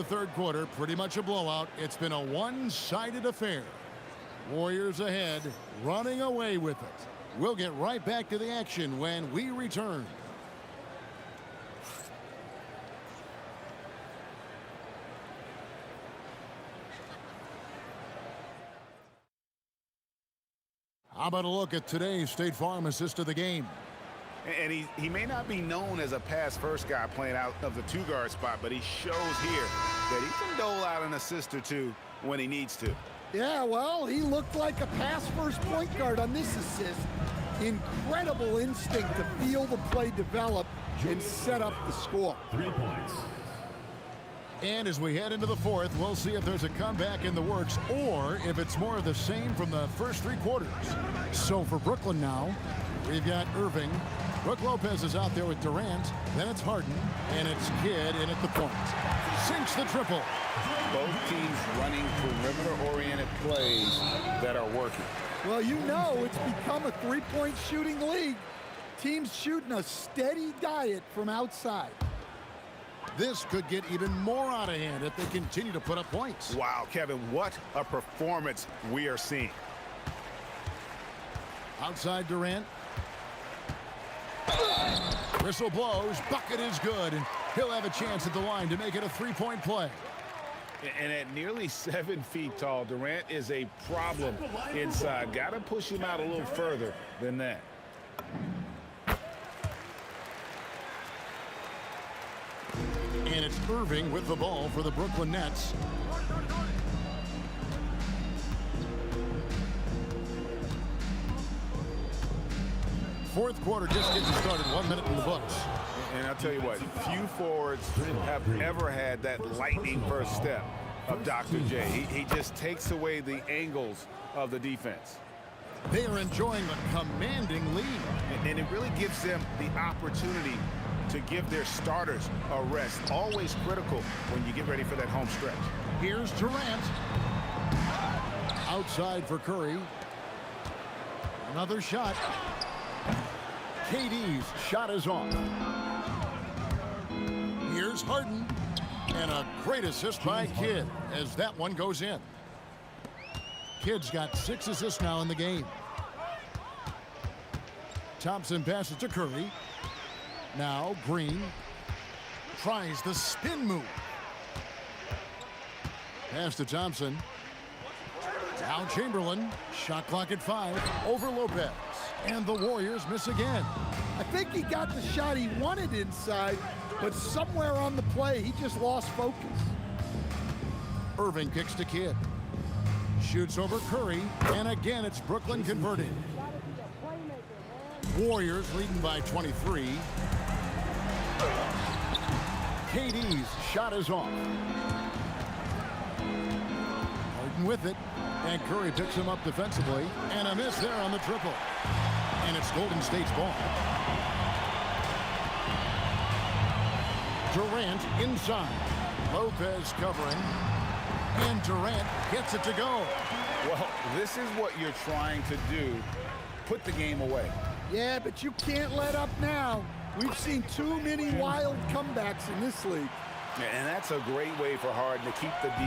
the third quarter, pretty much a blowout. It's been a one-sided affair. Warriors ahead, running away with it. We'll get right back to the action when we return. How about a look at today's State Farm assist of the game? And he may not be known as a pass-first guy playing out of the two-guard spot, but he shows here that he can dole out an assist or two when he needs to. Yeah, well, he looked like a pass-first point guard on this assist. Incredible instinct to feel the play develop and set up the score. 3 points. And as we head into the fourth, we'll see if there's a comeback in the works or if it's more of the same from the first three quarters. So for Brooklyn now, we've got Irving. Brook Lopez is out there with Durant. Then it's Harden, and it's Kidd in at the point. Sinks the triple. Both teams running perimeter-oriented plays that are working. Well, you know it's become a three-point shooting league. Teams shooting a steady diet from outside. This could get even more out of hand if they continue to put up points. Wow, Kevin, what a performance we are seeing. Outside Durant. Whistle blows. Bucket is good, and he'll have a chance at the line to make it a three-point play. And at nearly 7 feet tall, Durant is a problem inside. Got to push him out a little further than that. And it's Irving with the ball for the Brooklyn Nets. Fourth quarter just getting started. 1 minute in the books. And I'll tell you what, few forwards have ever had that lightning first step of Dr. J. He just takes away the angles of the defense. They are enjoying a commanding lead. And it really gives them the opportunity to give their starters a rest. Always critical when you get ready for that home stretch. Here's Durant. Outside for Curry. Another shot. KD's shot is off. Here's Harden. And a great assist by Kidd as that one goes in. Kidd's got 6 assists now in the game. Thompson passes to Curry. Now Green tries the spin move. Pass to Thompson. Now Chamberlain. Shot clock at 5. Over Lopez. And the Warriors miss again. I think he got the shot he wanted inside, but somewhere on the play, he just lost focus. Irving kicks to Kidd. Shoots over Curry. And again, it's Brooklyn converting. Warriors leading by 23. KD's shot is off. Harden with it. And Curry picks him up defensively. And a miss there on the triple. And it's Golden State's ball. Durant inside. Lopez covering. And Durant gets it to go. Well, this is what you're trying to do. Put the game away. Yeah, but you can't let up now. We've seen too many wild comebacks in this league. And that's a great way for Harden to keep the D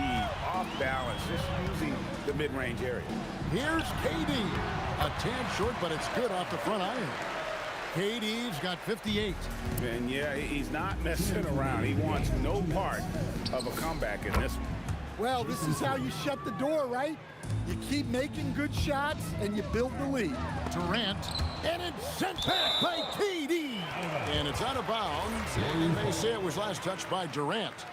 off balance, just using the mid-range area. Here's KD. A tad short, but it's good off the front iron. KD's got 58. And yeah, he's not messing around. He wants no part of a comeback in this one. Well, this is how you shut the door, right? You keep making good shots, and you build the lead. Durant, and it's sent back by KD. And it's out of bounds. And you may say it was last touched by Durant.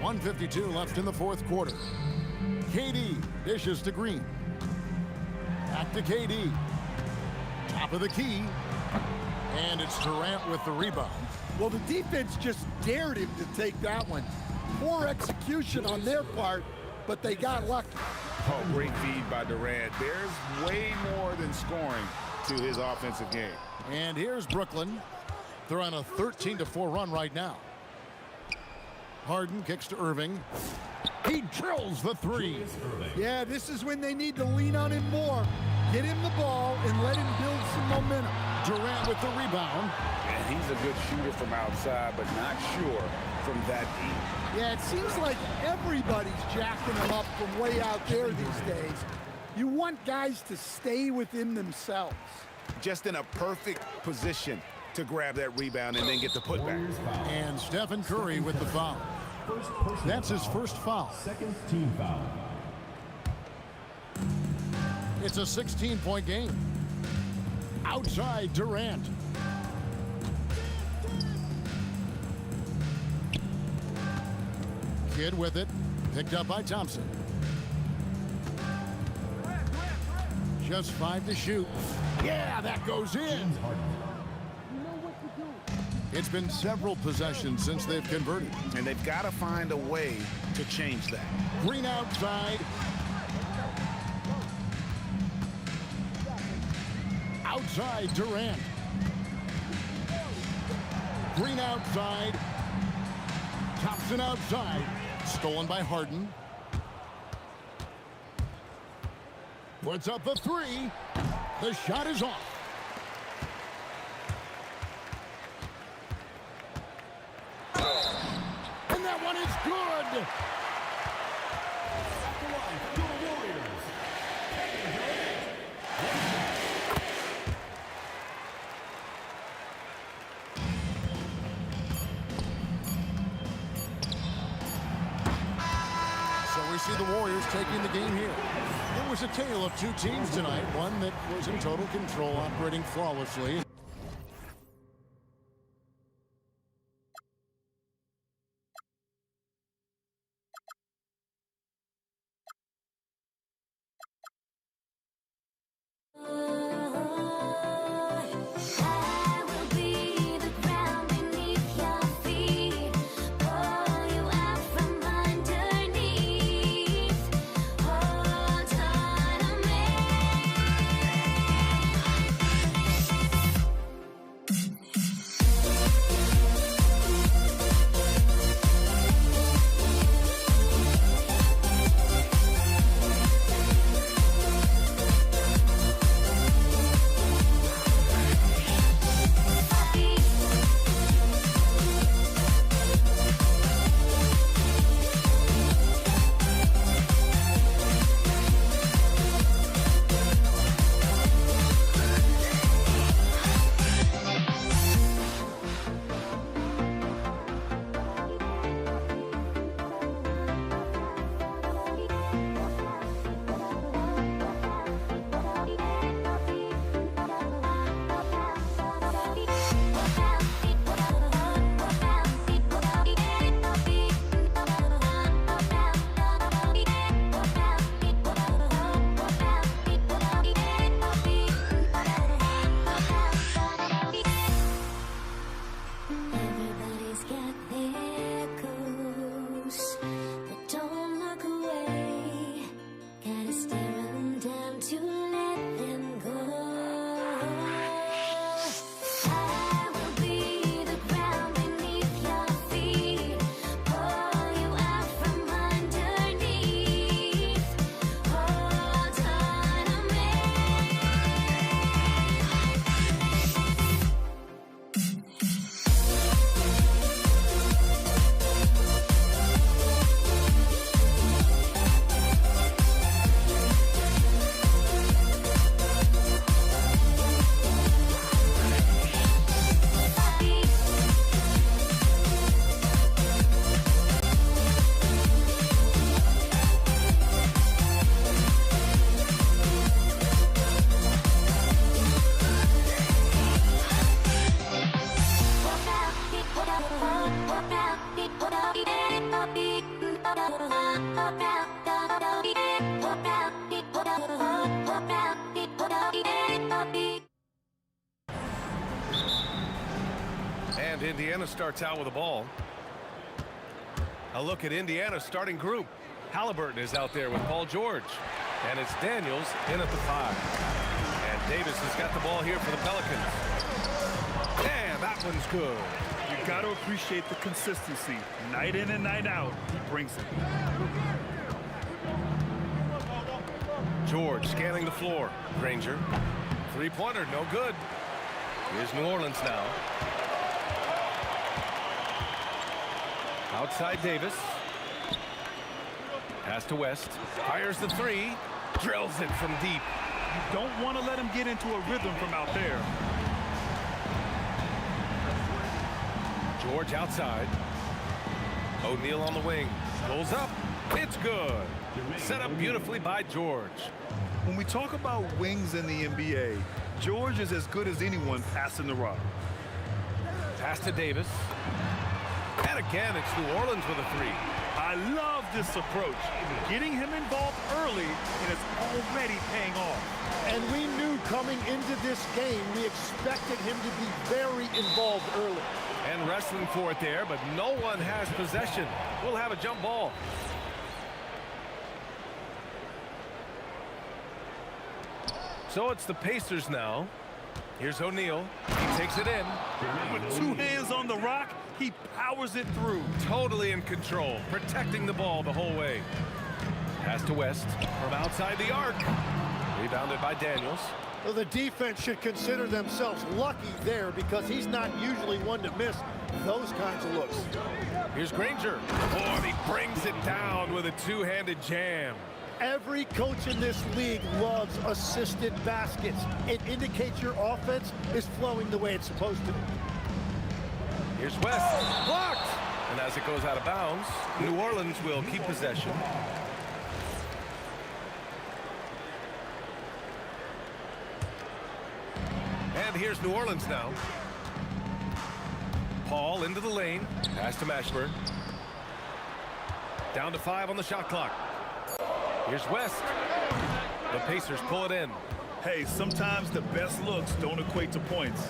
1:52 left in the fourth quarter. KD dishes to Green. Back to KD. Top of the key. And it's Durant with the rebound. Well, the defense just dared him to take that one. Poor execution on their part, but they got lucky. Oh, great feed by Durant. There's way more than scoring to his offensive game. And here's Brooklyn. They're on a 13-4 run right now. Harden kicks to Irving. He drills the three. Yeah, this is when they need to lean on him more. Get him the ball and let him build some momentum. Durant with the rebound. And he's a good shooter from outside, but not sure from that deep. Yeah, it seems like everybody's jacking them up from way out there these days. You want guys to stay within themselves. Just in a perfect position to grab that rebound and then get the putback. And Stephen Curry with the foul. That's his first foul. Second team foul. It's a 16-point game. Outside Durant. Kidd with it. Picked up by Thompson. Just 5 to shoot. Yeah, that goes in. It's been several possessions since they've converted. And they've got to find a way to change that. Green outside. Outside Durant. Green outside. Thompson outside. Stolen by Harden. Puts up the three. The shot is off. And that one is good. So we see the Warriors taking the game here. It was a tale of two teams tonight, one that was in total control, operating flawlessly. And Indiana starts out with the ball. A look at Indiana's starting group. Halliburton is out there with Paul George. And it's Daniels in at the 5. And Davis has got the ball here for the Pelicans. And that one's good. You got to appreciate the consistency. Night in and night out, he brings it. George scanning the floor. Granger. Three-pointer, no good. Here's New Orleans now. Outside Davis. Pass to West. Fires the three. Drills it from deep. You don't want to let him get into a rhythm from out there. George outside. O'Neal on the wing. Goes up. It's good. Set up beautifully by George. When we talk about wings in the NBA, George is as good as anyone passing the rock. Pass to Davis. And again, it's New Orleans with a three. I love this approach. Getting him involved early, and it's already paying off. And we knew coming into this game, we expected him to be very involved early. And wrestling for it there, but no one has possession. We'll have a jump ball. So it's the Pacers now. Here's O'Neal. He takes it in. With two hands on the rock, he powers it through. Totally in control, protecting the ball the whole way. Pass to West from outside the arc. Rebounded by Daniels. Well, the defense should consider themselves lucky there because he's not usually one to miss those kinds of looks. Here's Granger. Oh, and he brings it down with a two-handed jam. Every coach in this league loves assisted baskets. It indicates your offense is flowing the way it's supposed to. Here's West. Blocked! And as it goes out of bounds, New Orleans will keep possession. And here's New Orleans now. Paul into the lane. Pass to Mashburn. Down to 5 on the shot clock. Here's West. The Pacers pull it in. Hey, sometimes the best looks don't equate to points.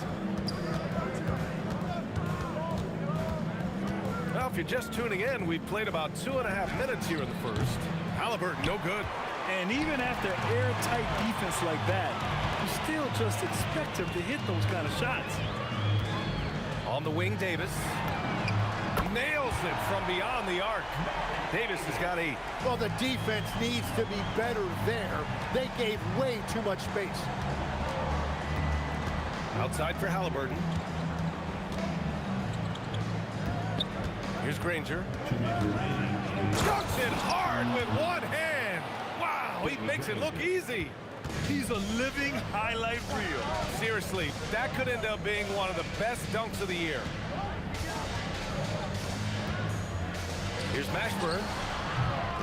Well, if you're just tuning in, we've played about 2.5 minutes here in the first. Halliburton, no good. And even after airtight defense like that, you still just expect him to hit those kind of shots. On the wing, Davis. Nails it from beyond the arc. Davis has got 8. Well, the defense needs to be better there. They gave way too much space. Outside for Halliburton. Here's Granger. Dunks it hard with one hand. Wow, he makes it look easy. He's a living highlight reel. Seriously, that could end up being one of the best dunks of the year. Here's Mashburn.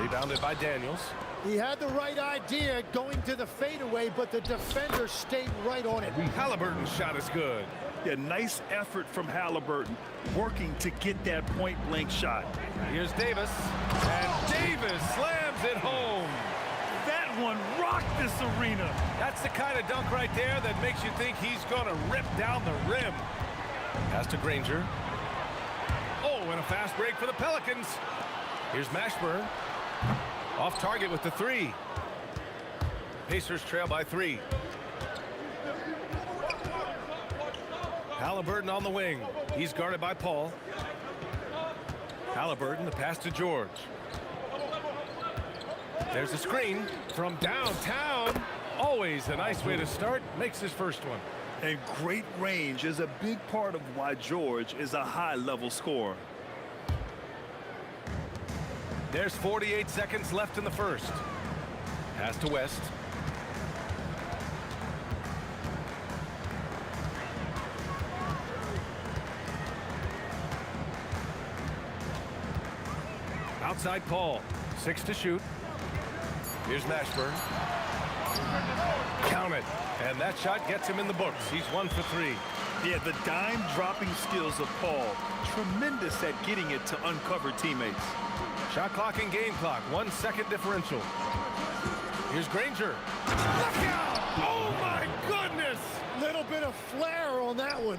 Rebounded by Daniels. He had the right idea going to the fadeaway, but the defender stayed right on it. Halliburton's shot is good. Yeah, nice effort from Halliburton, working to get that point-blank shot. Here's Davis. And Davis slams it home. That one rocked this arena. That's the kind of dunk right there that makes you think he's going to rip down the rim. Pass to Granger. Oh, and a fast break for the Pelicans. Here's Mashburn. Off target with the 3. Pacers trail by 3. Halliburton on the wing. He's guarded by Paul. Halliburton, the pass to George. There's a screen from downtown. Always a nice way to start. Makes his first one. And great range is a big part of why George is a high-level scorer. There's 48 seconds left in the first. Pass to West. Outside Paul. 6 to shoot. Here's Mashburn. Count it. And that shot gets him in the books. He's 1 for 3. Yeah, the dime-dropping skills of Paul. Tremendous at getting it to uncover teammates. Shot clock and game clock. 1 second differential. Here's Granger. Look out! Oh, my goodness! Little bit of flair on that one.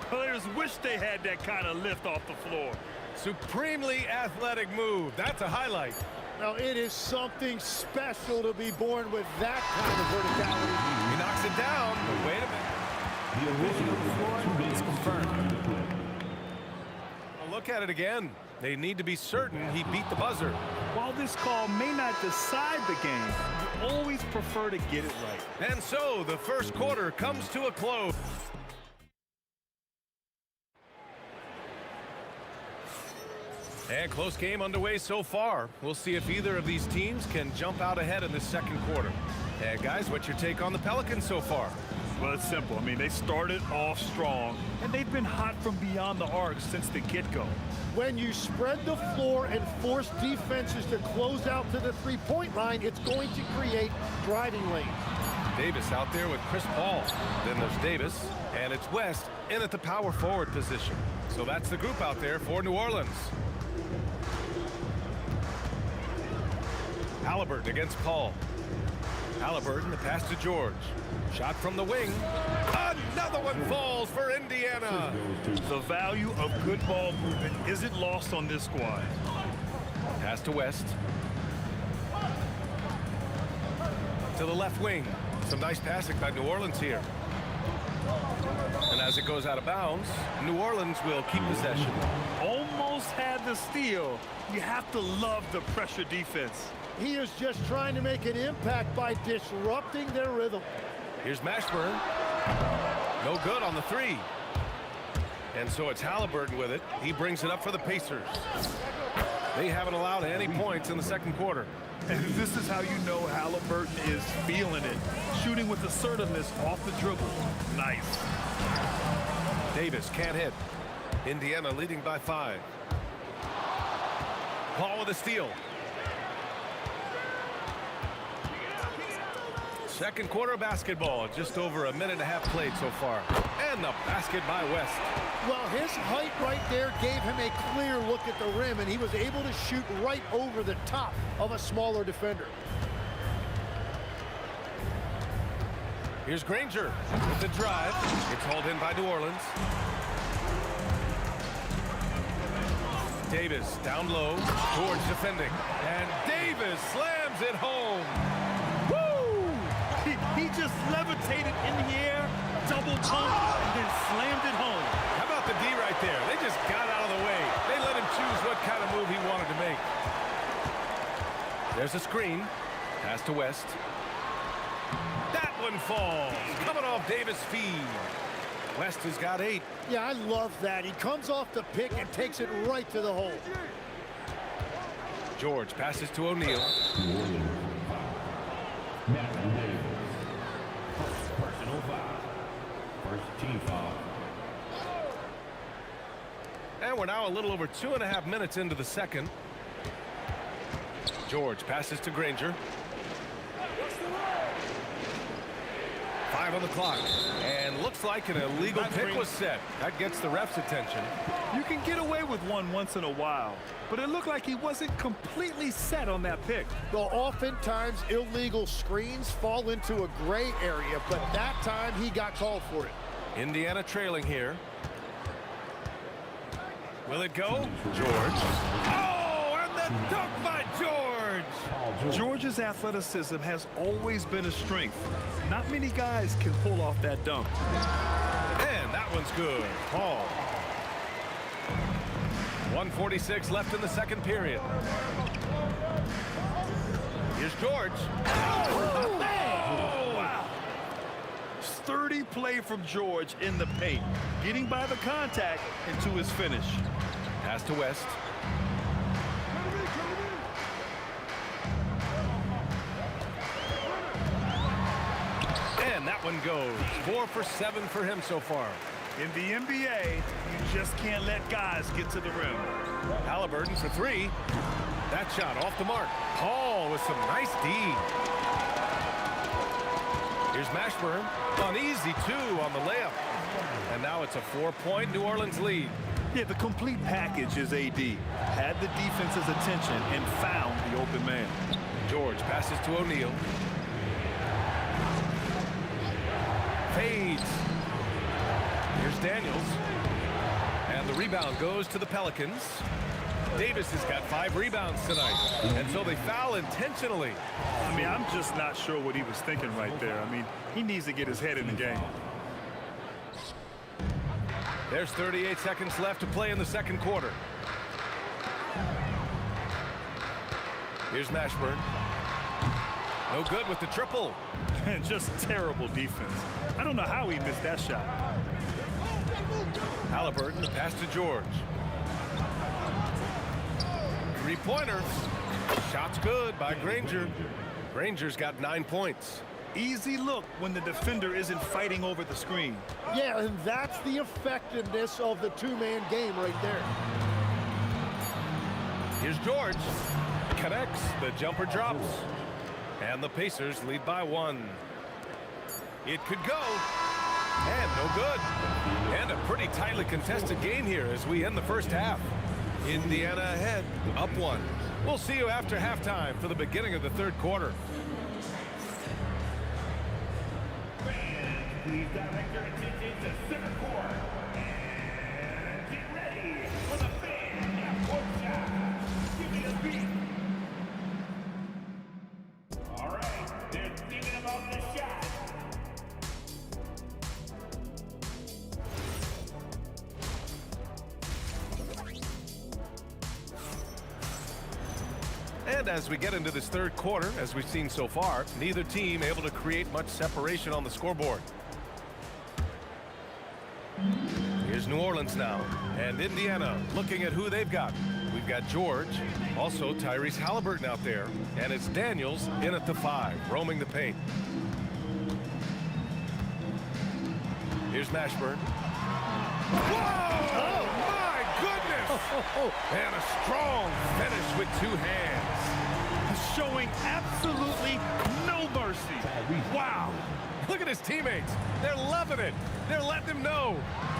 Players wish they had that kind of lift off the floor. Supremely athletic move. That's a highlight. Now, it is something special to be born with that kind of verticality. He knocks it down, but wait a minute. The original is confirmed. Well, look at it again. They need to be certain he beat the buzzer. While this call may not decide the game, you always prefer to get it right. And so the first quarter comes to a close. And close game underway so far. We'll see if either of these teams can jump out ahead in this second quarter. And guys, what's your take on the Pelicans so far? Well, it's simple. I mean, they started off strong, and they've been hot from beyond the arc since the get-go. When you spread the floor and force defenses to close out to the three-point line, it's going to create driving lanes. Davis out there with Chris Paul. Then there's Davis, and it's West in at the power forward position. So that's the group out there for New Orleans. Halliburton against Paul. Halliburton, the pass to George. Shot from the wing. Another one falls for Indiana. The value of good ball movement isn't lost on this squad. Pass to West. To the left wing. Some nice passing by New Orleans here. And as it goes out of bounds, New Orleans will keep possession. Almost had the steal. You have to love the pressure defense. He is just trying to make an impact by disrupting their rhythm. Here's Mashburn. No good on the three. And so it's Halliburton with it. He brings it up for the Pacers. They haven't allowed any points in the second quarter. And this is how you know Halliburton is feeling it. Shooting with assertiveness off the dribble. Nice. Davis can't hit. Indiana leading by 5. Paul with a steal. Second quarter basketball, just over a minute and a half played so far. And the basket by West. Well, his height right there gave him a clear look at the rim, and he was able to shoot right over the top of a smaller defender. Here's Granger with the drive. It's hauled in by New Orleans. Davis down low, George defending. And Davis slams it home. He just levitated in the air, double pump, and then slammed it home. How about the D right there? They just got out of the way. They let him choose what kind of move he wanted to make. There's a screen. Pass to West. That one falls. Coming off Davis' feed. West has got 8. Yeah, I love that. He comes off the pick and takes it right to the hole. George passes to O'Neal. Personal foul. First team foul. And we're now a little over 2.5 minutes into the second. George passes to Granger. 5 on the clock. And looks like an illegal pick was set. That gets the ref's attention. You can get away with one once in a while, but it looked like he wasn't completely set on that pick. Well, oftentimes illegal screens fall into a gray area, but that time he got called for it. Indiana trailing here. Will it go? George. Oh, and the dunk by George! George's athleticism has always been a strength. Not many guys can pull off that dunk. And that one's good. Paul. 1:46 left in the second period. Here's George. Oh, wow. Sturdy play from George in the paint, getting by the contact and to his finish. Pass to West. And that one goes. 4 for 7 for him so far. In the NBA, you just can't let guys get to the rim. Halliburton for 3. That shot off the mark. Paul with some nice D. Here's Mashburn. An easy 2 on the layup. And now it's a 4-point New Orleans lead. Yeah, the complete package is AD. Had the defense's attention and found the open man. George passes to O'Neal. Fades. Here's Daniels. And the rebound goes to the Pelicans. Davis has got 5 rebounds tonight. And so they foul intentionally. I mean, I'm just not sure what he was thinking right there. I mean, he needs to get his head in the game. There's 38 seconds left to play in the second quarter. Here's Mashburn. No good with the triple. Just terrible defense. I don't know how he missed that shot. Halliburton, the pass to George. Three-pointer. Shot's good by Granger. Granger's got 9 points. Easy look when the defender isn't fighting over the screen. Yeah, and that's the effectiveness of the two-man game right there. Here's George. Connects. The jumper drops. And the Pacers lead by 1. It could go. And no good. And a pretty tightly contested game here as we end the first half. Indiana ahead, up 1. We'll see you after halftime for the beginning of the third quarter. Please direct your attention to center court. And get ready for the fan court shot. Give me a beat. All right, they're thinking about the shot. And as we get into this third quarter, as we've seen so far, neither team able to create much separation on the scoreboard. Here's New Orleans now, and Indiana looking at who they've got. We've got George, also Tyrese Halliburton out there, and it's Daniels in at the 5, roaming the paint. Here's Mashburn. Whoa! Oh, my goodness! And a strong finish with 2 hands. Showing absolutely no mercy. Wow! Look at his teammates. They're loving it. They're letting him know.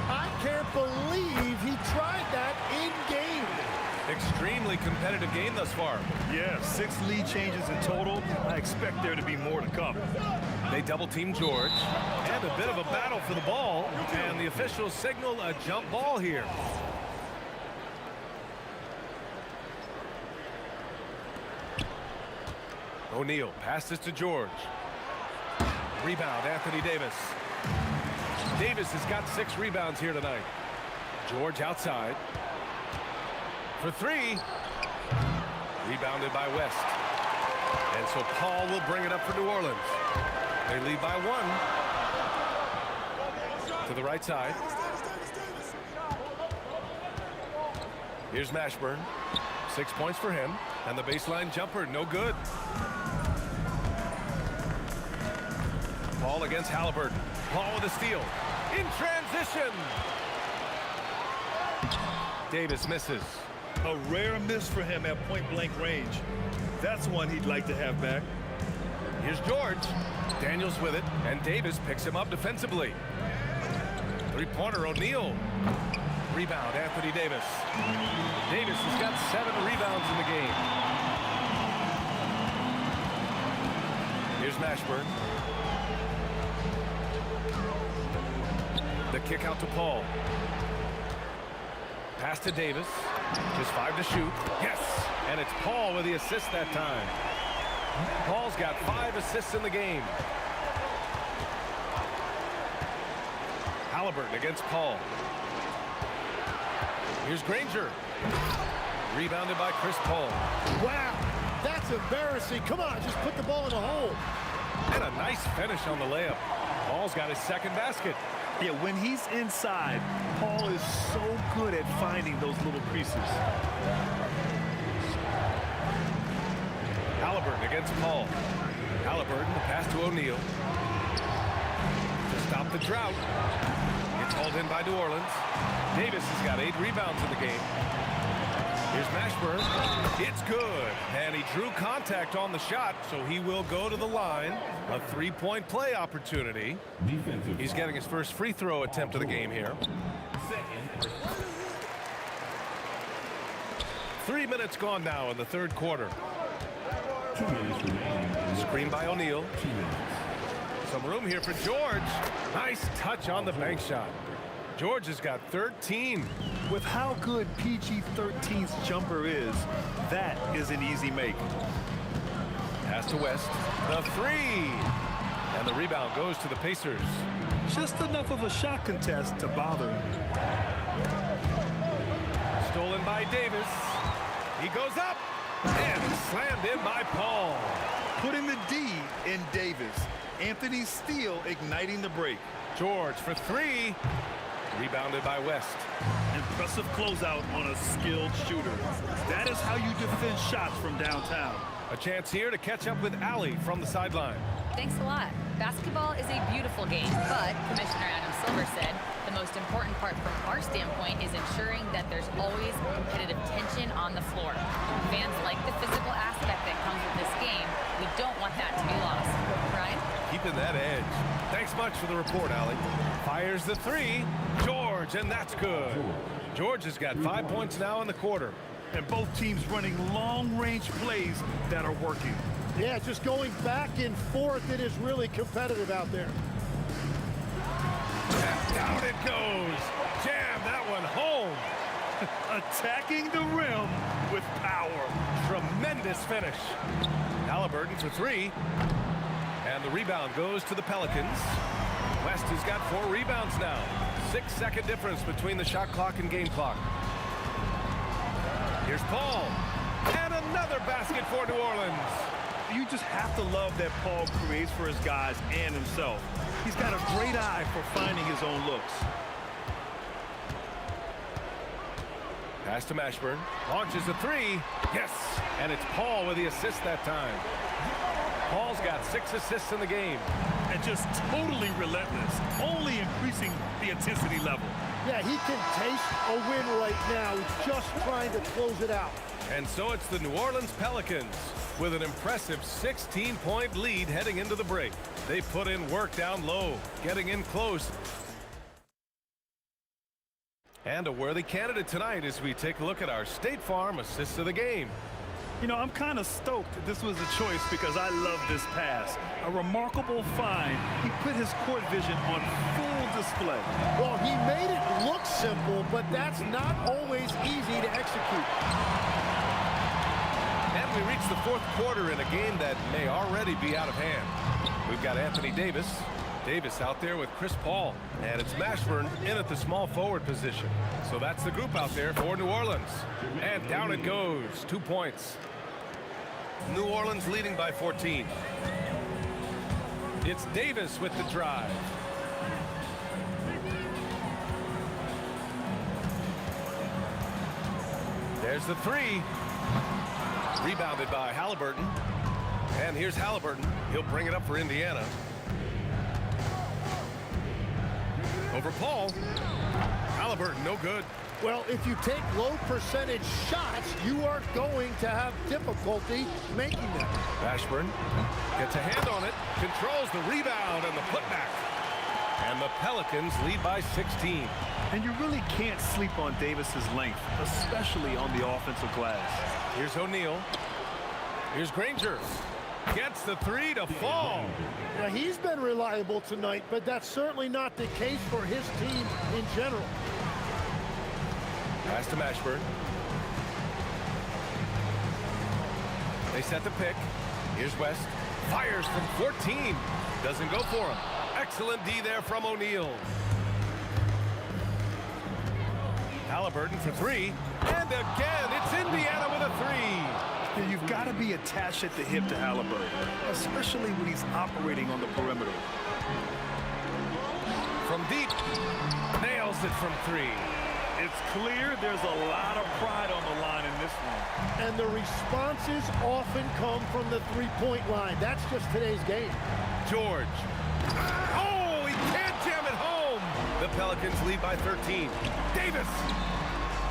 I can't believe he tried that in game. Extremely competitive game thus far. Yeah, 6 lead changes in total. I expect there to be more to come. They double-team George. And a bit of a battle for the ball. And the officials signal a jump ball here. O'Neal passes to George. Rebound, Anthony Davis. Davis has got 6 rebounds here tonight. George outside. For 3. Rebounded by West. And so Paul will bring it up for New Orleans. They lead by 1. To the right side. Here's Mashburn. 6 points for him. And the baseline jumper, no good. Paul against Halliburton. Paul with a steal. In transition. Davis misses. A rare miss for him at point-blank range. That's one he'd like to have back. Here's George. Daniels with it, and Davis picks him up defensively. Three-pointer, O'Neal. Rebound, Anthony Davis. Davis has got 7 rebounds in the game. Here's Mashburn. The kick out to Paul. Pass to Davis. Just 5 to shoot. Yes! And it's Paul with the assist that time. Paul's got 5 assists in the game. Halliburton against Paul. Here's Granger. Rebounded by Chris Paul. Wow, that's embarrassing. Come on, just put the ball in the hole. And a nice finish on the layup. Paul's got his second basket. Yeah, when he's inside, Paul is so good at finding those little creases. Halliburton against Paul. Halliburton, the pass to O'Neal. To stop the drought. It's hauled in by New Orleans. Davis has got 8 rebounds in the game. Here's Mashburn. It's good. And he drew contact on the shot, so he will go to the line. A 3-point play opportunity. He's getting his first free throw attempt of the game here. 3 minutes gone now in the third quarter. 2 minutes remaining. Screen by O'Neal. 2 minutes. Some room here for George. Nice touch on the bank shot. George has got 13. With how good PG-13's jumper is, that is an easy make. Pass to West. The 3. And the rebound goes to the Pacers. Just enough of a shot contest to bother him. Stolen by Davis. He goes up. And slammed in by Paul. Putting the D in Davis. Anthony's steal igniting the break. George for 3. Rebounded by West. Impressive closeout on a skilled shooter. That is how you defend shots from downtown. A chance here to catch up with Allie from the sideline. Thanks a lot. Basketball is a beautiful game, but Commissioner Adam Silver said the most important part from our standpoint is ensuring that there's always competitive tension on the floor. Fans like the physical aspect that comes with this game. We don't want that to be lost. Ryan? Keeping that edge. Thanks much for the report, Allie. Fires the three. George, and that's good. George has got 5 points now in the quarter. And both teams running long-range plays that are working. Yeah, just going back and forth. It is really competitive out there. And down it goes. Jam that one home. Attacking the rim with power. Tremendous finish. Halliburton for three. And the rebound goes to the Pelicans. West has got 4 rebounds now. 6-second difference between the shot clock and game clock. Here's Paul. And another basket for New Orleans. You just have to love that Paul creates for his guys and himself. He's got a great eye for finding his own looks. Pass to Mashburn. Launches a three. Yes. And it's Paul with the assist that time. Paul's got 6 assists in the game. And just totally relentless, only increasing the intensity level. Yeah, he can taste a win right now. He's just trying to close it out. And so it's the New Orleans Pelicans with an impressive 16-point lead heading into the break. They put in work down low, getting in close. And a worthy candidate tonight as we take a look at our State Farm assist of the game. You know, I'm kind of stoked this was a choice because I love this pass. A remarkable find. He put his court vision on full display. Well, he made it look simple, but that's not always easy to execute. And we reach the 4th quarter in a game that may already be out of hand. We've got Anthony Davis. Davis out there with Chris Paul. And it's Mashburn in at the small forward position. So that's the group out there for New Orleans. And down it goes. 2 points. New Orleans leading by 14. It's Davis with the drive. There's the three. Rebounded by Halliburton. And here's Halliburton. He'll bring it up for Indiana. Over Paul. Halliburton, no good. Well, if you take low percentage shots, you are going to have difficulty making them. Mashburn gets a hand on it, controls the rebound and the putback. And the Pelicans lead by 16. And you really can't sleep on Davis's length, especially on the offensive glass. Here's O'Neal. Here's Granger. Gets the three to fall. Now, he's been reliable tonight, but that's certainly not the case for his team in general. Pass to Mashburn. They set the pick. Here's West. Fires from 14. Doesn't go for him. Excellent D there from O'Neal. Halliburton for three. And again, it's Indiana with a three. You've got to be attached at the hip to Halliburton, especially when he's operating on the perimeter. From deep. Nails it from three. It's clear there's a lot of pride on the line in this one. And the responses often come from the three-point line. That's just today's game. George. Oh, he can't jam it home. The Pelicans lead by 13. Davis.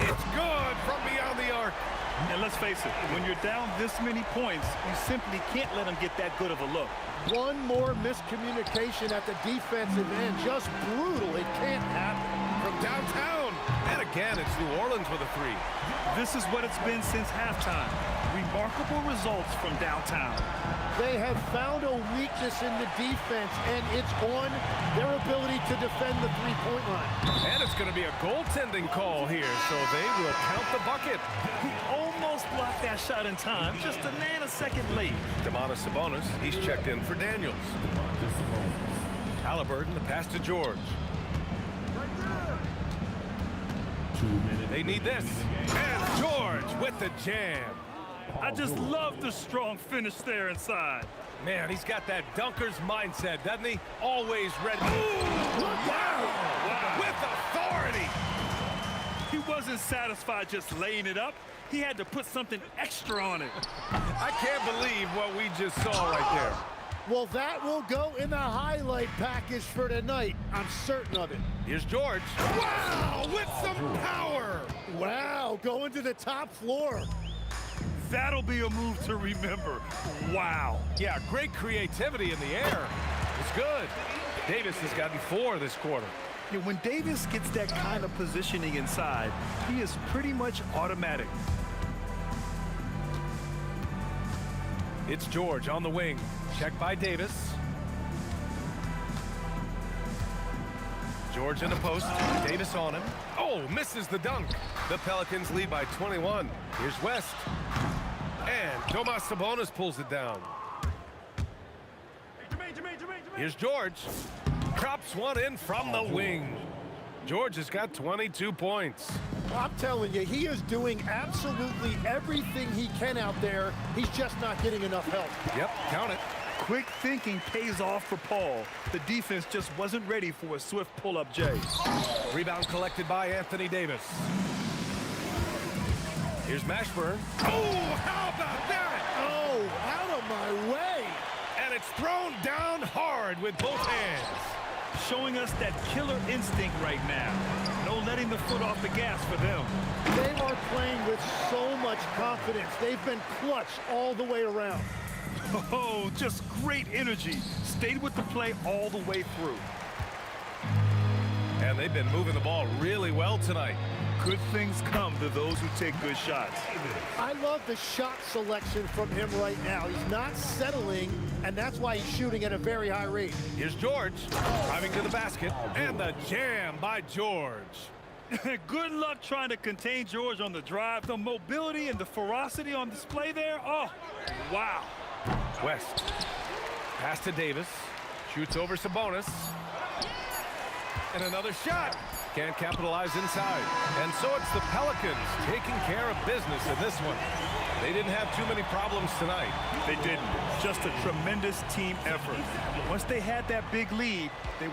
It's good from beyond the arc. And let's face it, when you're down this many points, you simply can't let them get that good of a look. One more miscommunication at the defensive end. Just brutal. It can't happen. From downtown. And again, it's New Orleans with a three. This is what it's been since halftime. Remarkable results from downtown. They have found a weakness in the defense, and it's on their ability to defend the three-point line. And it's going to be a goaltending call here, so they will count the bucket. He almost blocked that shot in time, just a nanosecond late. Demonis Sabonis, he's checked in for Daniels. Halliburton, the pass to George. They need this. And George with the jam. I just love the strong finish there inside. Man, he's got that dunker's mindset, doesn't he? Always ready. Wow. With authority. wasn't satisfied just laying it up. He had to put something extra on it. I can't believe what we just saw right there. Well, that will go in the highlight package for tonight. I'm certain of it. Here's George. Wow, with some power. Wow, going to the top floor. That'll be a move to remember. Wow. Yeah, great creativity in the air. It's good. Davis has gotten 4 this quarter. Yeah, when Davis gets that kind of positioning inside, he is pretty much automatic. It's George on the wing. Check by Davis. George in the post. Davis on him. Oh, misses the dunk. The Pelicans lead by 21. Here's West. And Domas Sabonis pulls it down. Here's George. Drops one in from the wing. George has got 22 points. I'm telling you, he is doing absolutely everything he can out there. He's just not getting enough help. Yep, count it. Quick thinking pays off for Paul. The defense just wasn't ready for a swift pull-up Jay. Rebound collected by Anthony Davis. Here's Mashburn. Oh, how about that? Oh, out of my way. And it's thrown down hard with both hands. Showing us that killer instinct right now. No letting the foot off the gas for them. They are playing with so much confidence. They've been clutch all the way around. Oh, just great energy. Stayed with the play all the way through. And they've been moving the ball really well tonight. Good things come to those who take good shots. I love the shot selection from him right now. He's not settling, and that's why he's shooting at a very high rate. Here's George, driving to the basket, and the jam by George. Good luck trying to contain George on the drive. The mobility and the ferocity on display there, oh, wow. West, pass to Davis, shoots over Sabonis, and another shot. Can't capitalize inside. And so it's the Pelicans taking care of business in this one. They didn't have too many problems tonight. They didn't. Just a tremendous team effort. Once they had that big lead, they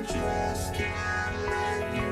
just can't let you.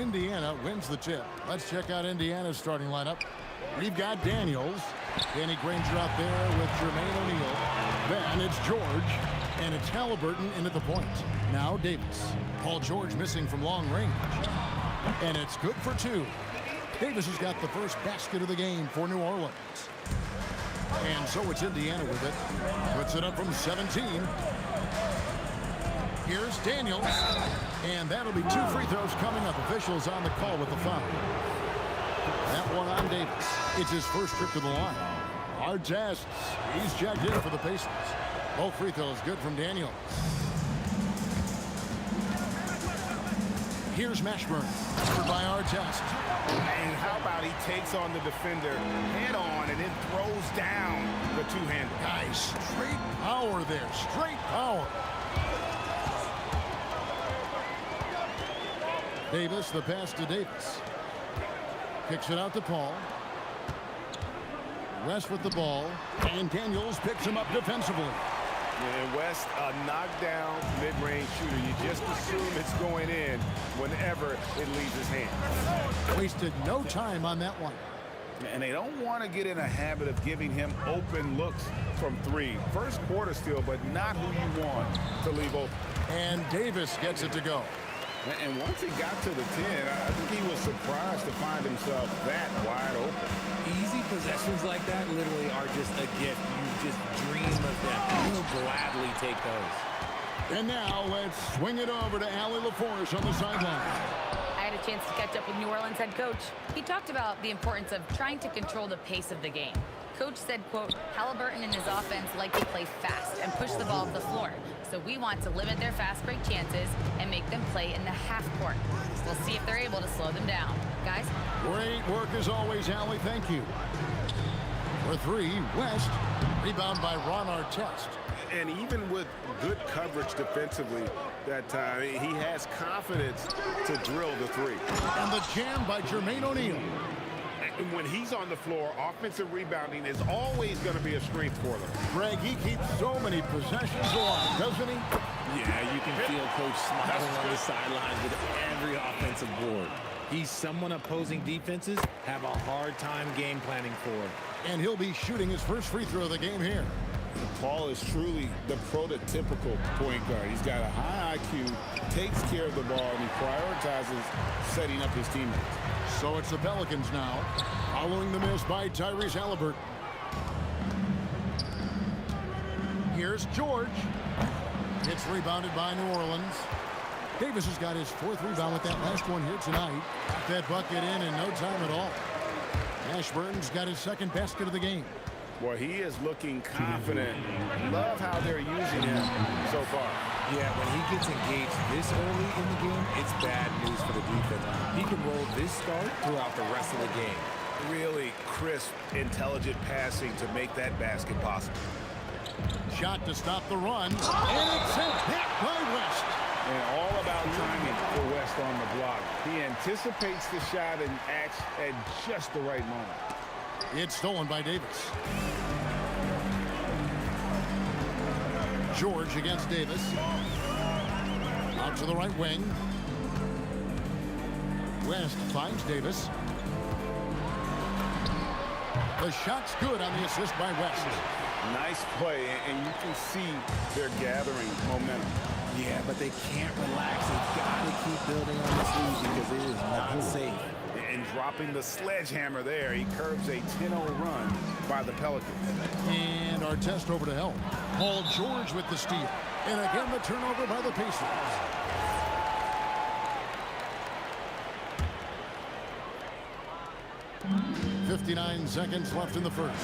Indiana wins the tip. Let's check out Indiana's starting lineup. We've got Daniels. Danny Granger out there with Jermaine O'Neal. Then it's George. And it's Halliburton in at the point. Now Davis. Paul George missing from long range. And it's good for two. Davis has got the first basket of the game for New Orleans. And so it's Indiana with it. Puts it up from 17. Here's Daniels. And that'll be 2 free throws coming up. Officials on the call with the foul. That one on Davis. It's his first trip to the line. Hard tests. He's checked in for the Pacers. Both free throws good from Daniels. Here's Mashburn. Covered by Artest. And how about he takes on the defender head on and then throws down the two-hander. Guys, straight power there. Straight power. Davis, the pass to Davis. Kicks it out to Paul. West with the ball. And Daniels picks him up defensively. And West, a knockdown mid-range shooter. You just assume it's going in whenever it leaves his hand. Wasted no time on that one. And they don't want to get in a habit of giving him open looks from three. First quarter still, but not who you want to leave open. And Davis gets it to go. And once he got to the 10, I think he was surprised to find himself that wide open. Easy possessions like that literally are just a gift. You just dream of them. You'll gladly take those. And now let's swing it over to Allie LaForce on the sideline. I had a chance to catch up with New Orleans head coach. He talked about the importance of trying to control the pace of the game. Coach said, quote, Halliburton and his offense like to play fast and push the ball up the floor. So we want to limit their fast break chances and make them play in the half court. We'll see if they're able to slow them down. Guys? Great work as always, Allie. Thank you. For three, West. Rebound by Ron Artest. And even with good coverage defensively that time, he has confidence to drill the three. And the jam by Jermaine O'Neal. And when he's on the floor, offensive rebounding is always going to be a strength for them. Greg, he keeps so many possessions alive, doesn't he? Yeah, you can feel Coach smiling on the sidelines with every offensive board. He's someone opposing defenses have a hard time game planning for. And he'll be shooting his first free throw of the game here. Paul is truly the prototypical point guard. He's got a high IQ, takes care of the ball, and he prioritizes setting up his teammates. So it's the Pelicans now, following the miss by Tyrese Halliburton. Here's George. It's rebounded by New Orleans. Davis has got his fourth rebound with that last one here tonight. Got that bucket in no time at all. Ashburn's got his second basket of the game. Boy, he is looking confident. Love how they're using him so far. Yeah, when he gets engaged this early in the game, it's bad news for the defense. He can roll this start throughout the rest of the game. Really crisp, intelligent passing to make that basket possible. Shot to stop the run. And it's sent back by West. And all about timing for West on the block. He anticipates the shot and acts at just the right moment. It's stolen by Davis. George against Davis. Out to the right wing. West finds Davis. The shot's good on the assist by West. Nice play, and you can see they're gathering momentum. Yeah, but they can't relax. They've got to keep building on this lead because it is not safe. And dropping the sledgehammer there, he curbs a 10-0 run by the Pelicans. And Artest over to help. Paul George with the steal. And again the turnover by the Pacers. .59 seconds left in the first.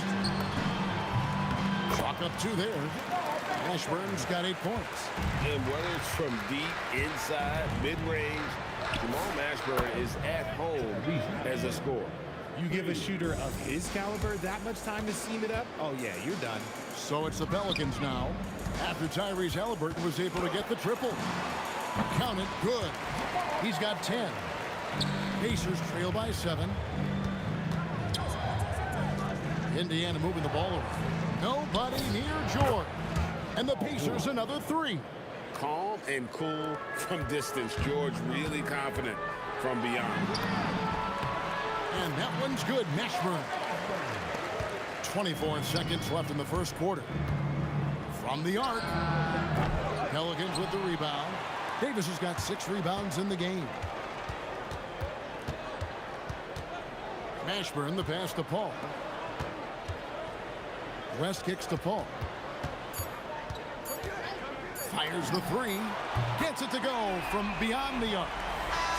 Chalk up two there. Ashburn's got 8 points. And whether it's from deep, inside, mid-range, Jamal Mashburn is at home as a scorer. You give a shooter of his caliber that much time to seam it up, oh yeah, you're done. So it's the Pelicans now. After Tyrese Halliburton was able to get the triple. Count it, good. He's got 10. Pacers trail by 7. Indiana moving the ball around. Nobody near George. And the Pacers another 3. Calm and cool from distance. George really confident from beyond. And that one's good. Mashburn. 24 seconds left in the first quarter. From the arc. Pelicans with the rebound. Davis has got 6 rebounds in the game. Mashburn, the pass to Paul. West kicks to Paul. Fires the 3. Gets it to go from beyond the arc.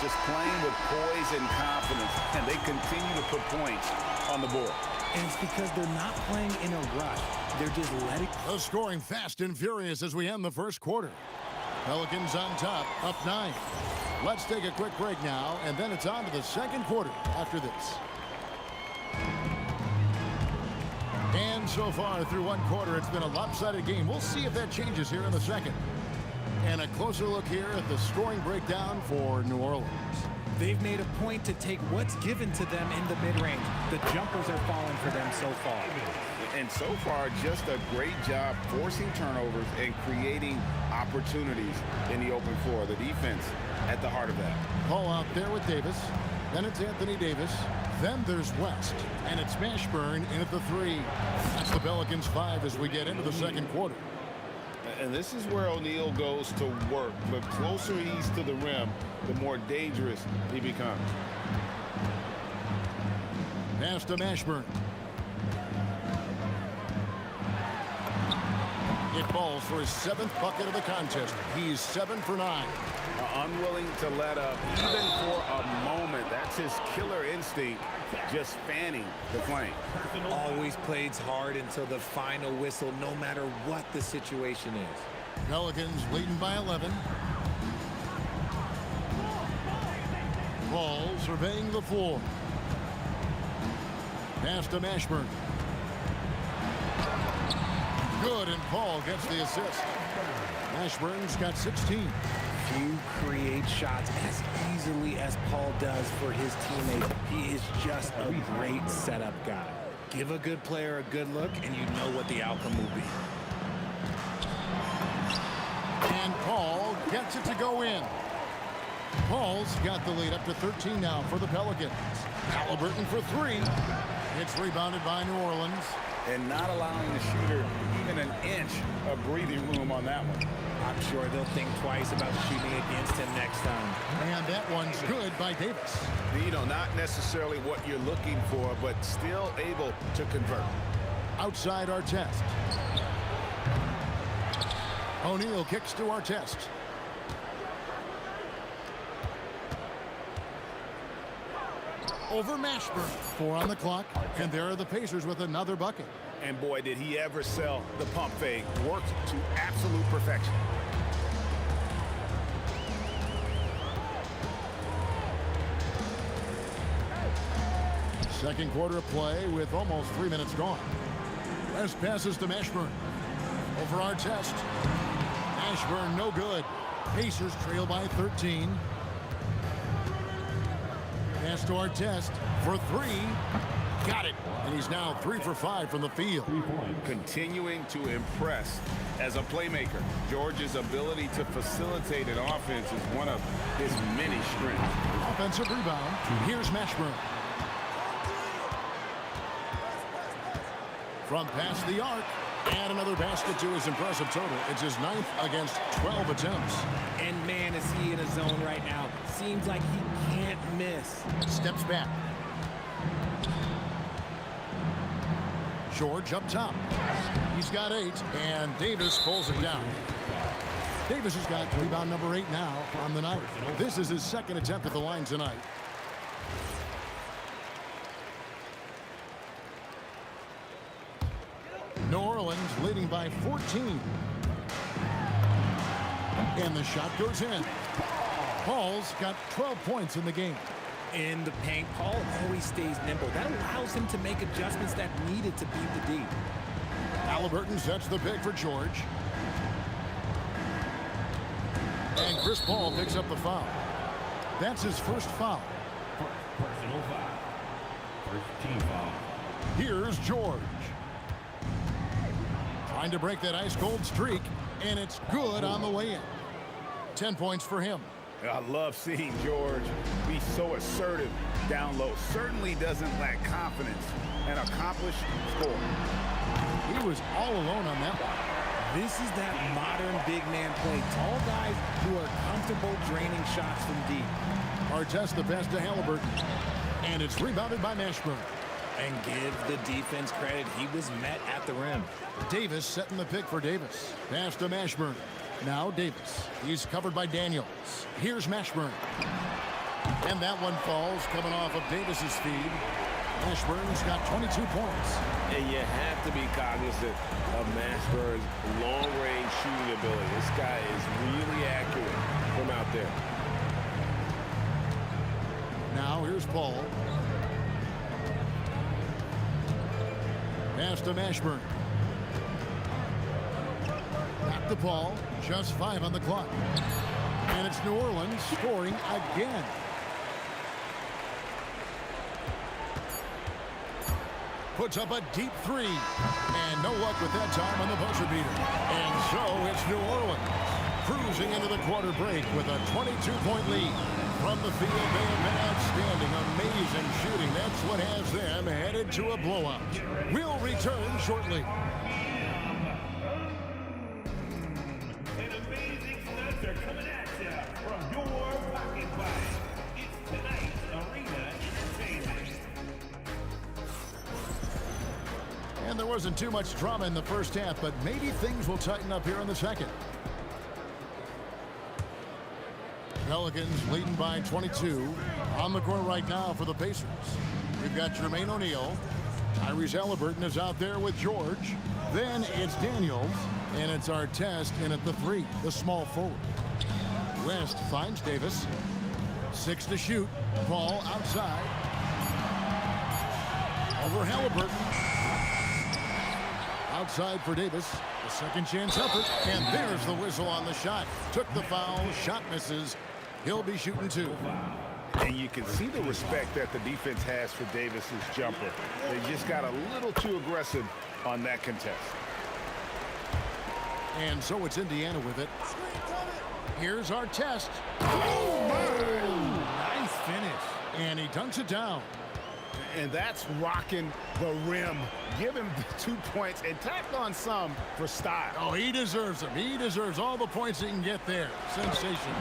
Just playing with poise and confidence, and they continue to put points on the board. And it's because they're not playing in a rush. They're just letting... The scoring fast and furious as we end the first quarter. Pelicans on top, up 9. Let's take a quick break now, and then it's on to the second quarter after this. And so far through one quarter, it's been a lopsided game. We'll see if that changes here in the second. And a closer look here at the scoring breakdown for New Orleans. They've made a point to take what's given to them in the mid-range. The jumpers are falling for them so far. And so far, just a great job forcing turnovers and creating opportunities in the open floor. The defense at the heart of that. Paul out there with Davis. Then it's Anthony Davis. Then there's West. And it's Mashburn in at the 3. That's the Pelicans 5 as we get into the second quarter. And this is where O'Neal goes to work. The closer he's to the rim, the more dangerous he becomes. Pass to Mashburn. It falls for his 7th bucket of the contest. He's 7 for 9. Unwilling to let up, even for a moment. That's his killer instinct, just fanning the flame. Always plays hard until the final whistle, no matter what the situation is. Pelicans leading by 11. Paul surveying the floor. Pass to Mashburn. Good, and Paul gets the assist. Mashburn's got 16. Few create shots as easily as Paul does for his teammates. He is just a great setup guy. Give a good player a good look, and you know what the outcome will be. And Paul gets it to go in. Paul's got the lead up to 13 now for the Pelicans. Halliburton for 3. It's rebounded by New Orleans. And not allowing the shooter even an inch of breathing room on that one. I'm sure they'll think twice about shooting against him next time. And that one's good by Davis. You know, not necessarily what you're looking for, but still able to convert. Outside Artest. O'Neal kicks to Artest. Over Mashburn. 4 on the clock. And there are the Pacers with another bucket. And boy, did he ever sell the pump fake. Worked to absolute perfection. Second quarter of play with almost 3 minutes gone. West passes to Mashburn. Over Artest. Mashburn no good. Pacers trail by 13. Pass to Artest for 3. Got it. And he's now 3 for 5 from the field. Continuing to impress as a playmaker. George's ability to facilitate an offense is one of his many strengths. Offensive rebound. Here's Mashburn. From past the arc. And another basket to his impressive total. It's his 9th against 12 attempts. And man, is he in a zone right now. Seems like he can't miss. Steps back. George up top. He's got 8, and Davis pulls it down. Davis has got rebound number 8 now on the night. This is his 2nd attempt at the line tonight. New Orleans leading by 14. And the shot goes in. Paul's got 12 points in the game. In the paint, Paul always stays nimble. That allows him to make adjustments that needed to beat the D. Halliburton sets the pick for George. And Chris Paul picks up the foul. That's his first foul. Personal foul. First team foul. Here's George. Trying to break that ice-cold streak, and it's good on the way in. 10 points for him. I love seeing George be so assertive down low. Certainly doesn't lack confidence. An accomplished score. He was all alone on that one. This is that modern big man play. Tall guys who are comfortable draining shots from deep. Artest the pass to Halliburton. And it's rebounded by Mashburn. And give the defense credit. He was met at the rim. Davis setting the pick for Davis. Pass to Mashburn. Now Davis. He's covered by Daniels. Here's Mashburn. And that one falls coming off of Davis's feed. Mashburn's got 22 points. And you have to be cognizant of Mashburn's long-range shooting ability. This guy is really accurate from out there. Now here's Paul. Pass to Mashburn. Back to Paul. Just 5 on the clock. And it's New Orleans scoring again. Puts up a deep 3. And no luck with that time on the buzzer beater. And so it's New Orleans cruising into the quarter break with a 22-point lead. From the field, they have been outstanding, amazing shooting. That's what has them headed to a blowout. We'll return shortly. And amazing stunts are coming at you from your pocket fight. It's tonight's Arena Entertainment. And there wasn't too much drama in the first half, but maybe things will tighten up here in the second. Pelicans leading by 22. On the court right now for the Pacers. We've got Jermaine O'Neal. Tyrese Halliburton is out there with George. Then it's Daniels. And it's Artest in at the 3, the small forward. West finds Davis. 6 to shoot. Paul outside. Over Halliburton. Outside for Davis. The second chance effort. And there's the whistle on the shot. Took the foul. Shot misses. He'll be shooting 2. And you can see the respect that the defense has for Davis's jumper. They just got a little too aggressive on that contest. And so it's Indiana with it. Here's Artest. Oh, my! Nice finish. And he dunks it down. And that's rocking the rim. Give him 2 points and tack on some for style. Oh, he deserves them. He deserves all the points he can get there. Sensational.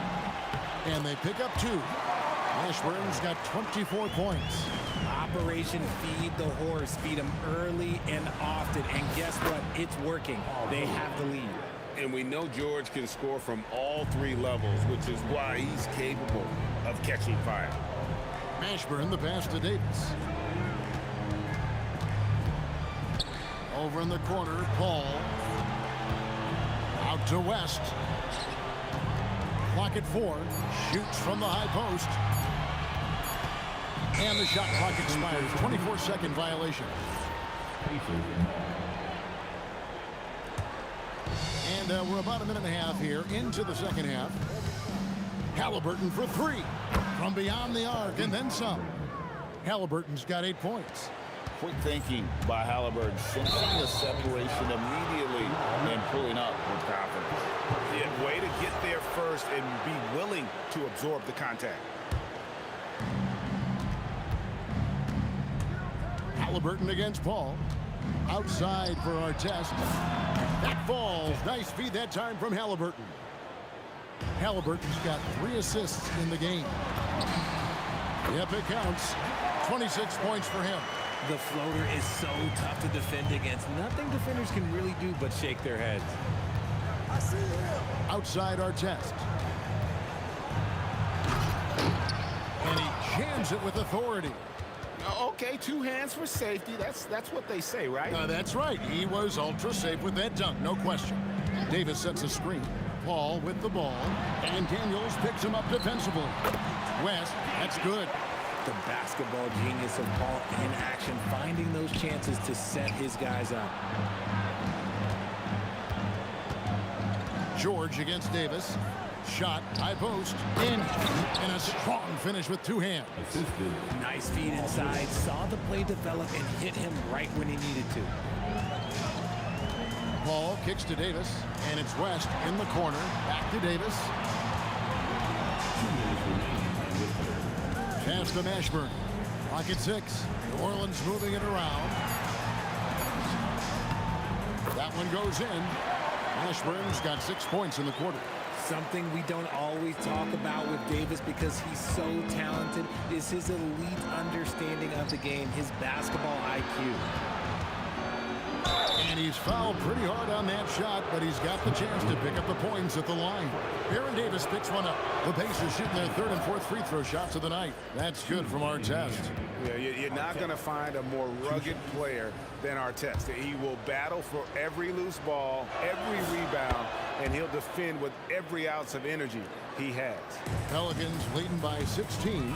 And they pick up 2. Mashburn's got 24 points. Operation Feed the Horse. Feed him early and often. And guess what? It's working. They have the lead. And we know George can score from all 3 levels, which is why he's capable of catching fire. Mashburn, the pass to Davis. Over in the corner, Paul. Out to West. Clock at 4. Shoots from the high post. And the shot clock expires. 24-second violation. And we're about a minute and a half here into the second half. Halliburton for 3. From beyond the arc and then some. Halliburton's got 8 points. Quick thinking by Halliburton, sensing the separation immediately and pulling up with confidence. Yeah, way to get there first and be willing to absorb the contact. Halliburton against Paul. Outside for Artest. That falls. Nice feed that time from Halliburton. Halliburton's got 3 assists in the game. Yep, it counts. 26 points for him. The floater is so tough to defend against. Nothing defenders can really do but shake their heads. I see him. Outside Artest. And he jams it with authority. Okay, 2 hands for safety. That's what they say, right? That's right. He was ultra safe with that dunk, no question. Davis sets a screen. Paul with the ball. And Daniels picks him up defensively. West, that's good. The basketball genius of Paul in action, finding those chances to set his guys up. George against Davis. Shot, high post, in, and a strong finish with 2 hands. Nice feed inside, saw the play develop and hit him right when he needed to. Paul kicks to Davis, and it's West in the corner. Back to Davis. pass to Mashburn. Clock at 6. New Orleans moving it around. That one goes in. Mashburn's got 6 points in the quarter. Something we don't always talk about with Davis because he's so talented is his elite understanding of the game, his basketball IQ. And he's fouled pretty hard on that shot, but he's got the chance to pick up the points at the line. Aaron Davis picks one up. The Pacers shooting their 3rd and 4th free throw shots of the night. That's good from Artest. Yeah, you're not going to find a more rugged player than Artest. He will battle for every loose ball, every rebound, and he'll defend with every ounce of energy he has. Pelicans leading by 16.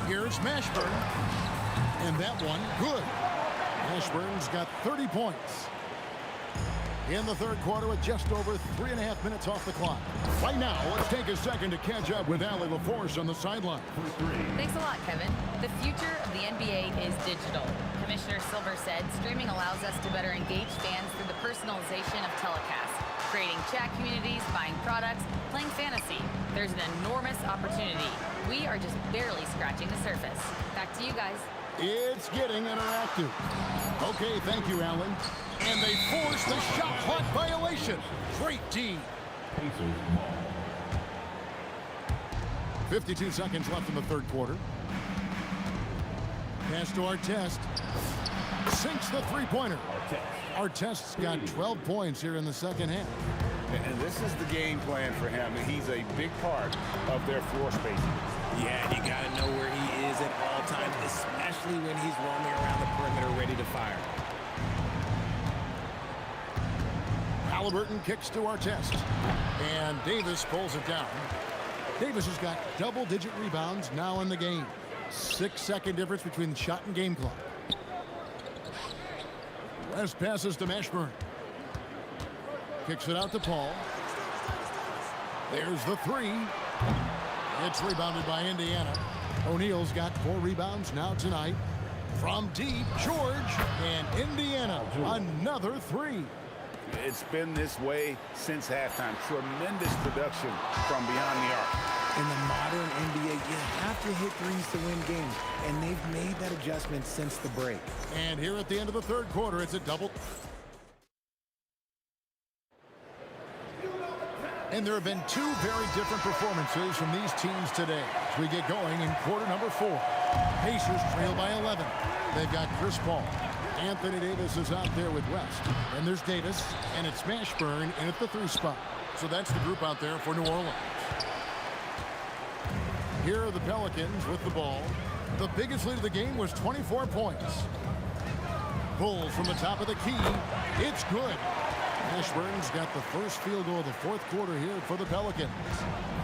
Here's Mashburn. And that one, good. Mashburn's got 30 points. In the 3rd quarter with just over 3.5 minutes off the clock. Right now, let's take a second to catch up with Allie LaForce on the sideline. Thanks a lot, Kevin. The future of the NBA is digital. Commissioner Silver said streaming allows us to better engage fans through the personalization of telecasts, creating chat communities, buying products, playing fantasy. There's an enormous opportunity. We are just barely scratching the surface. Back to you guys. It's getting interactive. Okay, thank you, Allen. And they force the shot clock violation. Great D. 52 seconds left in the 3rd quarter. Pass to Artest. Sinks the three-pointer. Artest's got 12 points here in the 2nd half. And this is the game plan for him. He's a big part of their floor spacing. Yeah, you got to know where he is at all times, especially when he's roaming around the perimeter ready to fire. Halliburton kicks to Artest. And Davis pulls it down. Davis has got double-digit rebounds now in the game. 6-second difference between the shot and game clock. West passes to Mashburn. Kicks it out to Paul. There's the 3. It's rebounded by Indiana. O'Neal's got 4 rebounds now tonight. From deep, George, and Indiana, another 3. It's been this way since halftime. Tremendous production from beyond the arc. In the modern NBA, you have to hit threes to win games, and they've made that adjustment since the break. And here at the end of the 3rd quarter, it's a double. And there have been 2 very different performances from these teams today as we get going in quarter number 4. Pacers trail by 11. They've got Chris Paul. Anthony Davis is out there with West. And there's Davis, and it's Mashburn in at the 3 spot. So that's the group out there for New Orleans. Here are the Pelicans with the ball. The biggest lead of the game was 24 points. Bulls from the top of the key. It's good. Mashburn's got the first field goal of the 4th quarter here for the Pelicans.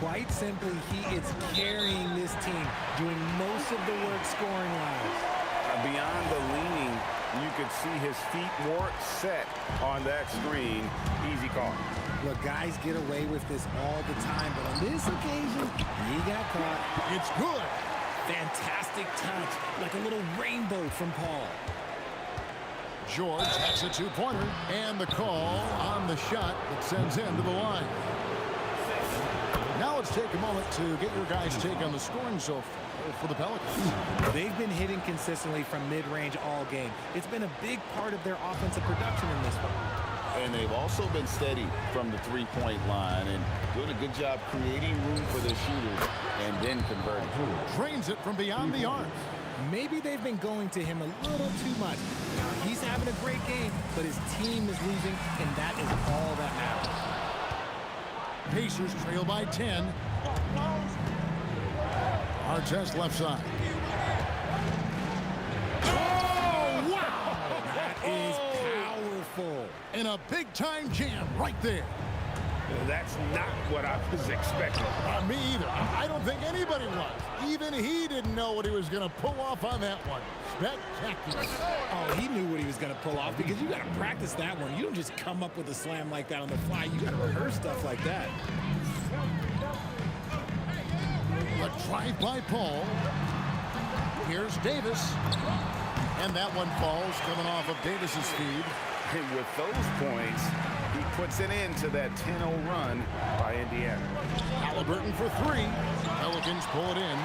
Quite simply, he is carrying this team, doing most of the work scoring-wise. Beyond the leaning, you could see his feet more set on that screen. Easy call. Look, guys get away with this all the time, but on this occasion, he got caught. It's good. Fantastic touch, like a little rainbow from Paul. George has a 2-pointer, and the call on the shot that sends him to the line. Now let's take a moment to get your guys' take on the scoring so far for the Pelicans. They've been hitting consistently from mid-range all game. It's been a big part of their offensive production in this one. And they've also been steady from the 3-point line and doing a good job creating room for their shooters and then converting. Drains it from beyond the arc. Maybe they've been going to him a little too much. He's having a great game, but his team is losing, and that is all that matters. Pacers trail by 10. Artest left side. Oh, wow! That is powerful. And a big-time jam right there. That's not what I was expecting. Me either. I don't think anybody was. Even he didn't know what he was going to pull off on that one. Spectacular. Oh, he knew what he was going to pull off because you got to practice that one. You don't just come up with a slam like that on the fly. You got to rehearse stuff like that. A drive by Paul. Here's Davis. And that one falls coming off of Davis's feed. And with those points, he puts an end to that 10-0 run by Indiana. Halliburton for 3. Pelicans pull it in.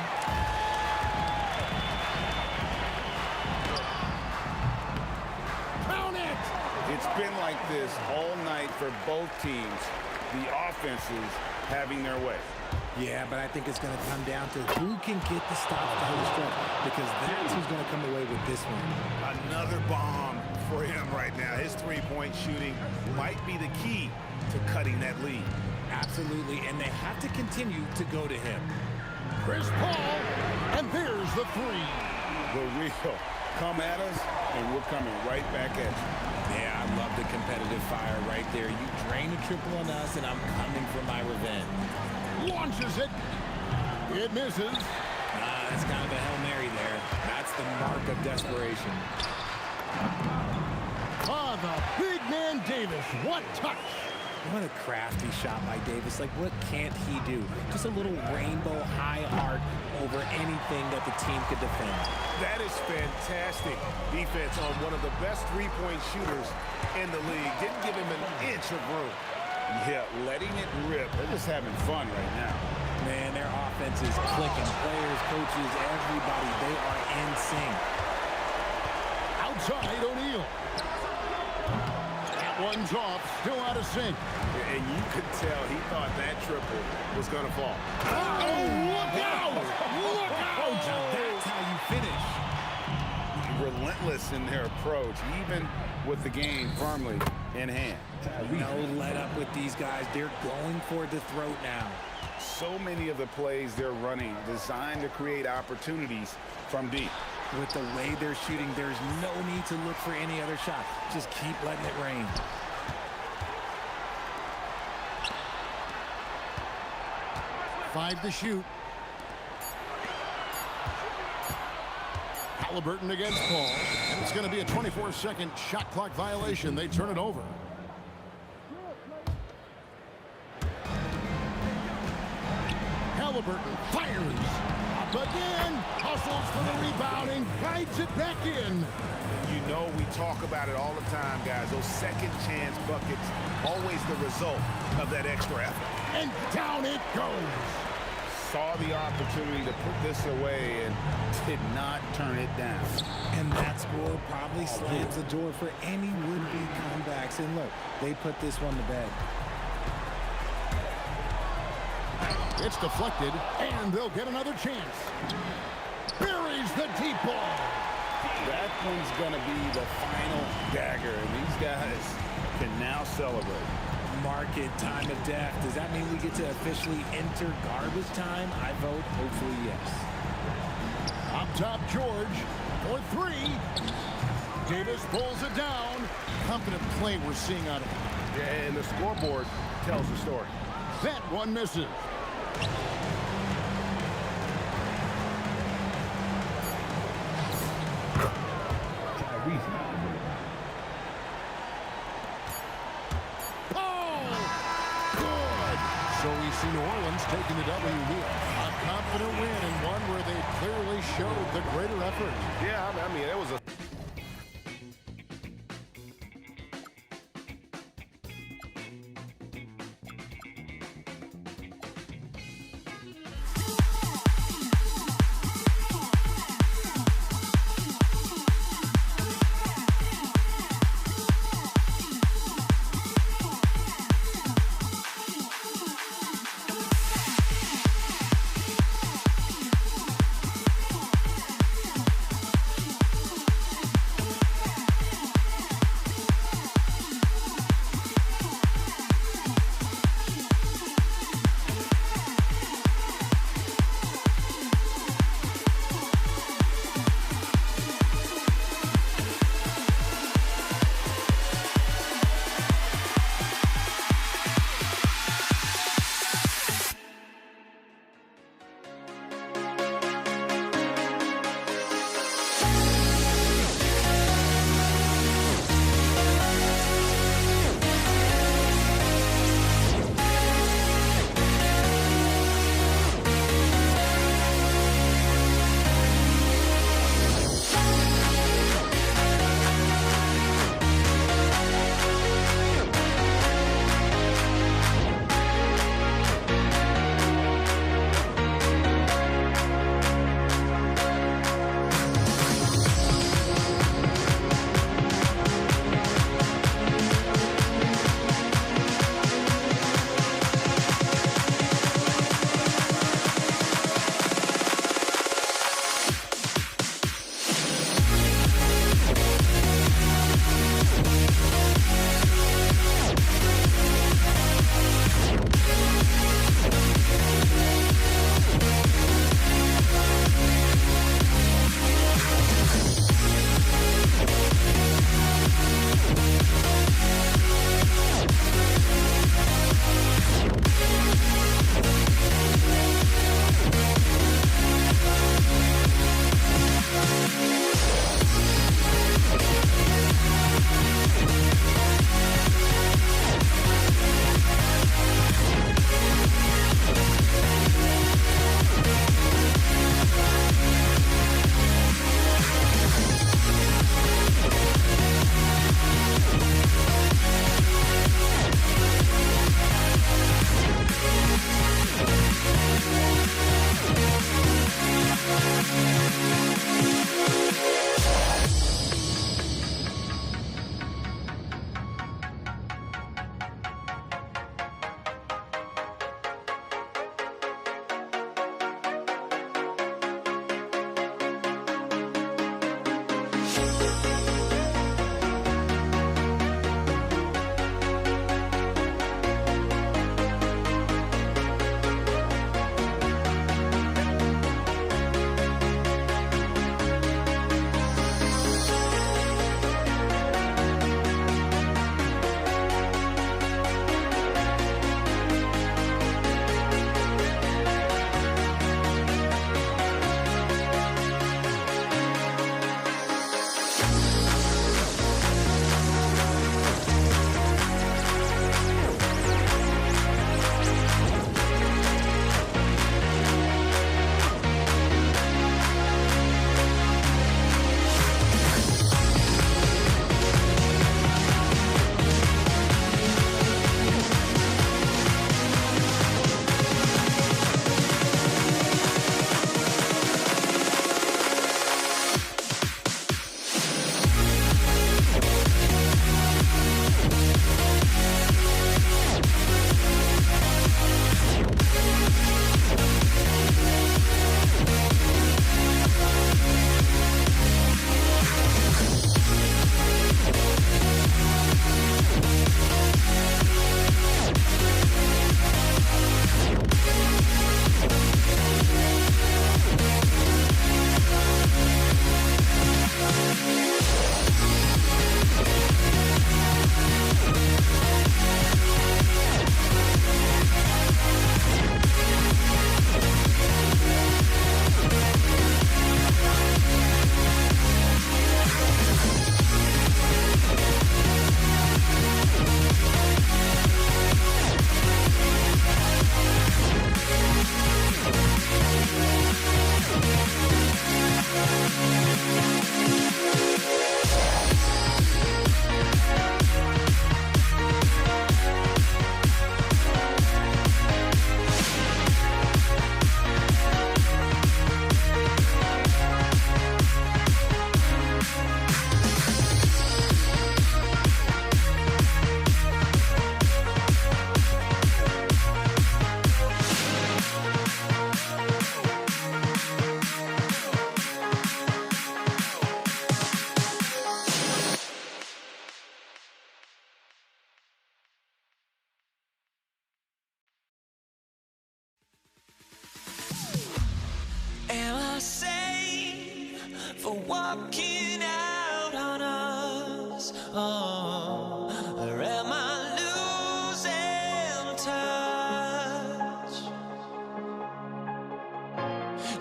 It's been like this all night for both teams. The offenses having their way. Yeah, but I think it's going to come down to who can get the stops down the stretch, because that's who's going to come away with this one. Another bomb for him right now. His three-point shooting might be the key to cutting that lead. Absolutely, and they have to continue to go to him. Chris Paul, and there's the three. The real come at us, and we're coming right back at you. Yeah, I love the competitive fire right there. You drain a triple on us, and I'm coming for my revenge. Launches it. It misses. That's kind of a Hail Mary there. That's the mark of desperation. Ah, the big man Davis. What touch. What a crafty shot by Davis. Like, what can't he do? Just a little rainbow high arc over anything that the team could defend. That is fantastic defense on one of the best three-point shooters in the league. Didn't give him an inch of room. Yeah, letting it rip. They're just having fun right now. Man, their offense is clicking. Players, coaches, everybody, they are in sync. Outside O'Neal. That one's off. Still out of sync. And you could tell he thought that triple was going to fall. Oh, look out! Look out! Now that's how you finish. Relentless in their approach, even with the game firmly in hand. No let up with these guys. They're going for the throat now. So many of the plays they're running designed to create opportunities from deep. With the way they're shooting, there's no need to look for any other shot. Just keep letting it rain. Five to shoot. Halliburton against Paul. And it's going to be a 24-second shot clock violation. They turn it over. Halliburton fires. Up again. Hustles for the rebound and guides it back in. You know we talk about it all the time, guys. Those second chance buckets, always the result of that extra effort. And down it goes. Saw the opportunity to put this away and did not turn it down. And that score probably slams the door for any would-be comebacks. And look, they put this one to bed. It's deflected, and they'll get another chance. Buries the deep ball. That one's going to be the final dagger, and these guys can now celebrate. Market time of death. Does that mean we get to officially enter garbage time? I vote hopefully yes. Up top, George for three. Davis pulls it down. Confident play we're seeing out of him. Yeah, and the scoreboard tells the story. That one misses. So we see New Orleans taking the W here. A confident win and one where they clearly showed the greater effort. Yeah, I mean, it was a are walking out on us. Oh, or am I losing touch?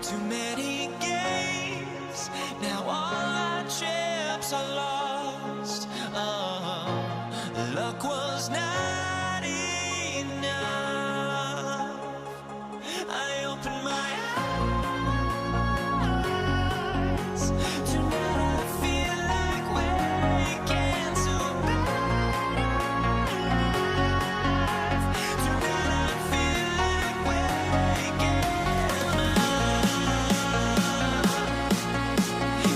Too many games, now all our chips are lost. Oh, luck was not enough. I opened my eyes. Tonight I feel like waking to life. Tonight I feel like waking up.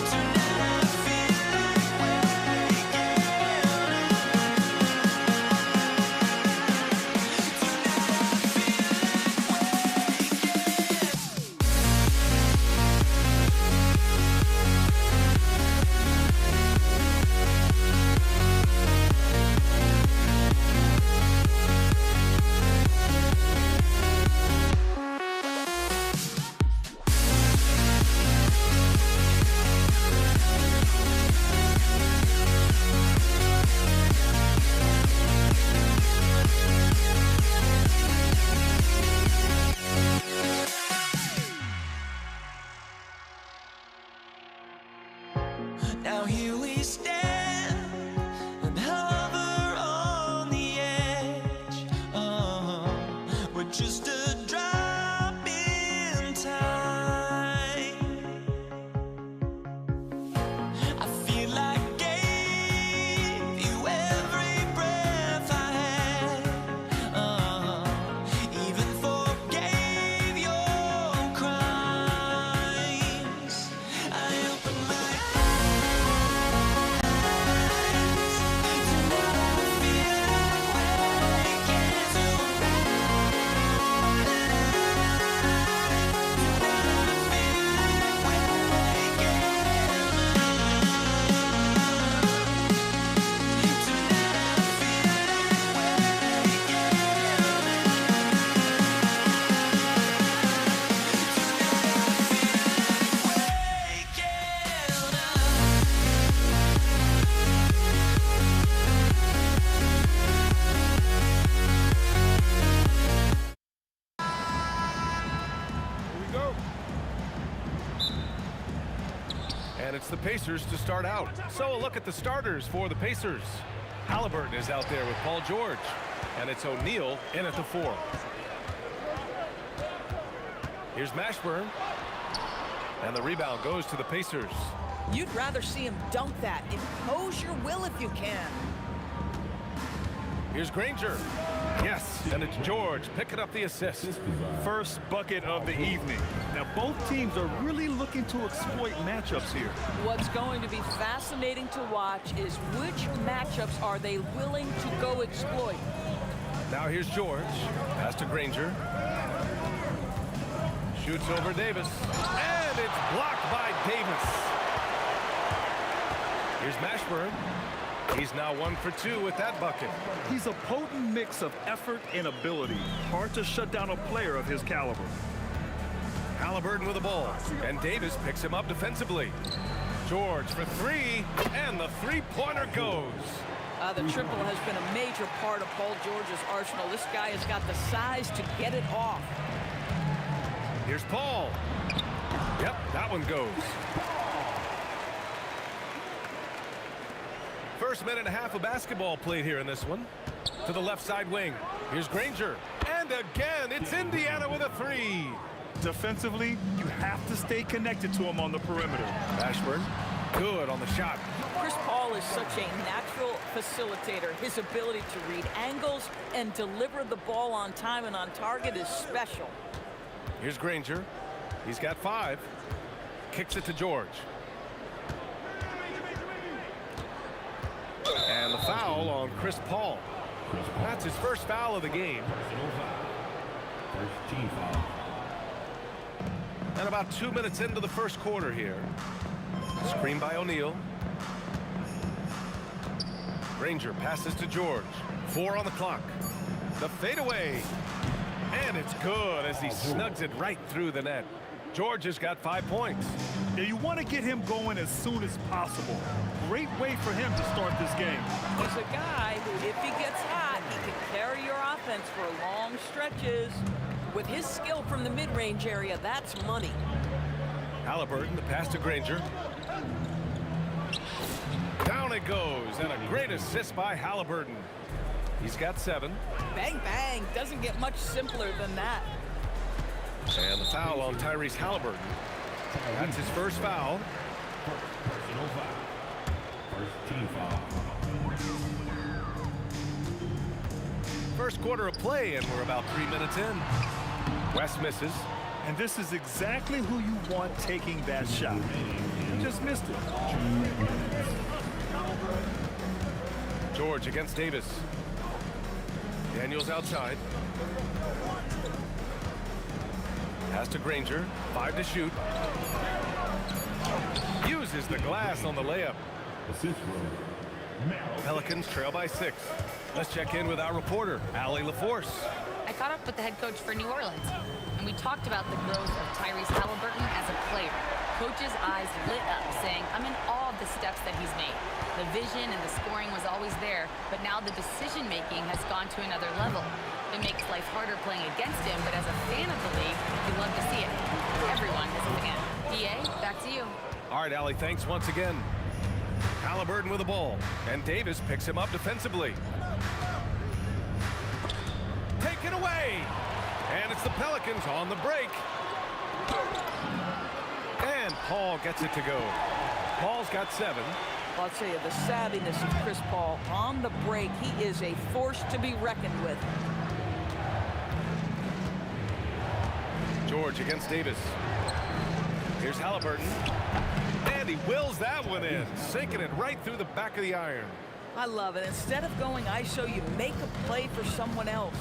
Tonight I feel like waking Now here we stand and hover on the edge. Oh, we're just a drop in time. I feel like I gave you every breath I had. Even forgave your crimes. I opened my And it's the Pacers to start out. So a look at the starters for the Pacers. Halliburton is out there with Paul George. And it's O'Neal in at the 4. Here's Mashburn. And the rebound goes to the Pacers. You'd rather see him dunk that. Impose your will if you can. Here's Granger. Yes, and it's George picking up the assist. First bucket of the evening. Now, both teams are really looking to exploit matchups here. What's going to be fascinating to watch is which matchups are they willing to go exploit. Now here's George. Pass to Granger. Shoots over Davis. And it's blocked by Davis. Here's Mashburn. He's now 1 for 2 with that bucket. He's a potent mix of effort and ability. Hard to shut down a player of his caliber. Halliburton with the ball. And Davis picks him up defensively. George for 3. And the three-pointer goes. The triple has been a major part of Paul George's arsenal. This guy has got the size to get it off. Here's Paul. Yep, that one goes. First minute and a half of basketball played here in this one. To the left side wing. Here's Granger. And again, it's Indiana with a 3. Defensively, you have to stay connected to him on the perimeter. Mashburn, good on the shot. Chris Paul is such a natural facilitator. His ability to read angles and deliver the ball on time and on target is special. Here's Granger. He's got 5. Kicks it to George. And the foul on Chris Paul. That's his first foul of the game. First team foul. And about 2 minutes into the first quarter here. Screen by O'Neal. Granger passes to George. 4 on the clock. The fadeaway. And it's good as he snugs it right through the net. George has got 5 points. Now you want to get him going as soon as possible. Great way for him to start this game. He's a guy who, if he gets hot, he can carry your offense for long stretches. With his skill from the mid-range area, that's money. Halliburton, the pass to Granger. Down it goes, and a great assist by Halliburton. He's got 7. Bang, bang. Doesn't get much simpler than that. And the foul on Tyrese Halliburton. That's his first foul. Personal foul. First team foul. First quarter of play, and we're about 3 minutes in. West misses. And this is exactly who you want taking that shot. He just missed it. George against Davis. Daniels outside. Pass to Granger. 5 to shoot. Uses the glass on the layup. Pelicans trail by 6. Let's check in with our reporter, Allie LaForce. I caught up with the head coach for New Orleans, and we talked about the growth of Tyrese Halliburton as a player. Coach's eyes lit up, saying, I'm in awe of the steps that he's made. The vision and the scoring was always there, but now the decision-making has gone to another level. It makes life harder playing against him, but as a fan of the league, you love to see it. Everyone is a fan. EA, back to you. All right, Allie, thanks once again. Halliburton with the ball, and Davis picks him up defensively. Taken away, and it's the Pelicans on the break. And Paul gets it to go. Paul's got 7. I'll tell you, the savviness of Chris Paul on the break, he is a force to be reckoned with. George against Davis. Here's Halliburton. And he wills that one in, sinking it right through the back of the iron. I love it. Instead of going ISO, you make a play for someone else.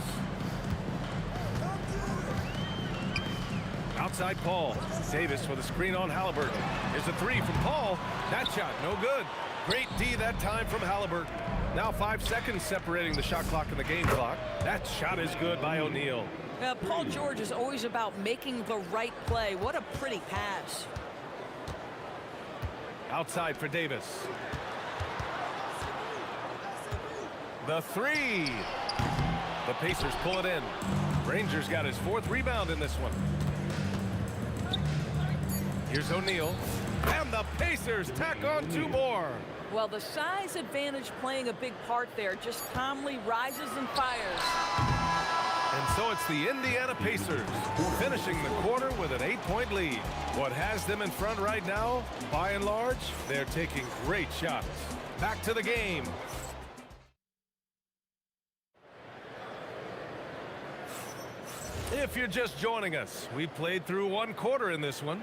Outside Paul. Davis with a screen on Halliburton. Here's a 3 from Paul. That shot no good. Great D that time from Halliburton. Now 5 seconds separating the shot clock and the game clock. That shot is good by O'Neal. Paul George is always about making the right play. What a pretty pass. Outside for Davis. The 3. The Pacers pull it in. Rangers got his 4th rebound in this one. Here's O'Neal. And the Pacers tack on 2 more. Well, the size advantage playing a big part there. Just calmly rises and fires. And so it's the Indiana Pacers finishing the quarter with an 8-point lead. What has them in front right now, by and large, they're taking great shots. Back to the game. If you're just joining us, we played through 1 quarter in this one.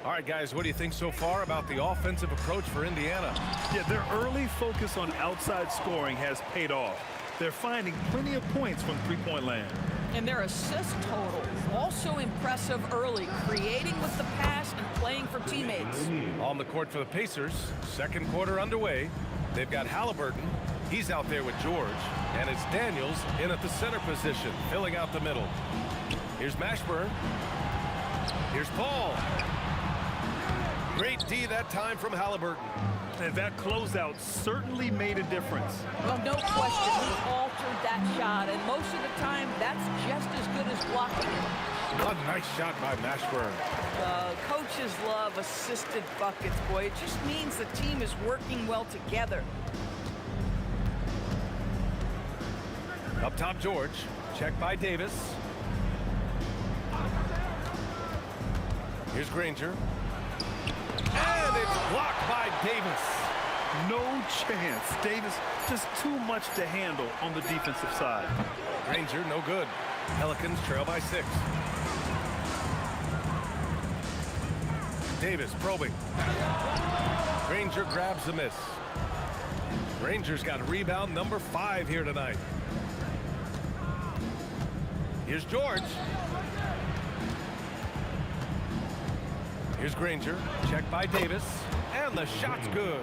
All right, guys, what do you think so far about the offensive approach for Indiana? Yeah, their early focus on outside scoring has paid off. They're finding plenty of points from three-point land. And their assist total, also impressive early, creating with the pass and playing for teammates. On the court for the Pacers, 2nd quarter underway. They've got Halliburton. He's out there with George. And it's Daniels in at the center position, filling out the middle. Here's Mashburn. Here's Paul. Great D that time from Halliburton. And that closeout certainly made a difference. Well, no question, he altered that shot, and most of the time, that's just as good as blocking it. A nice shot by Mashburn. Coaches love assisted buckets, boy. It just means the team is working well together. Up top, George. Check by Davis. Here's Granger. And it's blocked by Davis. No chance. Davis just too much to handle on the defensive side. Granger, no good. Pelicans trail by 6. Davis probing. Granger grabs the miss. Rangers got rebound number 5 here tonight. Here's George. Here's Granger. Check by Davis. And the shot's good.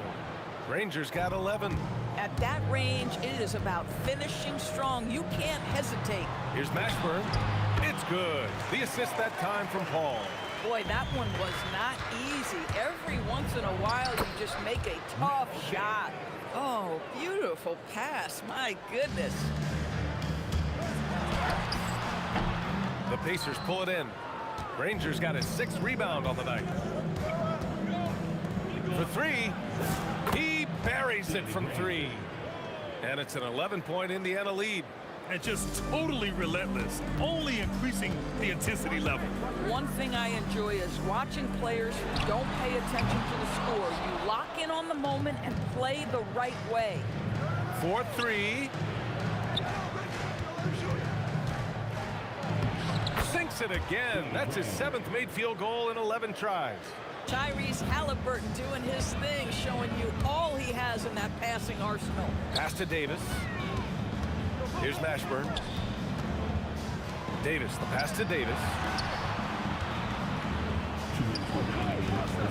Rangers got 11. At that range, it is about finishing strong. You can't hesitate. Here's Mashburn. It's good. The assist that time from Paul. Boy, that one was not easy. Every once in a while, you just make a tough shot. Oh, beautiful pass. My goodness. The Pacers pull it in. Rangers got his 6th rebound on the night. For 3, he buries it from 3. And it's an 11-point Indiana lead. And just totally relentless, only increasing the intensity level. One thing I enjoy is watching players who don't pay attention to the score. You lock in on the moment and play the right way. 4-3. Sinks it again. That's his 7th made field goal in 11 tries. Tyrese Halliburton doing his thing, showing you all he has in that passing arsenal. Pass to Davis. Here's Mashburn. Davis, the pass to Davis.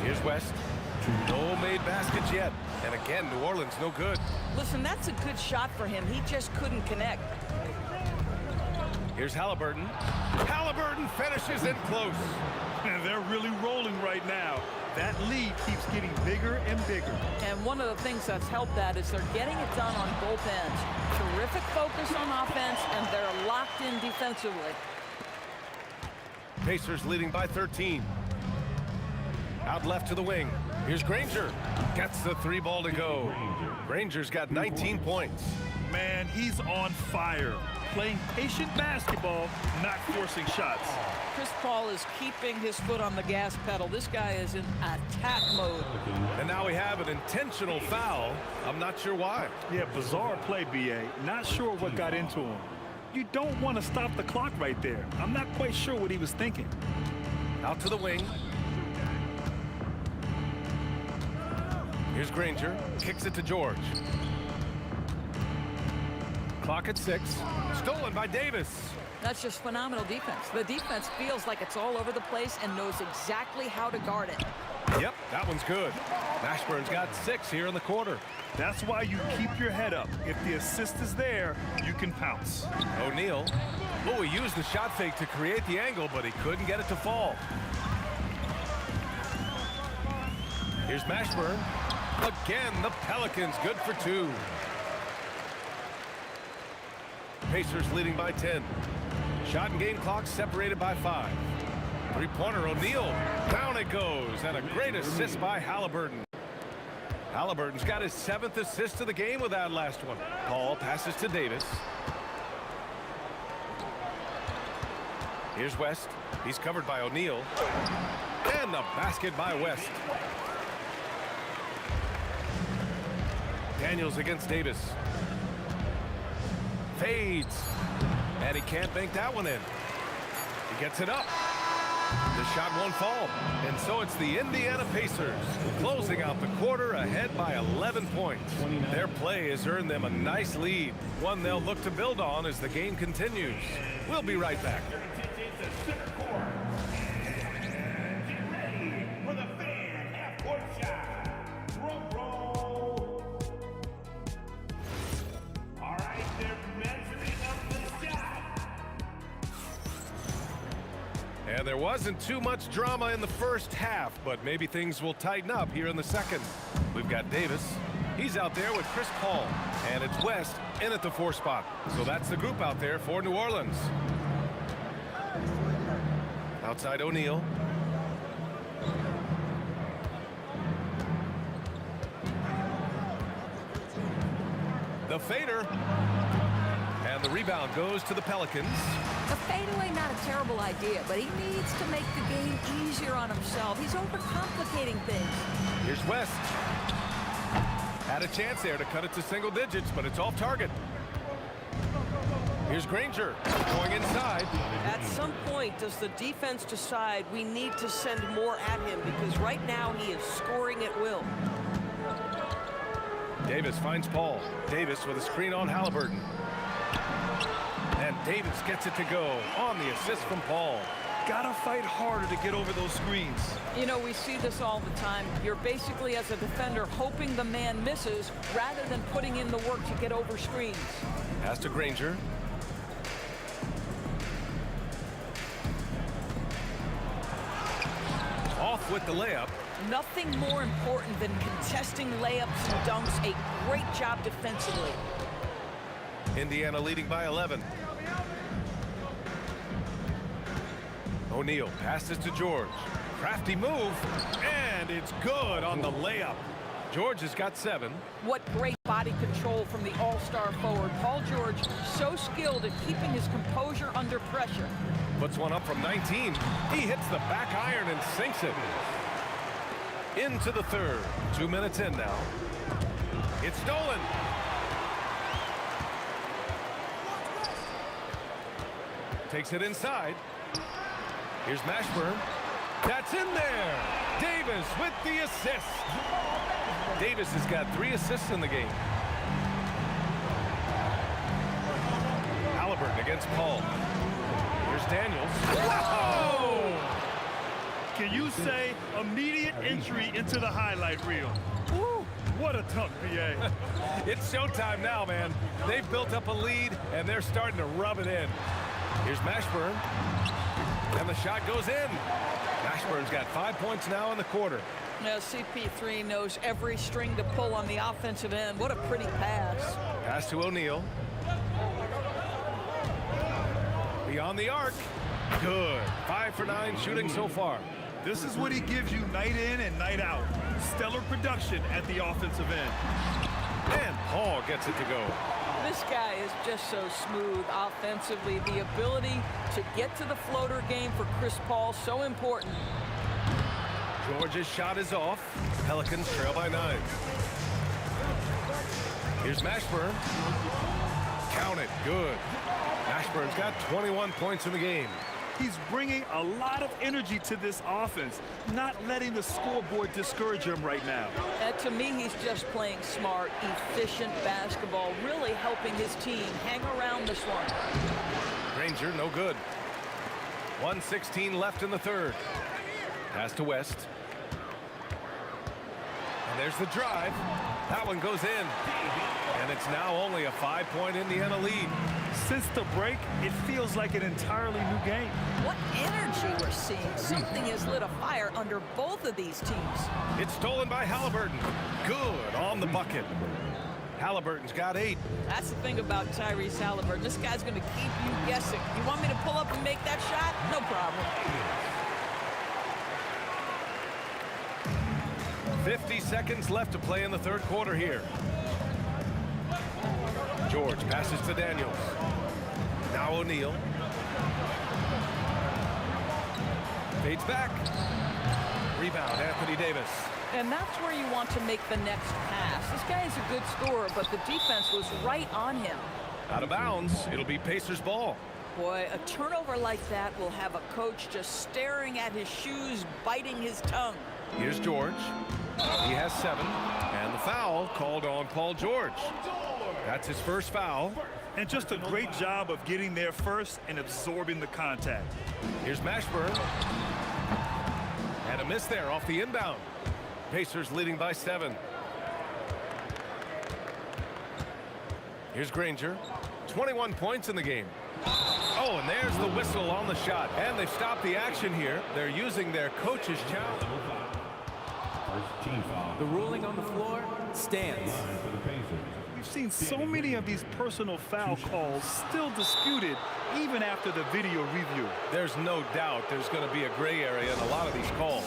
Here's West. No made baskets yet. And again, New Orleans no good. Listen, that's a good shot for him. He just couldn't connect. Here's Halliburton. Halliburton finishes in close. And they're really rolling right now. That lead keeps getting bigger and bigger. And one of the things that's helped that is they're getting it done on both ends. Terrific focus on offense, and they're locked in defensively. Pacers leading by 13. Out left to the wing. Here's Granger. Gets the 3 ball to go. Granger's got 19 points. Man, he's on fire. Playing patient basketball, not forcing shots. Chris Paul is keeping his foot on the gas pedal. This guy is in attack mode. And now we have an intentional foul. I'm not sure why. Yeah, bizarre play, B.A. Not sure what got into him. You don't want to stop the clock right there. I'm not quite sure what he was thinking. Out to the wing. Here's Granger. Kicks it to George. Clock at 6. Stolen by Davis. That's just phenomenal defense. The defense feels like it's all over the place and knows exactly how to guard it. Yep, that one's good. Mashburn's got 6 here in the quarter. That's why you keep your head up. If the assist is there, you can pounce. O'Neal. Oh, he used the shot fake to create the angle, but he couldn't get it to fall. Here's Mashburn. Again, the Pelicans good for 2. Pacers leading by 10. Shot and game clock separated by 5. 3-pointer O'Neal. Down it goes. And a great assist by Halliburton. Halliburton's got his 7th assist of the game with that last one. Paul passes to Davis. Here's West. He's covered by O'Neal. And the basket by West. Daniels against Davis. Fades. And he can't bank that one in. He gets it up. The shot won't fall. And so it's the Indiana Pacers closing out the quarter ahead by 11 points. Their play has earned them a nice lead, one they'll look to build on as the game continues. We'll be right back. Get ready for the fan half-court shot. Drum roll. All right, they're measuring up the shot. And there wasn't too much drama in the first half, but maybe things will tighten up here in the second. We've got Davis. He's out there with Chris Paul. And it's West in at the 4 spot. So that's the group out there for New Orleans. Outside O'Neal. The fader. And the rebound goes to the Pelicans. The fadeaway, not a terrible idea, but he needs to make the game easier on himself. He's overcomplicating things. Here's West. Had a chance there to cut it to single digits, but it's off target. Here's Granger going inside. At some point, does the defense decide we need to send more at him? Because right now he is scoring at will. Davis finds Paul. Davis with a screen on Halliburton. And Davis gets it to go on the assist from Paul. Gotta fight harder to get over those screens. You know, we see this all the time. You're basically, as a defender, hoping the man misses rather than putting in the work to get over screens. Pass to Granger. off with the layup. Nothing more important than contesting layups and dunks. A great job defensively. Indiana leading by 11. O'Neal passes to George. Crafty move, and it's good on the layup. George has got 7. What great body control from the all-star forward. Paul George, so skilled at keeping his composure under pressure. Puts one up from 19. He hits the back iron and sinks it. Into the third. 2 minutes in now. It's stolen. Takes it inside. Here's Mashburn. That's in there. Davis with the assist. Davis has got 3 assists in the game. Halliburton against Paul. Here's Daniels. Whoa! Can you say immediate entry into the highlight reel? Woo, what a dunk, BA. It's showtime now, man. They've built up a lead, and they're starting to rub it in. Here's Mashburn. And the shot goes in. Mashburn's got 5 points now in the quarter. Now CP3 knows every string to pull on the offensive end. What a pretty pass. Pass to O'Neal. Beyond the arc. Good. 5 for 9 shooting so far. This is what he gives you night in and night out. Stellar production at the offensive end. And Paul gets it to go. This guy is just so smooth offensively. The ability to get to the floater game for Chris Paul, so important. George's shot is off. Pelicans trail by 9. Here's Mashburn. Count it. Good. Mashburn's got 21 points in the game. He's bringing a lot of energy to this offense, not letting the scoreboard discourage him right now. To me, he's just playing smart, efficient basketball, really helping his team hang around this one. Granger, no good. 1:16 left in the third. Pass to West. And there's the drive. That one goes in. And it's now only a 5-point Indiana lead. Since the break, it feels like an entirely new game. What energy we're seeing. Something has lit a fire under both of these teams. It's stolen by Halliburton. Good on the bucket. Halliburton's got 8. That's the thing about Tyrese Halliburton. This guy's going to keep you guessing. You want me to pull up and make that shot? No problem. 50 seconds left to play in the third quarter here. George passes to Daniels. Now O'Neal. Fades back. Rebound, Anthony Davis. And that's where you want to make the next pass. This guy is a good scorer, but the defense was right on him. Out of bounds. It'll be Pacers ball. Boy, a turnover like that will have a coach just staring at his shoes, biting his tongue. Here's George. He has 7. And the foul called on Paul George. That's his first foul. And just a great job of getting there first and absorbing the contact. Here's Mashburn. And a miss there off the inbound. Pacers leading by 7. Here's Granger. 21 points in the game. Oh, and there's the whistle on the shot. And they've stopped the action here. They're using their coach's challenge. The ruling on the floor stands. We've seen so many of these personal foul calls still disputed even after the video review. There's no doubt there's going to be a gray area in a lot of these calls.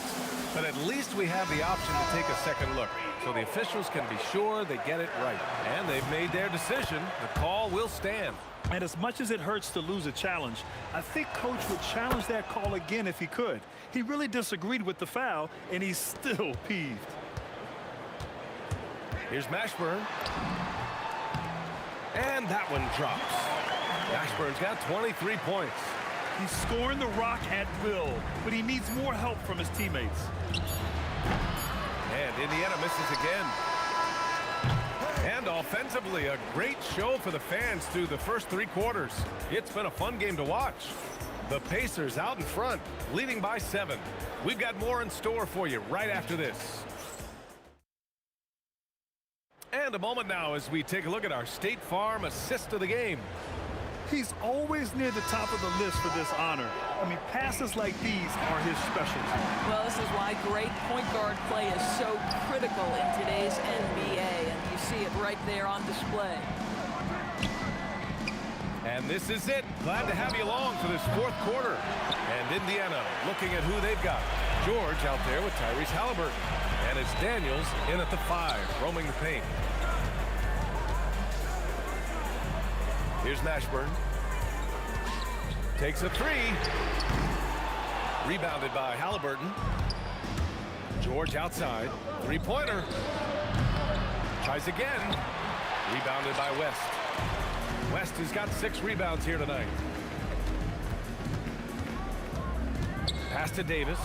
But at least we have the option to take a second look, so the officials can be sure they get it right. And they've made their decision. The call will stand. And as much as it hurts to lose a challenge, I think Coach would challenge that call again if he could. He really disagreed with the foul, and he's still peeved. Here's Mashburn. And that one drops. Mashburn's got 23 points. He's scoring the rock at will, but he needs more help from his teammates. And Indiana misses again. And offensively, a great show for the fans through the first 3 quarters. It's been a fun game to watch. The Pacers out in front, leading by 7. We've got more in store for you right after this. And a moment now as we take a look at our State Farm assist of the game. He's always near the top of the list for this honor. I mean, passes like these are his specialty. Well, this is why great point guard play is so critical in today's NBA, and you see it right there on display. And this is it. Glad to have you along for this fourth quarter. And Indiana looking at who they've got. George out there with Tyrese Halliburton. And it's Daniels in at the 5, roaming the paint. Here's Mashburn. Takes a 3. Rebounded by Halliburton. George outside. Three-pointer. Tries again. Rebounded by West. West has got 6 rebounds here tonight. Pass to Davis.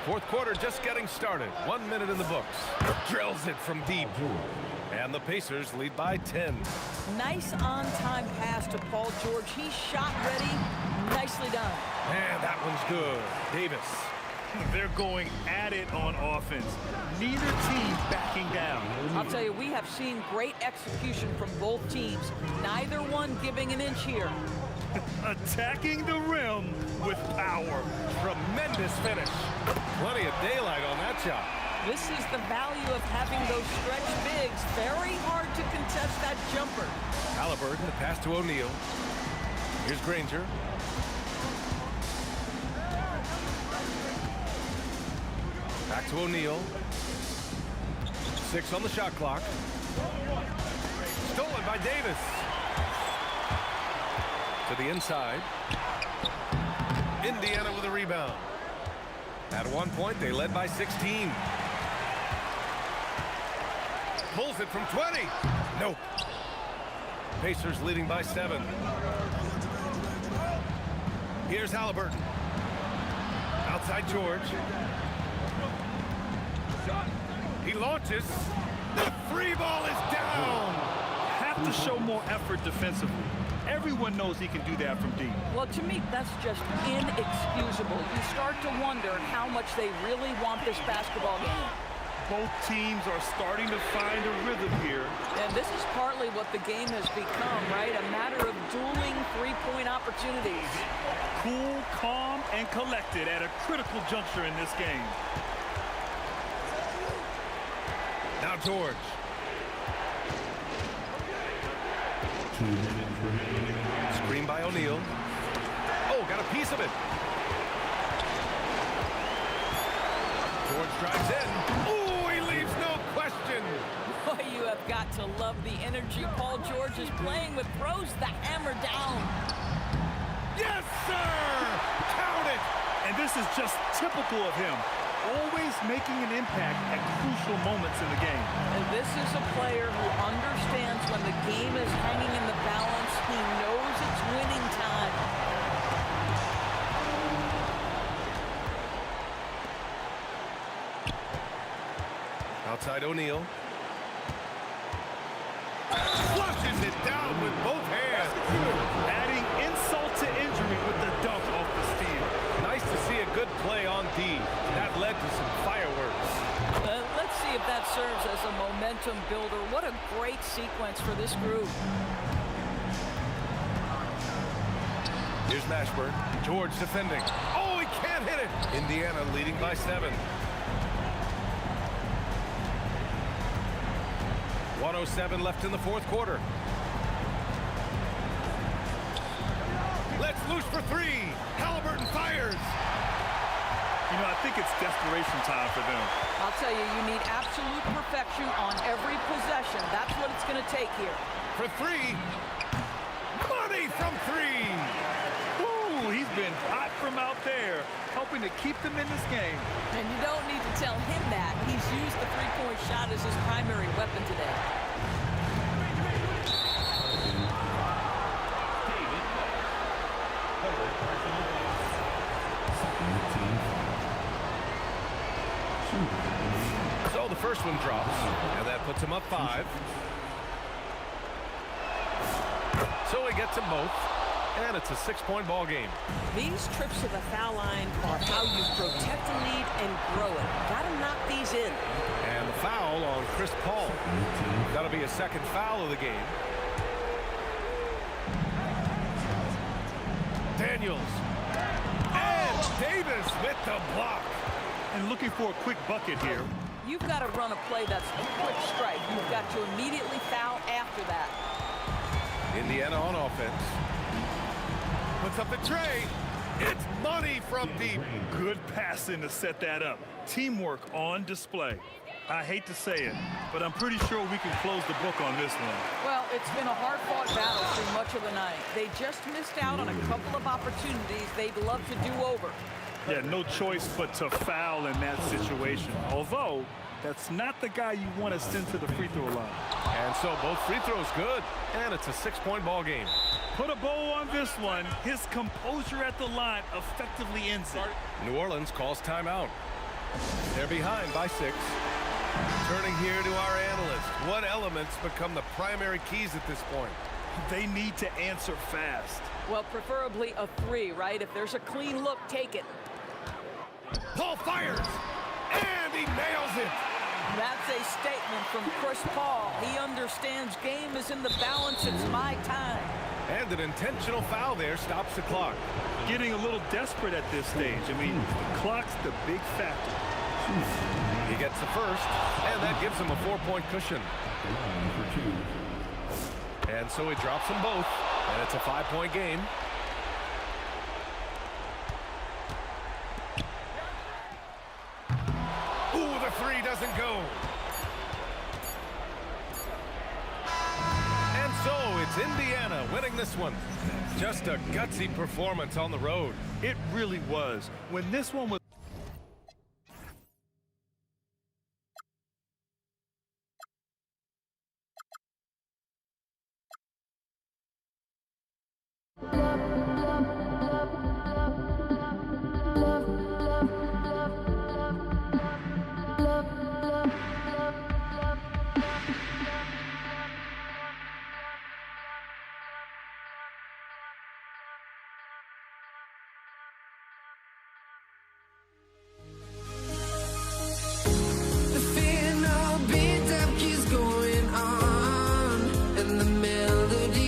Fourth quarter just getting started. 1 minute in the books. Drills it from deep. And the Pacers lead by 10. Nice on-time pass to Paul George. He's shot ready. Nicely done. And that one's good. Davis. They're going at it on offense. Neither team backing down. I'll tell you, we have seen great execution from both teams. Neither one giving an inch here. Attacking the rim with power. Tremendous finish. Plenty of daylight on that shot. This is the value of having those stretch bigs. Very hard to contest that jumper. Halliburton, the pass to O'Neal. Here's Granger. Back to O'Neal. 6 on the shot clock. Stolen by Davis. To the inside. Indiana with a rebound. At one point, they led by 16. Pulls it from 20. Nope. Pacers leading by 7. Here's Halliburton. Outside George. He launches. The free ball is down. Have to show more effort defensively. Everyone knows he can do that from deep. Well, to me, that's just inexcusable. You start to wonder how much they really want this basketball game. Both teams are starting to find a rhythm here. And this is partly what the game has become, right? A matter of dueling three-point opportunities. Cool, calm, and collected at a critical juncture in this game. Now George. Screen by O'Neal. Oh, got a piece of it. George drives in. Oh, he leaves no question. Boy, you have got to love the energy Paul George is playing with. Throws the hammer down. Yes, sir! Count it! And this is just typical of him. Always making an impact at crucial moments in the game. And this is a player who understands when the game is hanging in the balance. He knows it's winning time. Outside O'Neal. Flushes it down with both hands. Adding insult to injury with the dunk off the steal. Nice to see a good play on D. That led to some fireworks. Let's see if that serves as a momentum builder. What a great sequence for this group. Here's Mashburn. George defending. Oh, he can't hit it. Indiana leading by 7. 1:07 left in the fourth quarter. Let's loose for 3. Halliburton fires. You know, I think it's desperation time for them. I'll tell you, you need absolute perfection on every possession. That's what it's going to take here. For 3. Money from 3. Ooh, he's been hot from out there, helping to keep them in this game. And you don't need to tell him that. He's used the three-point shot as his primary weapon today. So the first one drops, and that puts him up 5. So he gets them both, and it's a 6-point ball game. These trips to the foul line are how you protect a lead and grow it. Got to knock these in. And the foul on Chris Paul. The That'll be a second foul of the game. Daniels. And Davis with the block. And looking for a quick bucket here. You've got to run a play that's a quick strike. You've got to immediately foul after that. Indiana on offense. Puts up the tray. It's money from deep. Good passing to set that up. Teamwork on display. I hate to say it, but I'm pretty sure we can close the book on this one. Well, it's been a hard-fought battle through much of the night. They just missed out on a couple of opportunities they'd love to do over. Yeah, no choice but to foul in that situation. Although, that's not the guy you want to send to the free throw line. And so both free throws good, and it's a 6-point ball game. Put a bow on this one. His composure at the line effectively ends it. New Orleans calls timeout. They're behind by 6. Turning here to our analyst. What elements become the primary keys at this point? They need to answer fast. Well, preferably a 3, right? If there's a clean look, take it. Paul fires, and he nails it. That's a statement from Chris Paul. He understands game is in the balance. It's my time. And an intentional foul there stops the clock. Getting a little desperate at this stage. I mean, the clock's the big factor. He gets the first, and that gives him a 4-point cushion. And so he drops them both, and it's a 5-point game. Ooh, the 3 doesn't go. And so it's Indiana winning this one. Just a gutsy performance on the road. It really was. When this one was melody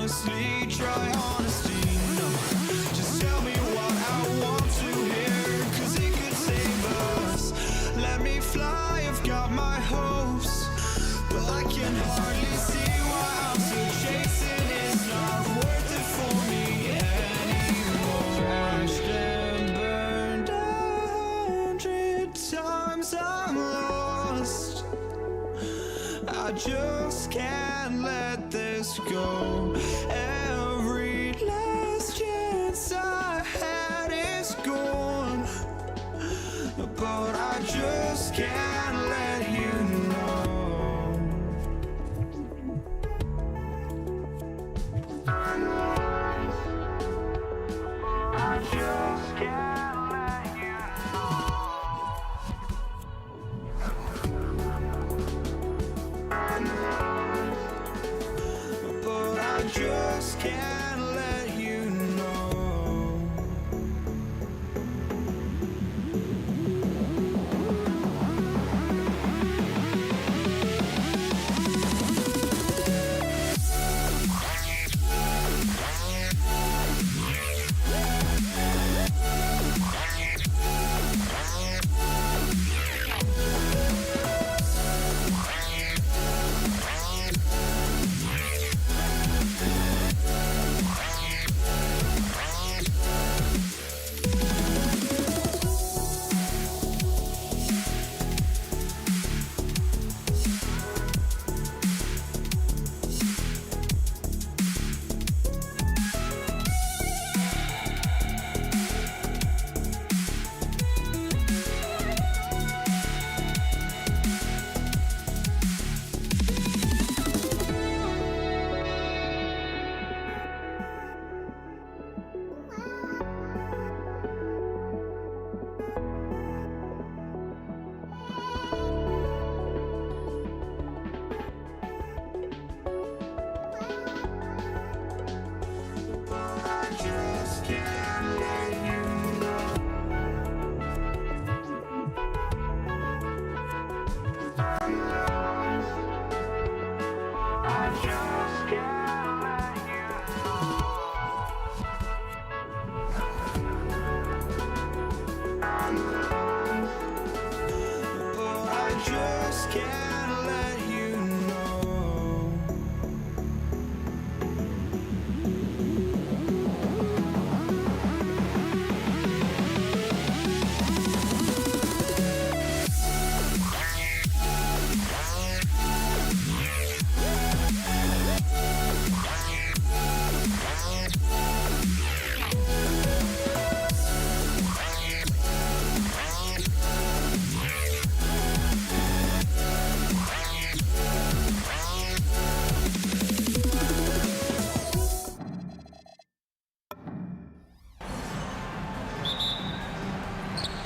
honestly, try honesty. No, just tell me what I want to hear, 'cause it could save us. Let me fly, I've got my hopes, but I can hardly see why I'm still chasing. It's not worth it for me anymore. Crashed and burned 100 times, I'm lost. I just can't let this go. Every last chance I had is gone, but I just can't let you know. I just can't let you know. But I just can't let you know.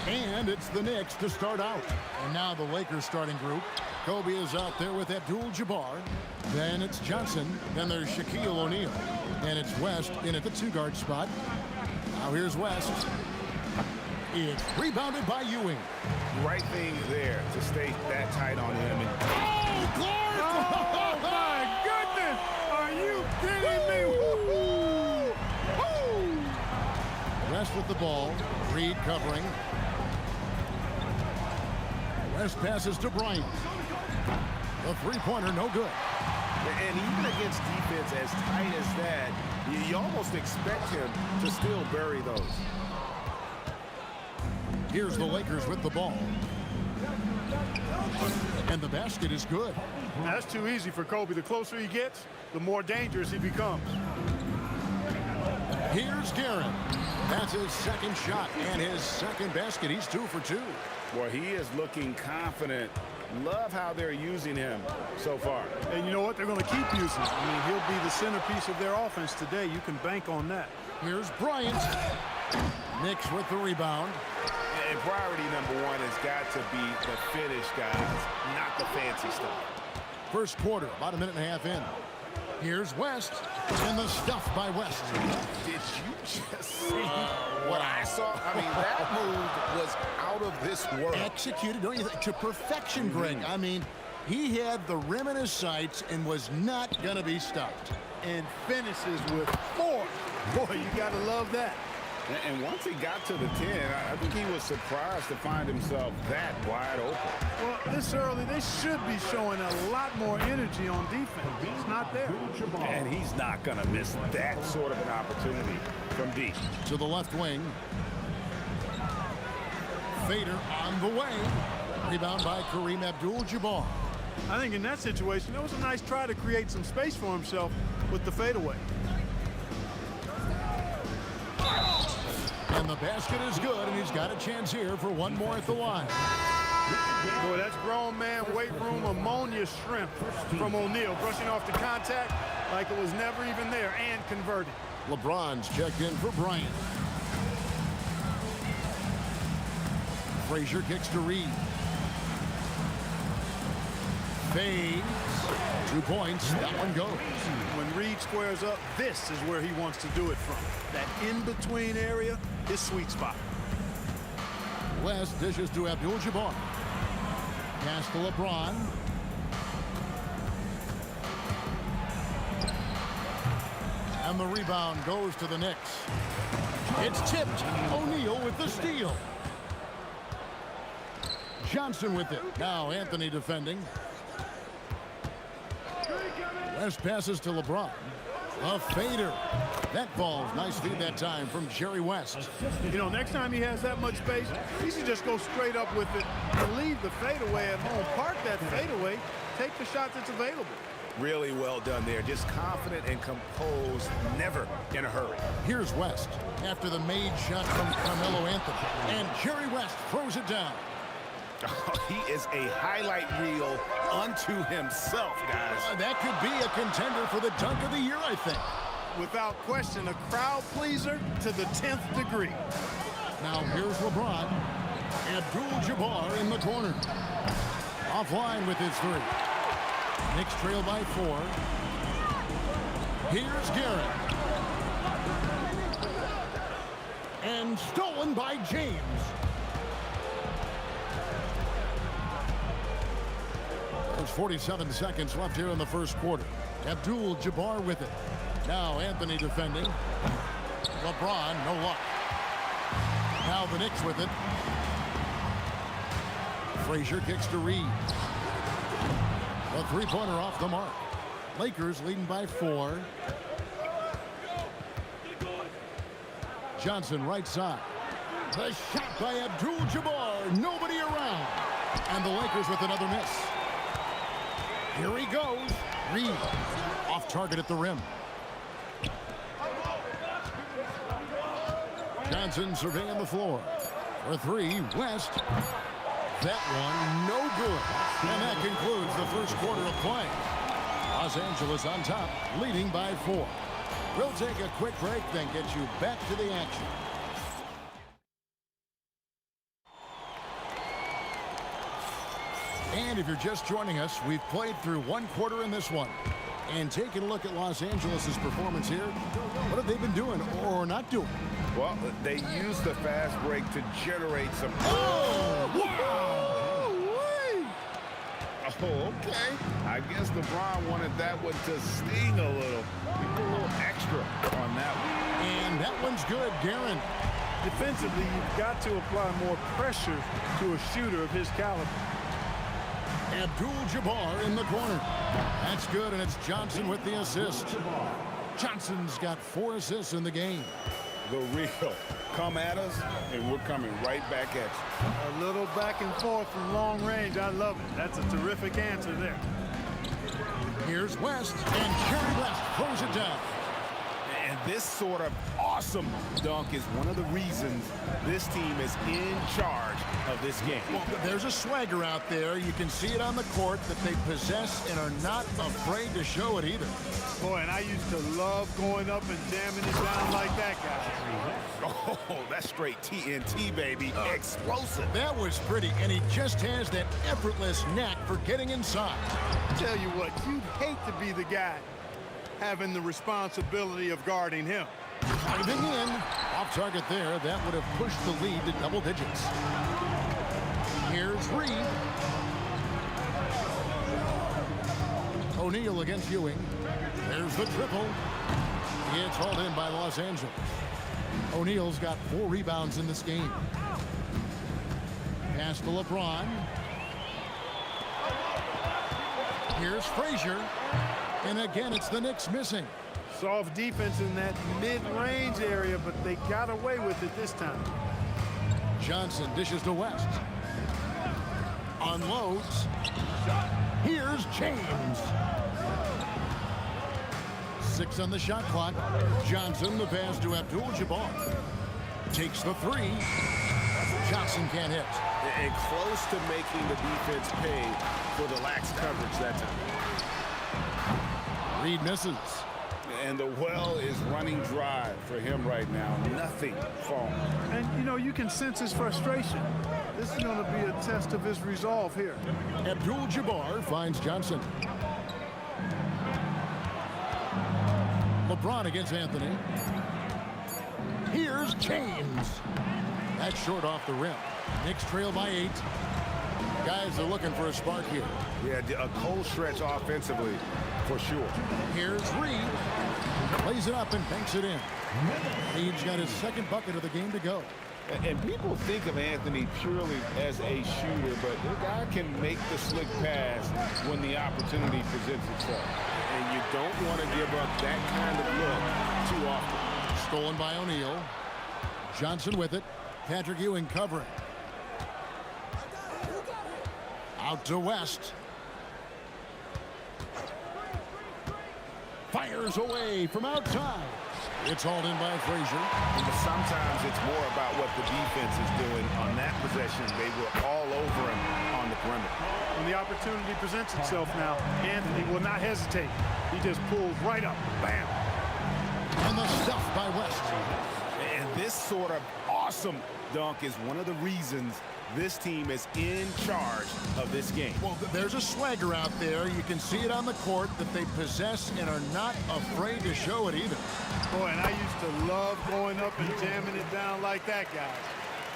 And it's the Knicks to start out. And now the Lakers starting group. Kobe is out there with Abdul-Jabbar. Then it's Johnson. Then there's Shaquille O'Neal. And it's West in at the two-guard spot. Now here's West. It's rebounded by Ewing. Right thing there to stay that tight on him. And oh, Clark! Oh, my goodness! Are you kidding me? West with the ball. Reed covering. West passes to Bryant. The three-pointer, no good. And even against defense as tight as that, you almost expect him to still bury those. Here's the Lakers with the ball. And the basket is good. That's too easy for Kobe. The closer he gets, the more dangerous he becomes. Here's Garrett. That's his second shot and his second basket. He's 2 for 2. Well, he is looking confident. Love how they're using him so far. And you know what? They're going to keep using him. I mean, he'll be the centerpiece of their offense today. You can bank on that. Here's Bryant. Knicks with the rebound. And priority number one has got to be the finish, guys, not the fancy stuff. First quarter, about a minute and a half in. Here's West, and the stuff by West. Did you just see what I saw? I mean, that move was out of this world. Executed, don't you think, to perfection, Greg. I mean, He had the rim in his sights and was not going to be stopped. And finishes with 4. Boy, you got to love that. And once he got to the 10, I think he was surprised to find himself that wide open. Well, this early, they should be showing a lot more energy on defense. It's not there. And he's not going to miss that sort of an opportunity from deep. To the left wing. Fader on the way. Rebound by Kareem Abdul-Jabbar. I think in that situation, it was a nice try to create some space for himself with the fadeaway. And the basket is good, and he's got a chance here for one more at the line. Boy, that's grown man weight room ammonia shrimp from O'Neal, brushing off the contact like it was never even there and converting. LeBron's checked in for Bryant. Frazier kicks to Reed. Fades. 2 points. That one goes. When Reed squares up, this is where he wants to do it from. That in-between area is sweet spot. West dishes to Abdul-Jabbar. Pass to LeBron. And the rebound goes to the Knicks. It's tipped. O'Neal with the steal. Johnson with it. Now Anthony defending. West passes to LeBron. A fader. That falls. Nice feed that time from Jerry West. You know, next time he has that much space, he should just go straight up with it and leave the fadeaway at home. Park that fadeaway. Take the shot that's available. Really well done there. Just confident and composed. Never in a hurry. Here's West after the made shot from Carmelo Anthony. And Jerry West throws it down. He is a highlight reel unto himself, guys. That could be a contender for the dunk of the year, I think. Without question, a crowd pleaser to the 10th degree. Now here's LeBron. Abdul-Jabbar in the corner. Offline with his 3. Knicks trail by 4. Here's Garrett. And stolen by James. There's 47 seconds left here in the first quarter. Abdul-Jabbar with it. Now Anthony defending. LeBron, no luck. Now the Knicks with it. Frazier kicks to Reed. A 3-pointer off the mark. Lakers leading by 4. Johnson right side. The shot by Abdul-Jabbar. Nobody around. And the Lakers with another miss. Here he goes. Reed off target at the rim. Johnson surveying the floor. For 3, West. That one no good. And that concludes the first quarter of play. Los Angeles on top, leading by 4. We'll take a quick break, then get you back to the action. And if you're just joining us, we've played through 1 quarter in this one. And taking a look at Los Angeles' performance here, what have they been doing or not doing? Well, they used the fast break to generate some... Oh, wow! Oh, okay. I guess LeBron wanted that one to sting a little. A little extra on that one. And that one's good, Guerin. Defensively, you've got to apply more pressure to a shooter of his caliber. Abdul-Jabbar in the corner. That's good, and it's Johnson with the assist. Johnson's got 4 assists in the game. The real. Come at us, and we're coming right back at you. A little back and forth from long range. I love it. That's a terrific answer there. Here's West, and Jerry West throws it down. And this sort of awesome dunk is one of the reasons this team is in charge of this game. Well, there's a swagger out there. You can see it on the court that they possess and are not afraid to show it either. Boy, and I used to love going up and jamming it down like that guy. Oh, that's straight TNT, baby. Explosive. That was pretty, and he just has that effortless knack for getting inside. Tell you what, you'd hate to be the guy having the responsibility of guarding him. Diving in. Off target there. That would have pushed the lead to double digits. Here's Reed. O'Neal against Ewing. There's the triple. It's hauled in by Los Angeles. O'Neal's got 4 rebounds in this game. Pass to LeBron. Here's Frazier. And again, it's the Knicks missing. Soft defense in that mid-range area, but they got away with it this time. Johnson dishes to West. Unloads. Here's James. 6 on the shot clock. Johnson, the pass to Abdul-Jabbar. Takes the 3. Johnson can't hit. And close to making the defense pay for the lax coverage that time. Reed misses. And the well is running dry for him right now. Nothing falling. And, you know, you can sense his frustration. This is going to be a test of his resolve here. Abdul-Jabbar finds Johnson. LeBron against Anthony. Here's James. That's short off the rim. Knicks trail by 8. Guys are looking for a spark here. Yeah, a cold stretch offensively, for sure. Here's Reed. Plays it up and banks it in. Reed's got his 2nd bucket of the game to go. And people think of Anthony purely as a shooter, but the guy can make the slick pass when the opportunity presents itself. And you don't want to give up that kind of look too often. Stolen by O'Neal. Johnson with it. Patrick Ewing covering. Out to West. Fires away from outside. It's hauled in by Frazier. But sometimes it's more about what the defense is doing on that possession. They were all over him on the perimeter. When the opportunity presents itself now, Anthony will not hesitate. He just pulls right up. Bam. And the stuff by West. And this sort of awesome dunk is one of the reasons this team is in charge of this game. Well, there's a swagger out there. You can see it on the court that they possess and are not afraid to show it either. Boy, and I used to love going up and jamming it down like that, guys.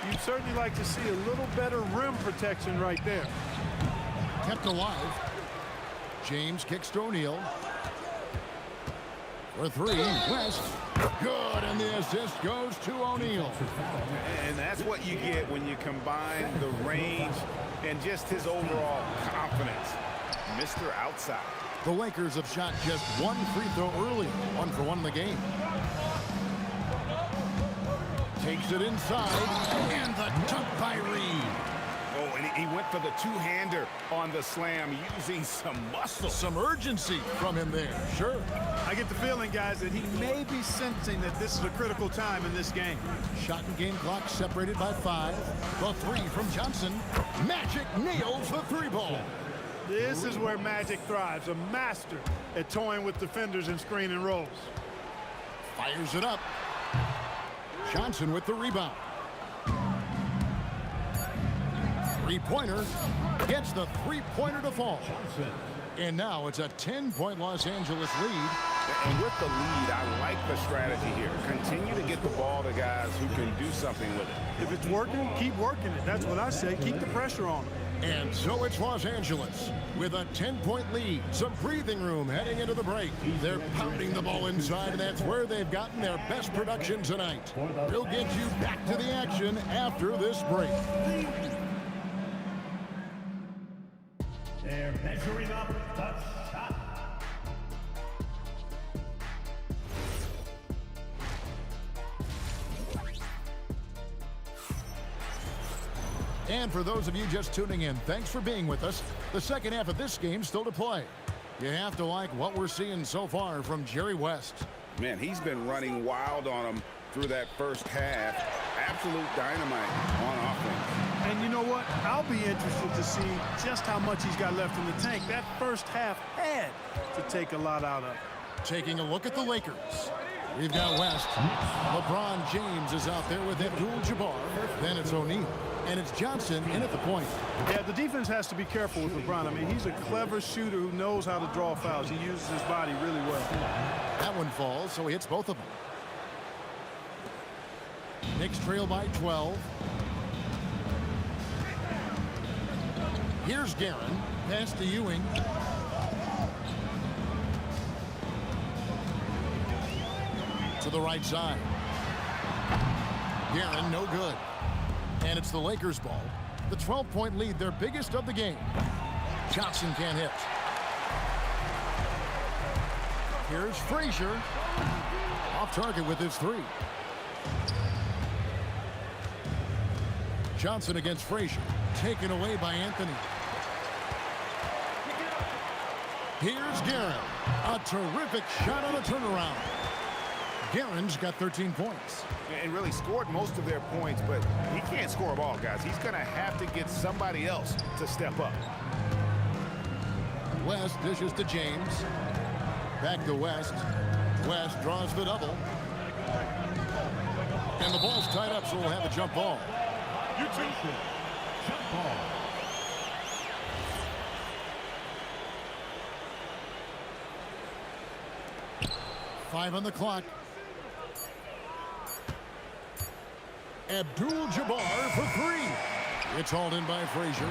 You'd certainly like to see a little better rim protection right there. Kept alive. James kicks to O'Neal. For 3, West. Good, and the assist goes to O'Neal. And that's what you get when you combine the range and just his overall confidence. Mr. Outside. The Lakers have shot just 1 free throw early. 1 for 1 in the game. Takes it inside, and the dunk by Reed. Oh, and he went for the 2-hander on the slam, using some muscle. Some urgency from him there, sure. I get the feeling, guys, that he may be sensing that this is a critical time in this game. Shot and game clock separated by 5. The 3 from Johnson. Magic nails the 3-ball. This is where Magic thrives, a master at toying with defenders and screen and rolls. Fires it up. Johnson with the rebound. 3-pointer gets the 3-pointer to fall. And now it's a 10-point Los Angeles lead. And with the lead, I like the strategy here. Continue to get the ball to guys who can do something with it. If it's working, keep working it. That's what I say. Keep the pressure on them. And so it's Los Angeles with a 10-point lead. Some breathing room heading into the break. They're pounding the ball inside, and that's where they've gotten their best production tonight. We'll get you back to the action after this break. They're measuring up the shot. And for those of you just tuning in, thanks for being with us. The second half of this game still to play. You have to like what we're seeing so far from Jerry West. Man, he's been running wild on them through that first half. Absolute dynamite on offense. And you know what? I'll be interested to see just how much he's got left in the tank. That first half had to take a lot out of it. Taking a look at the Lakers. We've got West. LeBron James is out there with Abdul-Jabbar. Then it's O'Neal. And it's Johnson in at the point. Yeah, the defense has to be careful with LeBron. I mean, he's a clever shooter who knows how to draw fouls. He uses his body really well. That one falls, so he hits both of them. Knicks trail by 12. Here's Guerin. Pass to Ewing. to the right side. Guerin, no good. And it's the Lakers' ball. The 12-point lead, their biggest of the game. Johnson can't hit. Here's Frazier. Off target with his three. Johnson against Frazier. Taken away by Anthony. Here's Guerin. A terrific shot on a turnaround. Guerin's got 13 points. And really scored most of their points, but he can't score them all, guys. He's going to have to get somebody else to step up. West dishes to James. Back to West. West draws the double. And the ball's tied up, so we'll have a jump ball. Jump ball. 5 on the clock. Abdul-Jabbar for 3. It's hauled in by Frazier.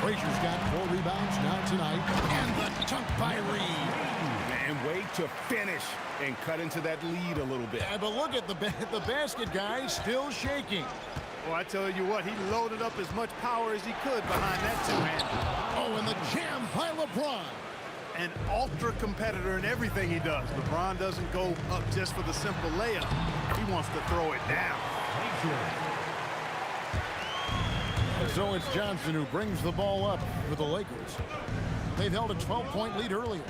Frazier's got 4 rebounds now tonight. And the dunk by Reed. And way to finish and cut into that lead a little bit. Yeah, but look at the basket, guys, still shaking. Well, I tell you what, he loaded up as much power as he could behind that two-hander. Oh, and the jam by LeBron. An ultra competitor in everything he does. LeBron doesn't go up just for the simple layup. He wants to throw it down. So it's Johnson who brings the ball up for the Lakers. They've held a 12-point lead earlier.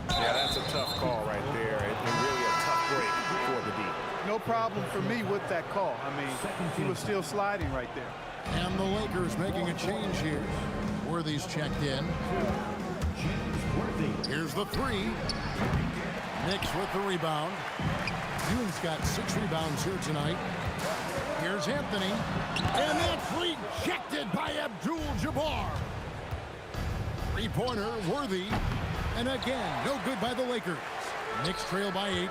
Yeah, that's a tough call right there, and really a tough break for the D. No problem for me with that call. I mean, he was still sliding right there. And the Lakers making a change here. Worthy's checked in. Here's the 3. Knicks with the rebound. Ewing's got 6 rebounds here tonight. Here's Anthony. And that's rejected by Abdul-Jabbar. 3-pointer, Worthy. And again, no good by the Lakers. Knicks trail by 8.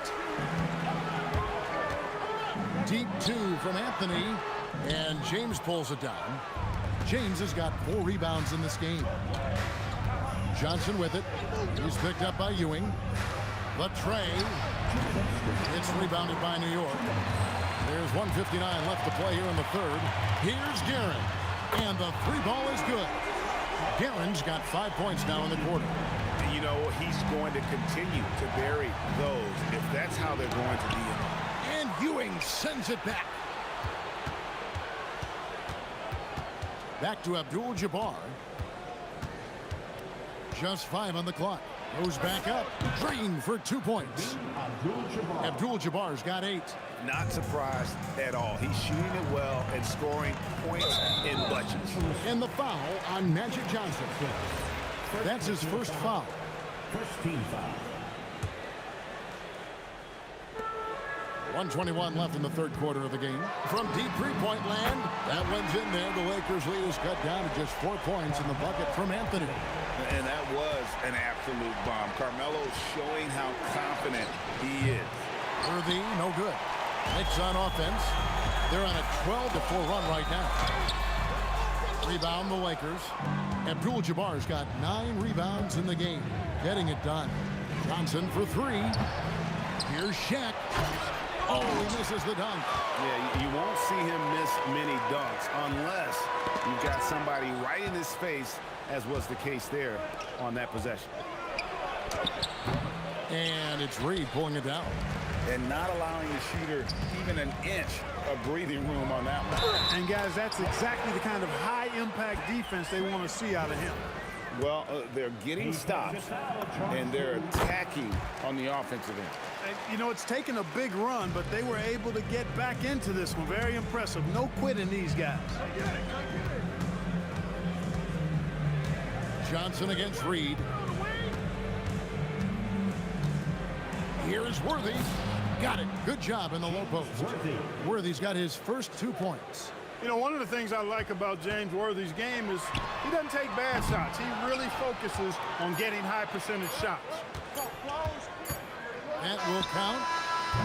Deep 2 from Anthony. And James pulls it down. James has got 4 rebounds in this game. Johnson with it. He's picked up by Ewing. The tray. It's rebounded by New York. There's 1:59 left to play here in the third. Here's Guerin. And the 3 ball is good. Guerin's got 5 points now in the quarter. And you know, he's going to continue to bury those if that's how they're going to be. And Ewing sends it back. Back to Abdul-Jabbar. Just 5 on the clock. Goes back up. Green for 2 points. Abdul-Jabbar's got 8. Not surprised at all. He's shooting it well and scoring points in bunches. And the foul on Magic Johnson. That's his first foul. First team foul. 1:21 left in the third quarter of the game. From deep three-point land, that one's in there. The Lakers lead is cut down to just 4 points in the bucket from Anthony. And that was an absolute bomb. Carmelo's showing how confident he is. Worthy, no good. Knicks on offense. They're on a 12-4 run right now. Rebound the Lakers. Abdul-Jabbar's got 9 rebounds in the game. Getting it done. Johnson for 3. Here's Shaq. Oh, he misses the dunk. Yeah, you won't see him miss many dunks unless you've got somebody right in his face, as was the case there on that possession. And it's Reed pulling it down. And not allowing the shooter even an inch of breathing room on that one. And guys, that's exactly the kind of high-impact defense they want to see out of him. Well, they're getting stops, and they're attacking on the offensive end. And, you know, it's taken a big run, but they were able to get back into this one. Very impressive. No quitting these guys. Johnson against Reed. Here's Worthy. Got it. Good job in the low post. Worthy's got his first 2 points. You know, one of the things I like about James Worthy's game is he doesn't take bad shots. He really focuses on getting high percentage shots. That will count.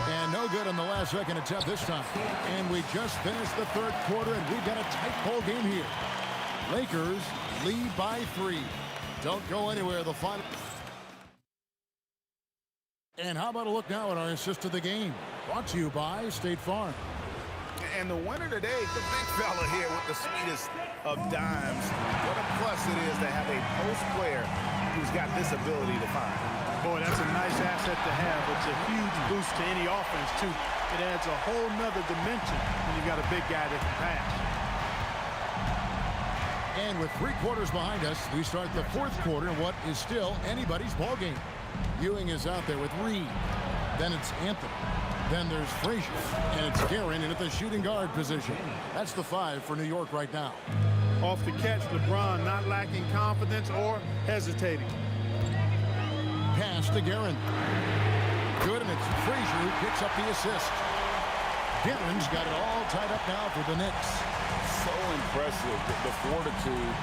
And no good on the last second attempt this time. And we just finished the third quarter, and we've got a tight ball game here. Lakers lead by 3. Don't go anywhere. The final. And how about a look now at our assist of the game? Brought to you by State Farm. And the winner today, the big fella here with the sweetest of dimes. What a plus it is to have a post player who's got this ability to find. Boy, that's a nice asset to have. It's a huge boost to any offense, too. It adds a whole nother dimension when you've got a big guy that can pass. And with 3 quarters behind us, we start the 4th quarter, what is still anybody's ball game. Ewing is out there with Reed. Then it's Anthony. Then there's Frazier. And it's Guerin in at the shooting guard position. That's the 5 for New York right now. Off the catch, LeBron not lacking confidence or hesitating. Pass to Guerin. Good, and it's Frazier who picks up the assist. Guerin's got it all tied up now for the Knicks. So impressive, the fortitude,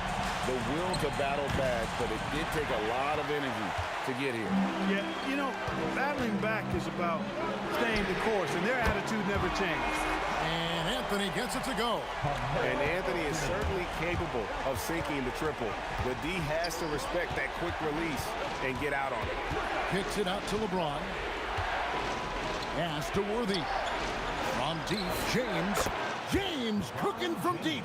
the will to battle back, but it did take a lot of energy to get here. Yeah, you know, battling back is about staying the course, and their attitude never changed. And Anthony gets it to go. And Anthony is certainly capable of sinking the triple. The D has to respect that quick release and get out on it. Kicks it out to LeBron. Pass to Worthy. From deep, James cooking from deep.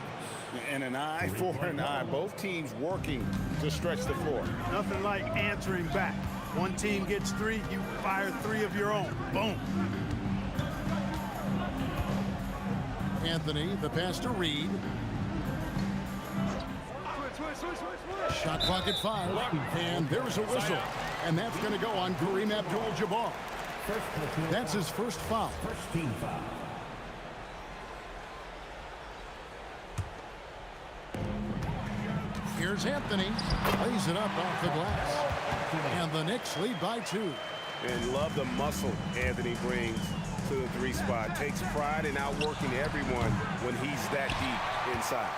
And an eye for an eye. Both teams working to stretch the floor. Nothing like answering back. One team gets 3, you fire 3 of your own. Boom. Anthony, the pass to Reed. Shot clock at 5. And there's a whistle. And that's going to go on Kareem Abdul-Jabbar. That's his first foul. First team foul. Here's Anthony. Lays it up off the glass. And the Knicks lead by 2. And love the muscle Anthony brings to the 3 spot. Takes pride in outworking everyone when he's that deep inside.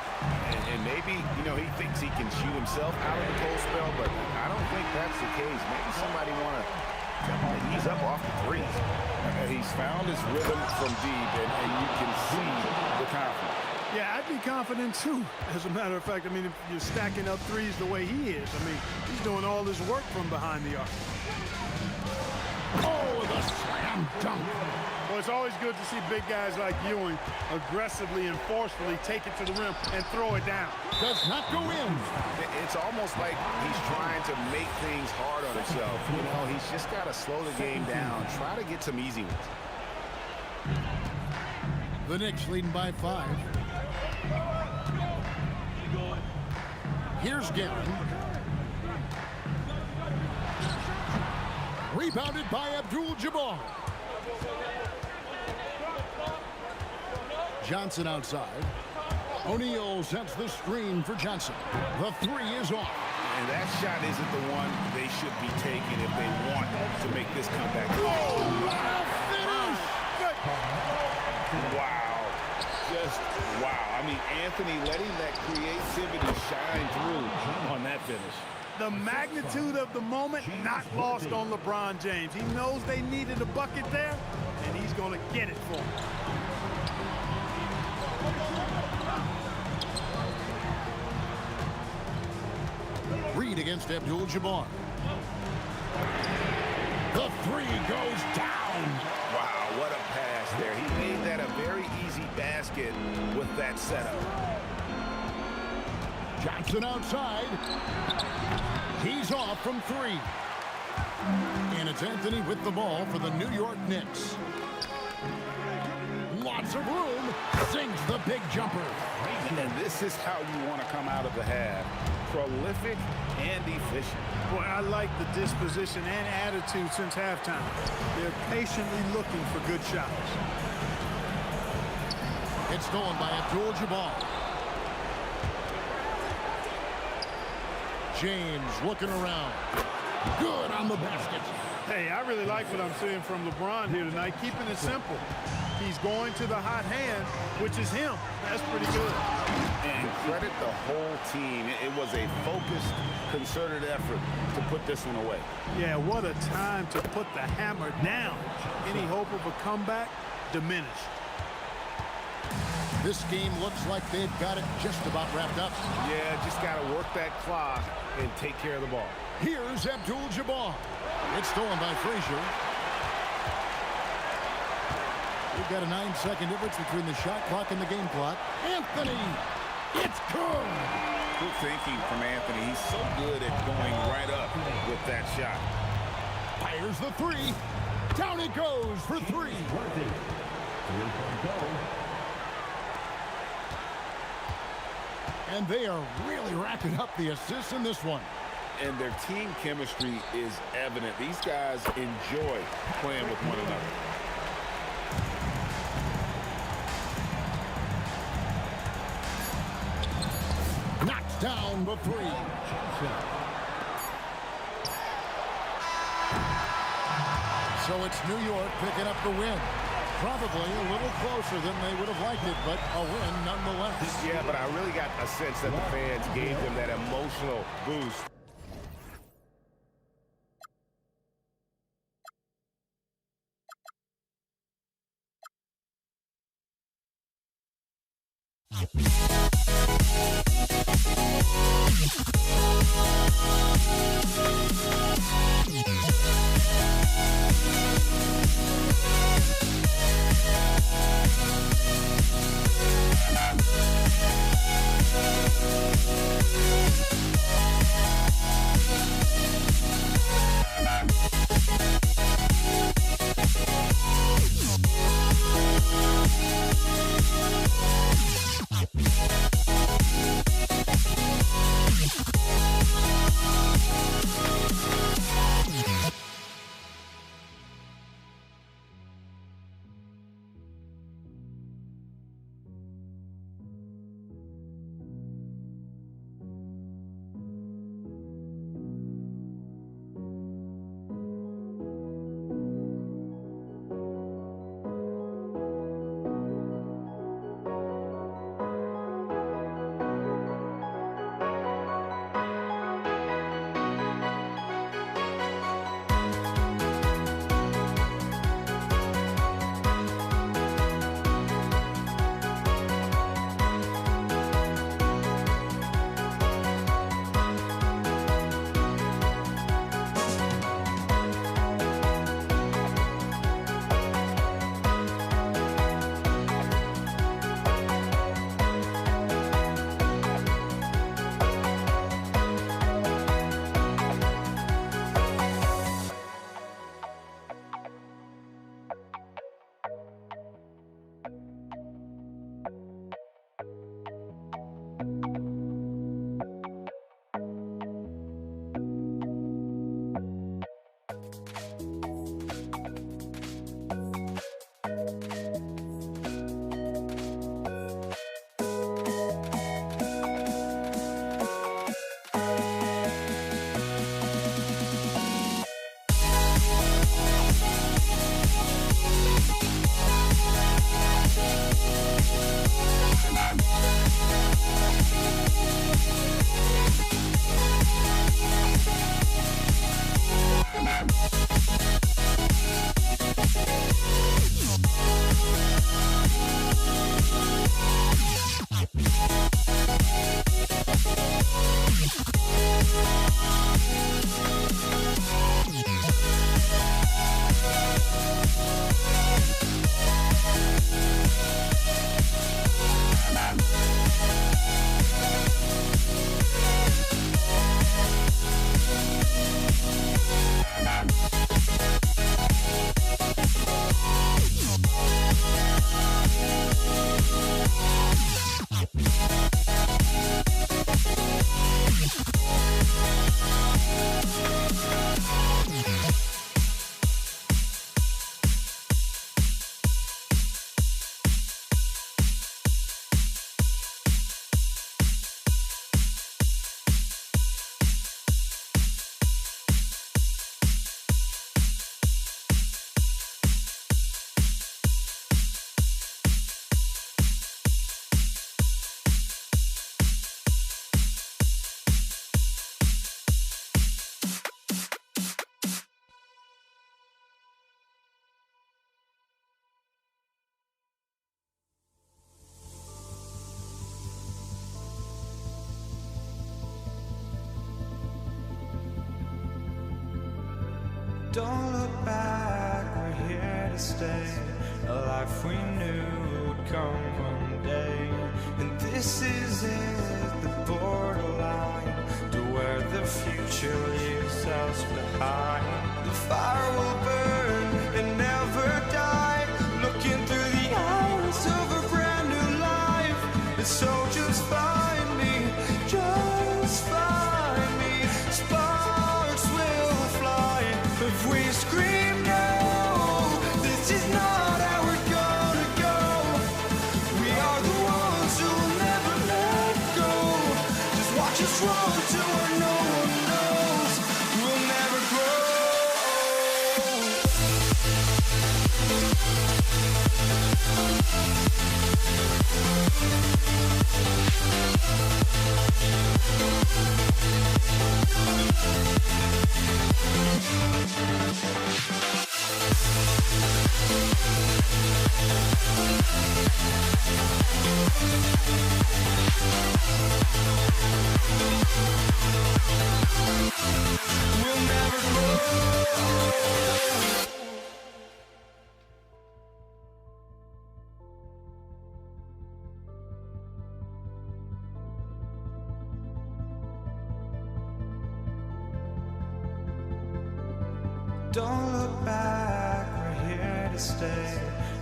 And maybe, you know, he thinks he can shoot himself out of the cold spell, but I don't think that's the case. Maybe somebody want to ease up off the 3s. He's found his rhythm from deep, and you can see the confidence. Yeah, I'd be confident, too. As a matter of fact, I mean, if you're stacking up 3s the way he is, I mean, he's doing all this work from behind the arc. Oh, the slam dunk. Well, it's always good to see big guys like Ewing aggressively and forcefully take it to the rim and throw it down. Does not go in. It's almost like he's trying to make things hard on himself. You know, he's just got to slow the game down, try to get some easy ones. The Knicks leading by 5. Here's Guerin. Rebounded by Abdul-Jabbar. Johnson outside. O'Neal sets the screen for Johnson. The 3 is off. And that shot isn't the one they should be taking if they want to make this comeback. Oh, what a finish! Wow. Just wow. I mean, Anthony letting that creativity shine through on that finish. The magnitude of the moment not lost on LeBron James. He knows they needed a bucket there, and he's going to get it for them. Reed against Abdul-Jabbar. The 3 goes down. Wow, what a pass there. He made that a very easy basket with that setup. Johnson outside. He's off from 3. And it's Anthony with the ball for the New York Knicks. Lots of room. Sinks the big jumper. And this is how you want to come out of the half. Prolific and efficient. Boy, I like the disposition and attitude since halftime. They're patiently looking for good shots. It's stolen by Abdul-Jabbar. James looking around. Good on the basket. Hey, I really like what I'm seeing from LeBron here tonight, keeping it simple. He's going to the hot hand, which is him. That's pretty good. And credit the whole team. It was a focused, concerted effort to put this one away. Yeah, what a time to put the hammer down. Any hope of a comeback diminished. This game looks like they've got it just about wrapped up. Yeah, just got to work that clock and take care of the ball. Here's Abdul-Jabbar. It's stolen by Frazier. We've got a 9-second difference between the shot clock and the game clock. Anthony, it's good. Good thinking from Anthony. He's so good at going right up with that shot. Fires the three. Down it goes for three. And they are really racking up the assists in this one. And their team chemistry is evident. These guys enjoy playing with one another. Knocks down the three. So it's New York picking up the win. Probably a little closer than they would have liked it, but a win nonetheless. Yeah, but I really got a sense that the fans gave them that emotional boost. Don't look back, we're here to stay, a life we knew would come one day. And this is it, the borderline to where the future leaves us behind. The fire will burn and never die, looking through the eyes of a brand new life. And so just find me, just find me. Sparks will fly if we scream no. This is not how we're gonna go. We are the ones who will never let go. Just watch us run to where no one knows. We'll never grow. We'll never grow. Don't look back, we're here to stay.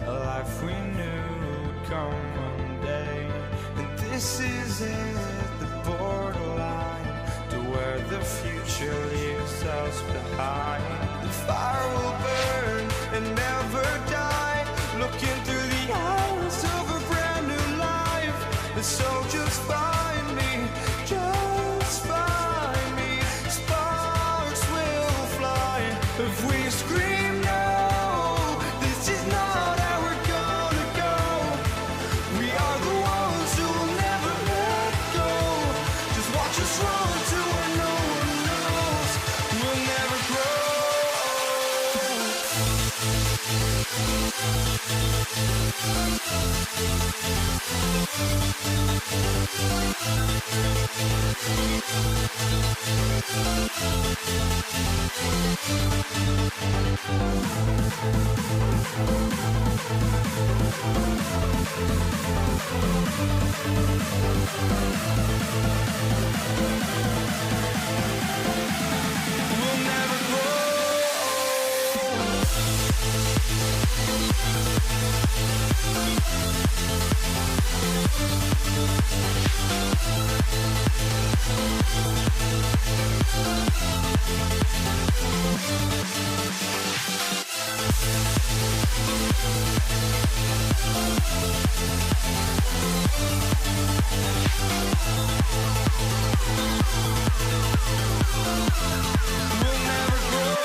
A life we knew would come one day. And this is it, the borderline to where the future leaves us behind. The fire will burn and never die, looking through the eyes of a brand new life. And so just find me, just find me. Sparks will fly if we scream no. This is not how we're gonna go. We are the ones who will never let go. Just watch us run to where no one knows. We'll never grow. We'll never grow. We'll never grow.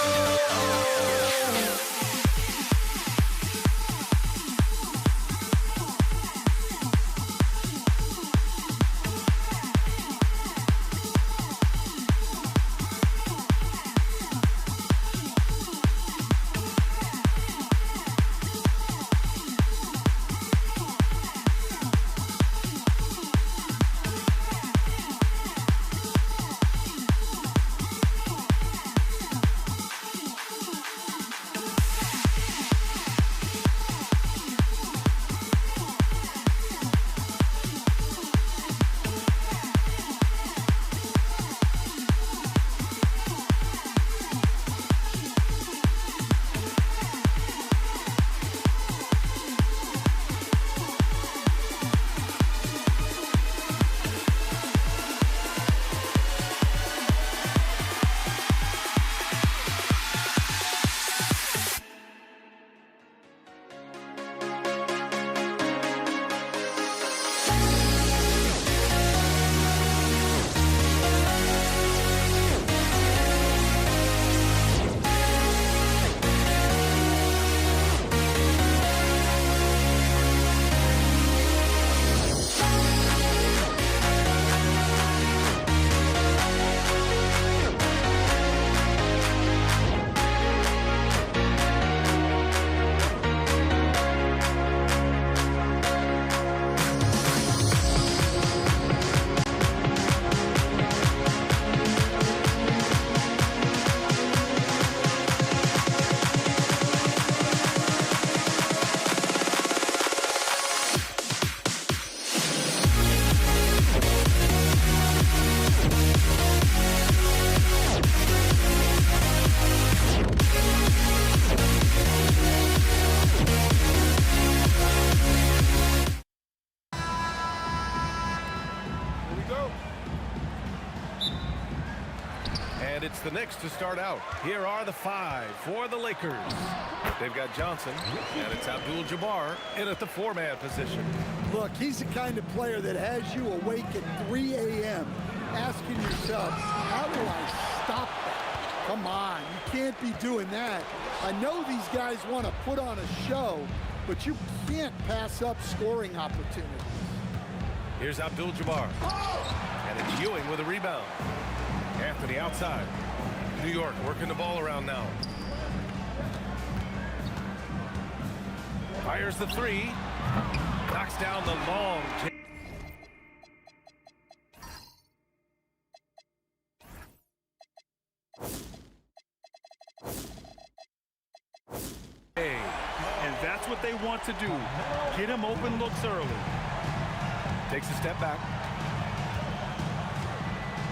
the Knicks to start out. Here are the 5 for the Lakers. They've got Johnson, and it's Abdul-Jabbar in at the 4-man position. Look, he's the kind of player that has you awake at 3 a.m. asking yourself, how do I stop that? Come on, you can't be doing that. I know these guys want to put on a show, but you can't pass up scoring opportunities. Here's Abdul-Jabbar. And it's Ewing with a rebound. Anthony outside. New York working the ball around now. Fires the 3. Knocks down the long. And that's what they want to do. Get him open looks early. Takes a step back.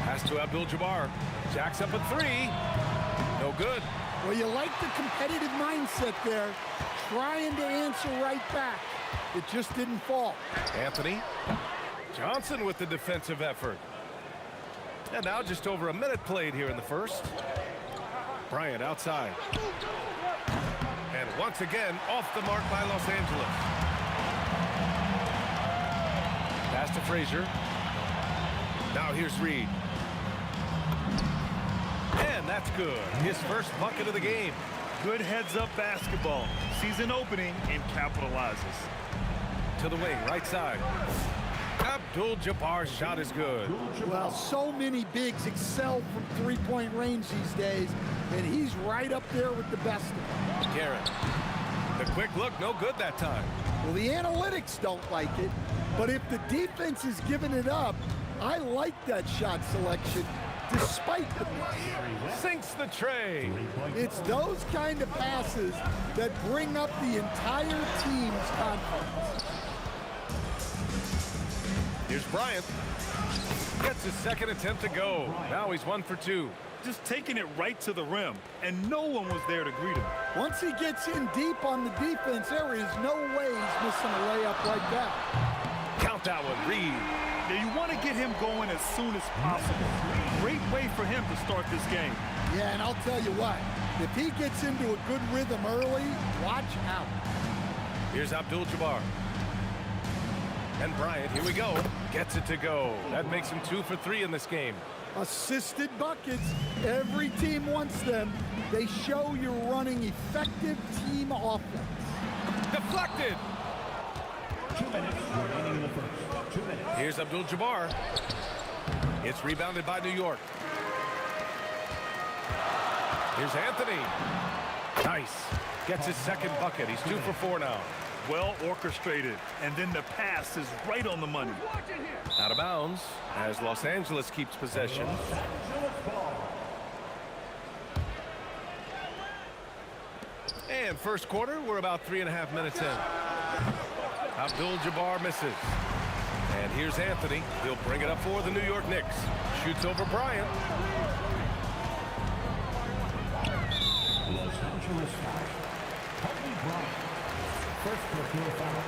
Pass to Abdul-Jabbar. Jacks up a 3. No good. Well, you like the competitive mindset there, trying to answer right back. It just didn't fall. Anthony. Johnson with the defensive effort. And now just over a minute played here in the first. Bryant outside. And once again, off the mark by Los Angeles. Pass to Frazier. Now here's Reed. And that's good. His first bucket of the game. Good heads-up basketball. Sees an opening and capitalizes. To the wing, right side. Abdul-Jabbar's shot is good. Well, so many bigs excel from three-point range these days, and he's right up there with the best of them. Garrett. The quick look, no good that time. Well, the analytics don't like it, but if the defense is giving it up, I like that shot selection, despite the miss. Sinks the tray. It's those kind of passes that bring up the entire team's confidence. Here's Bryant. Gets his second attempt to go. Now he's 1 for 2. Just taking it right to the rim, and no one was there to greet him. Once he gets in deep on the defense, there is no way he's missing a layup like that. Count that one, Reed. Now you want to get him going as soon as possible. Great way for him to start this game. Yeah, and I'll tell you what, if he gets into a good rhythm early, watch out. Here's Abdul-Jabbar. And Bryant, here we go. Gets it to go. That makes him 2 for 3 in this game. Assisted buckets. Every team wants them. They show you're running effective team offense. Deflected. 2 minutes remaining in the first. 2 minutes. Here's Abdul-Jabbar. It's rebounded by New York. Here's Anthony. Nice. Gets his second bucket. He's 2 for 4 now. Well orchestrated, and then the pass is right on the money. Out of bounds as Los Angeles keeps possession. And first quarter, we're about 3.5 minutes in. Abdul-Jabbar misses. And here's Anthony. He'll bring it up for the New York Knicks. Shoots over Bryant. Los Angeles foul. Kobe Bryant. First personal foul.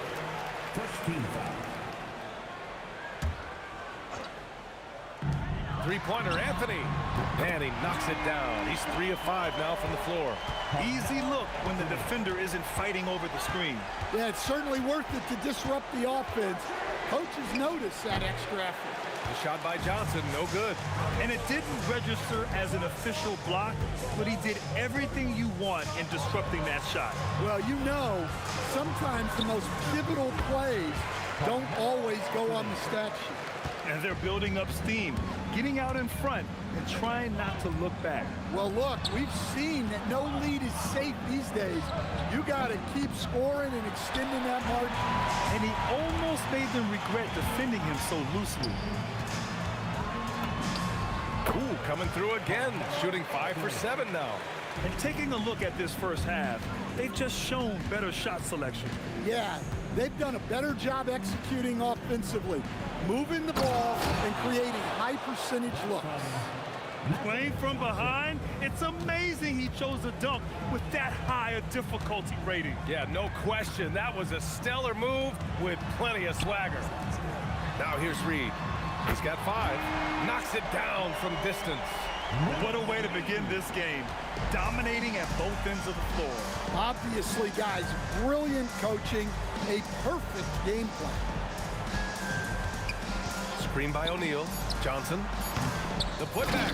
First team foul. Three-pointer, Anthony. And he knocks it down. He's 3 of 5 now from the floor. Easy look when the defender isn't fighting over the screen. Yeah, it's certainly worth it to disrupt the offense. Coaches notice that extra effort. The shot by Johnson, no good. And it didn't register as an official block, but he did everything you want in disrupting that shot. Well, you know, sometimes the most pivotal plays don't always go on the stat sheet. And they're building up steam, getting out in front and trying not to look back. Well, look, we've seen that no lead is safe these days. You got to keep scoring and extending that margin. And he almost made them regret defending him so loosely. Ooh, coming through again, shooting 5 for 7 now. And taking a look at this first half, they've just shown better shot selection. Yeah, they've done a better job executing offensively, moving the ball and creating high percentage looks. Playing from behind, it's amazing he chose a dunk with that high a difficulty rating. Yeah, no question. That was a stellar move with plenty of swagger. Now here's Reed. He's got 5. Knocks it down from distance. What a way to begin this game. Dominating at both ends of the floor. Obviously, guys, brilliant coaching, a perfect game plan. Screen by O'Neal. Johnson. The putback.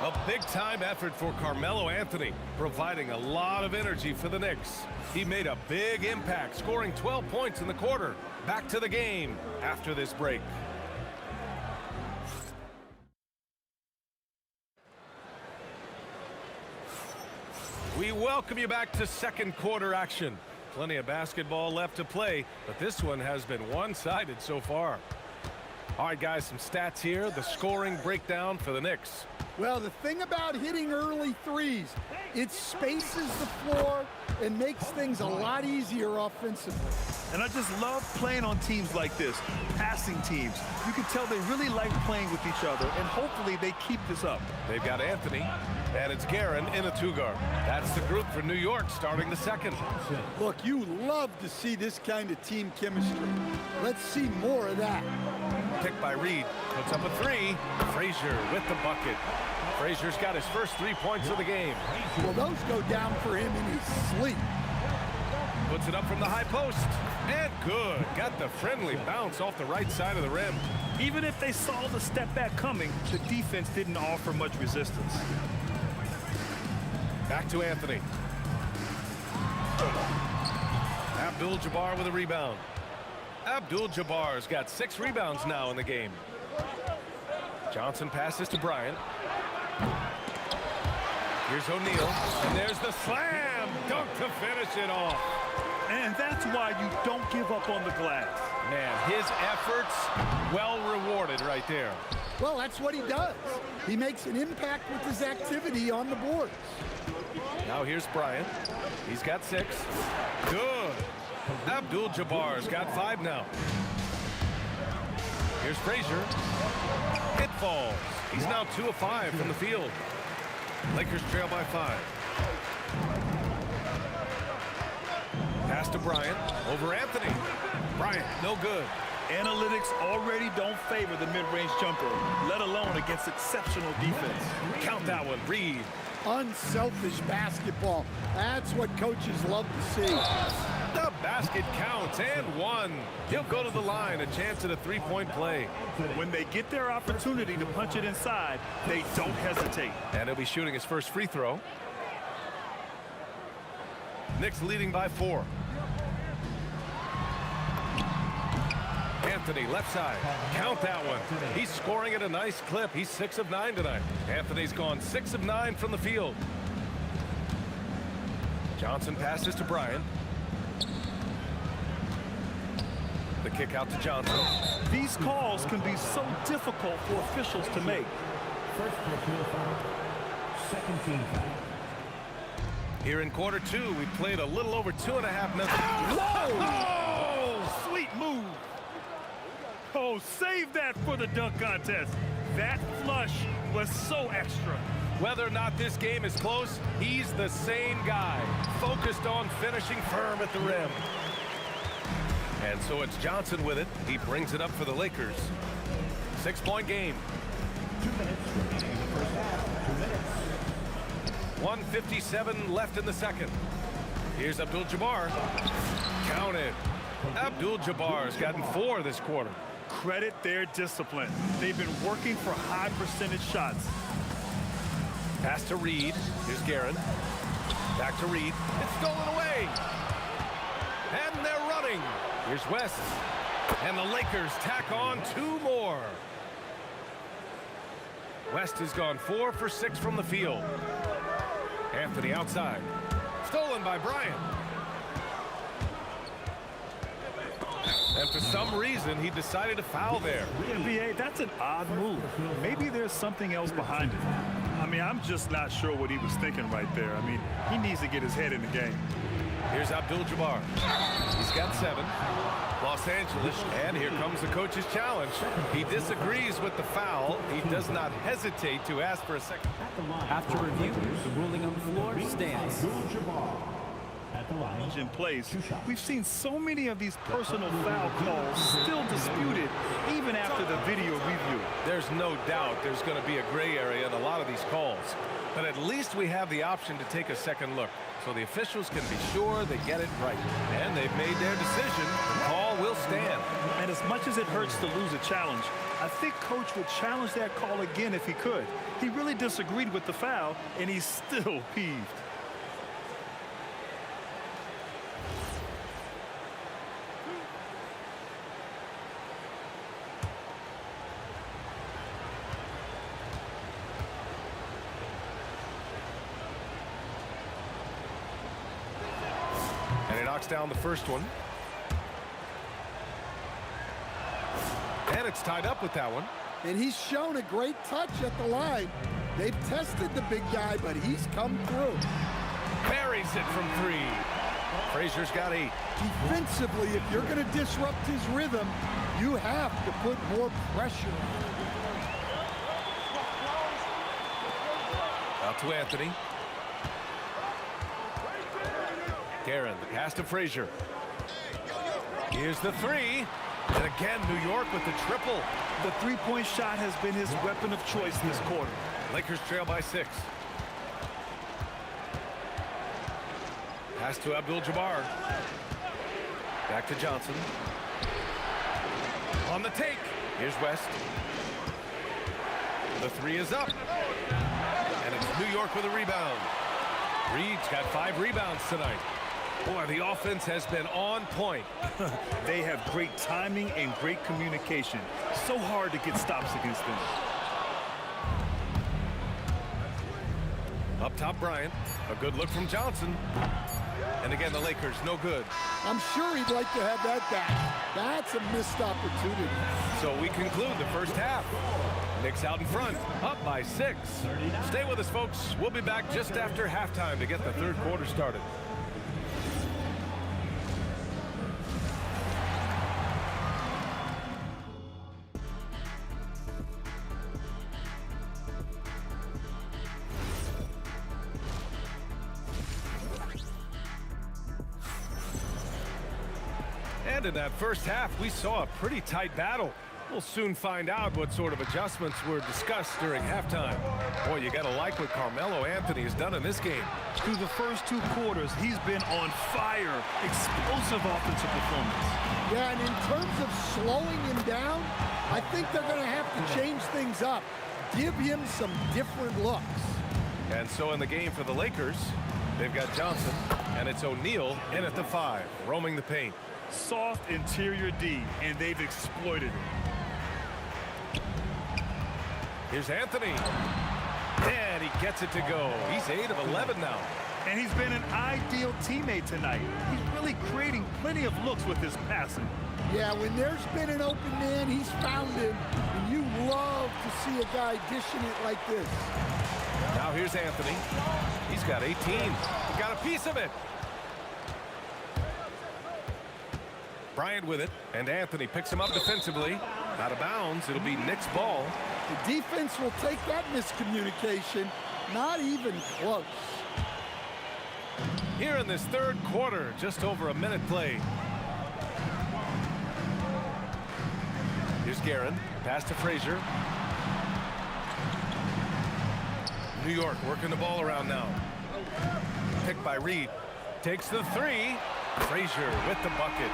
A big-time effort for Carmelo Anthony, providing a lot of energy for the Knicks. He made a big impact, scoring 12 points in the quarter. Back to the game after this break. We welcome you back to second quarter action. Plenty of basketball left to play, but this one has been one-sided so far. All right, guys, some stats here. The scoring breakdown for the Knicks. Well, the thing about hitting early threes, it spaces the floor and makes things a lot easier offensively. And I just love playing on teams like this, passing teams. You can tell they really like playing with each other, and hopefully they keep this up. They've got Anthony, and it's Guerin in a two-guard. That's the group for New York starting the second. Look, you love to see this kind of team chemistry. Let's see more of that. Picked by Reed, puts up a three. Frazier with the bucket. Frazier's got his first 3 points of the game. Well, those go down for him in his sleep. Puts it up from the high post. And good. Got the friendly bounce off the right side of the rim. Even if they saw the step back coming, the defense didn't offer much resistance. Back to Anthony. Abdul-Jabbar with a rebound. Abdul-Jabbar's got 6 rebounds now in the game. Johnson passes to Bryant. Here's O'Neal, and there's the slam dunk to finish it off. And that's why you don't give up on the glass. Man, his efforts well rewarded right there. Well, that's what he does. He makes an impact with his activity on the boards. Now here's Bryant. He's got 6. Good. Abdul-Jabbar's got 5 now. Here's Frazier. It falls. He's now 2 of 5 from the field. Lakers trail by 5. Pass to Bryant. Over Anthony. Bryant, no good. Analytics already don't favor the mid-range jumper, let alone against exceptional defense. Count that one. Reed. Unselfish basketball. That's what coaches love to see. The basket counts, and 1. He'll go to the line, a chance at a 3-point play. When they get their opportunity to punch it inside, they don't hesitate. And he'll be shooting his first free throw. Knicks leading by 4. Anthony, left side. Count that one. He's scoring at a nice clip. He's 6 of 9 tonight. Anthony's gone 6 of 9 from the field. Johnson passes to Bryant. The kick out to Johnson. These calls can be so difficult for officials to make. First personal foul, second team foul. Here in quarter 2, we played a little over 2.5 minutes. Oh, sweet move. Oh, save that for the dunk contest. That flush was so extra. Whether or not this game is close, he's the same guy, focused on finishing firm at the rim. And so it's Johnson with it. He brings it up for the Lakers. 6-point game. 2 minutes remaining in the first half. 2 minutes. 1:57 left in the second. Here's Abdul-Jabbar. Count it. Abdul-Jabbar's gotten 4 this quarter. Credit their discipline. They've been working for high percentage shots. Pass to Reed. Here's Guerin. Back to Reed. It's stolen away. And they're running. Here's West. And the Lakers tack on 2 more. West has gone 4 for 6 from the field. Anthony outside. Stolen by Bryant. And for some reason, he decided to foul there. NBA, that's an odd move. Maybe there's something else behind it. I mean, I'm just not sure what he was thinking right there. I mean, he needs to get his head in the game. Here's Abdul-Jabbar. He's got 7. Los Angeles, and here comes the coach's challenge. He disagrees with the foul. He does not hesitate to ask for a second. After review, the ruling on the floor stands. in place. We've seen so many of these personal foul calls still disputed even after the video review. There's no doubt there's going to be a gray area in a lot of these calls. But at least we have the option to take a second look, so the officials can be sure they get it right. And they've made their decision. The call will stand. And as much as it hurts to lose a challenge, I think Coach would challenge that call again if he could. He really disagreed with the foul, and he's still peeved. And he knocks down the first one. And it's tied up with that one. And he's shown a great touch at the line. They've tested the big guy, but he's come through. Buries it from three. Frazier's got 8. Defensively, if you're going to disrupt his rhythm, you have to put more pressure on him. Out to Anthony. Guerin, the pass to Frazier. Here's the 3. And again, New York with the triple. The three-point shot has been his weapon of choice this quarter. Lakers trail by 6. Pass to Abdul-Jabbar. Back to Johnson. On the take. Here's West. The 3 is up. And it's New York with a rebound. Reed's got 5 rebounds tonight. Boy, the offense has been on point. They have great timing and great communication. So hard to get stops against them. Up top, Bryant. A good look from Johnson. And again, the Lakers, no good. I'm sure he'd like to have that back. That's a missed opportunity. So we conclude the first half. Knicks out in front, up by 6. Stay with us, folks. We'll be back just after halftime to get the third quarter started. And in that first half, we saw a pretty tight battle. We'll soon find out what sort of adjustments were discussed during halftime. Boy, you gotta like what Carmelo Anthony has done in this game. Through the first 2 quarters, he's been on fire. Explosive offensive performance. Yeah, and in terms of slowing him down, I think they're going to have to change things up. Give him some different looks. And so in the game for the Lakers, they've got Johnson, and it's O'Neal in at the 5, roaming the paint. Soft interior D, and they've exploited it. Here's Anthony. And he gets it to go. He's 8 of 11 now. And he's been an ideal teammate tonight. He's really creating plenty of looks with his passing. Yeah, when there's been an open man, he's found him. And you love to see a guy dishing it like this. Now here's Anthony. He's got 18. He got a piece of it. Bryant with it, and Anthony picks him up defensively. Out of bounds, it'll be Knicks ball. The defense will take that miscommunication. Not even close. Here in this third quarter, just over a minute played. Here's Guerin, pass to Frazier. New York working the ball around now. Picked by Reed. Takes the 3. Frazier with the bucket.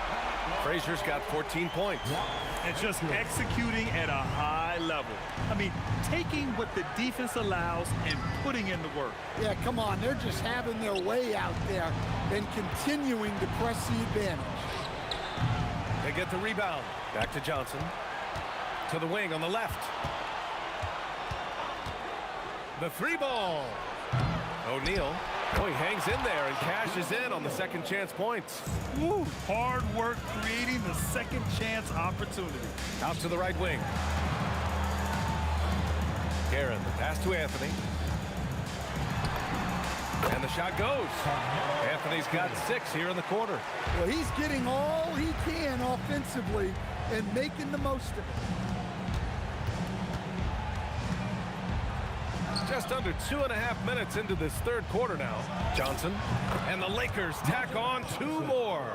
Frazier's got 14 points. And just executing at a high level. I mean, taking what the defense allows and putting in the work. Yeah, come on. They're just having their way out there and continuing to press the advantage. They get the rebound. Back to Johnson. To the wing on the left. The 3 ball. O'Neal. Oh, he hangs in there and cashes in on the second chance points. Woo, hard work creating the second chance opportunity. Out to the right wing. Guerin, the pass to Anthony. And the shot goes. Anthony's got 6 here in the quarter. Well, he's getting all he can offensively and making the most of it. Just just under 2.5 minutes into this third quarter now. Johnson, and the Lakers tack on 2 more.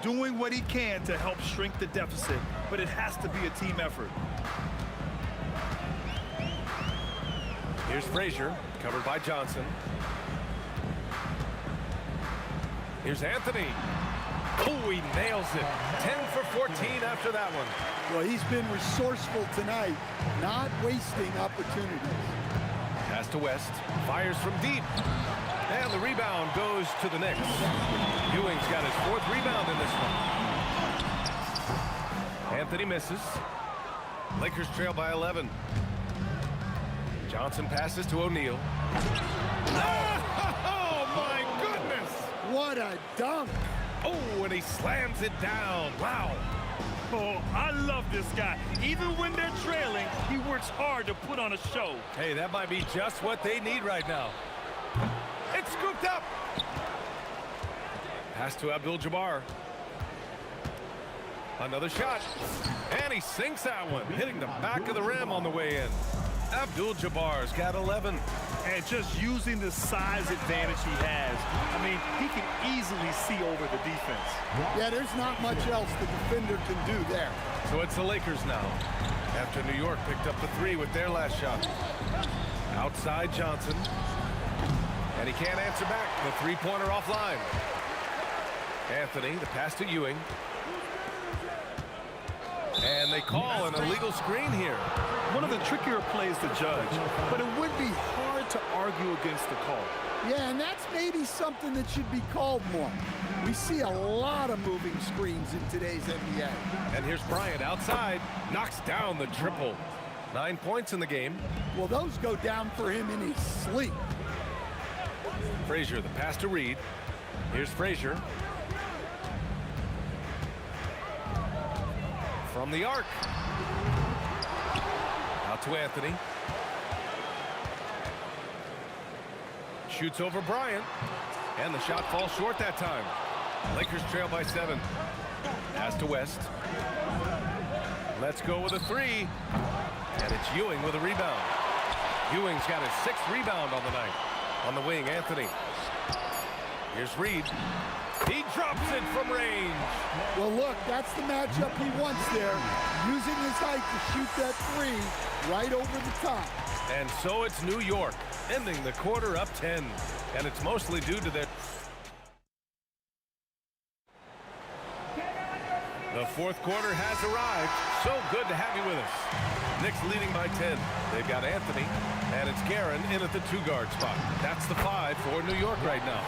Doing what he can to help shrink the deficit, but it has to be a team effort. Here's Frazier, covered by Johnson. Here's Anthony. Oh, he nails it. 10 for 14 after that one. Well, he's been resourceful tonight, not wasting opportunities. Pass to West. Fires from deep. And the rebound goes to the Knicks. Ewing's got his 4th rebound in this one. Anthony misses. Lakers trail by 11. Johnson passes to O'Neal. Oh, my goodness! What a dunk! Oh, and he slams it down. Wow. Oh, I love this guy. Even when they're trailing, he works hard to put on a show. Hey, that might be just what they need right now. It's scooped up. Pass to Abdul-Jabbar. Another shot. And he sinks that one, hitting the back of the rim on the way in. Abdul-Jabbar's got 11. And just using the size advantage he has, I mean, he can easily see over the defense. Yeah, there's not much else the defender can do there. So it's the Lakers now, after New York picked up the 3 with their last shot. Outside Johnson. And he can't answer back. The 3-pointer offline. Anthony, the pass to Ewing. And they call an illegal screen here. One of the trickier plays to judge, but it would be hard to argue against the call. Yeah, and that's maybe something that should be called more. We see a lot of moving screens in today's NBA. And here's Bryant outside, knocks down the triple. 9 points in the game. Well, those go down for him in his sleep. Frazier, the pass to Reed. Here's Frazier. From the arc. Out to Anthony. Shoots over Bryant. And the shot falls short that time. Lakers trail by 7. Pass to West. Let's go with a 3. And it's Ewing with a rebound. Ewing's got his 6th rebound on the night. On the wing, Anthony. Here's Reed. He drops it from range. Well, look, that's the matchup he wants there. Using his height to shoot that 3 right over the top. And so it's New York, ending the quarter up 10. And it's mostly due to their... The 4th quarter has arrived. So good to have you with us. Knicks leading by 10. They've got Anthony, and it's Guerin in at the 2-guard spot. That's the 5 for New York right now.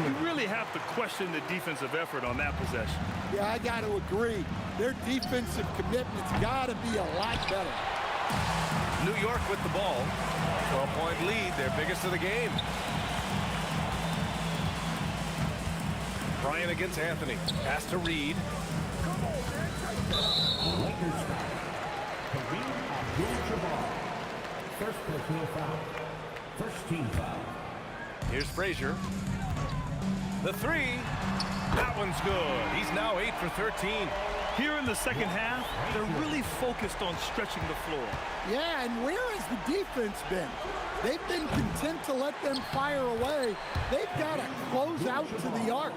You really have to question the defensive effort on that possession. Yeah, I got to agree. Their defensive commitment's got to be a lot better. New York with the ball. 12-point lead, their biggest of the game. Bryant against Anthony. Pass to Reed. Lakers foul. Kareem Abdul-Jabbar. First personal foul. First team foul. Here's Frazier. The 3. That one's good. He's now 8 for 13. Here in the second half, they're really focused on stretching the floor. Yeah, and where has the defense been? They've been content to let them fire away. They've got to close out to the arc.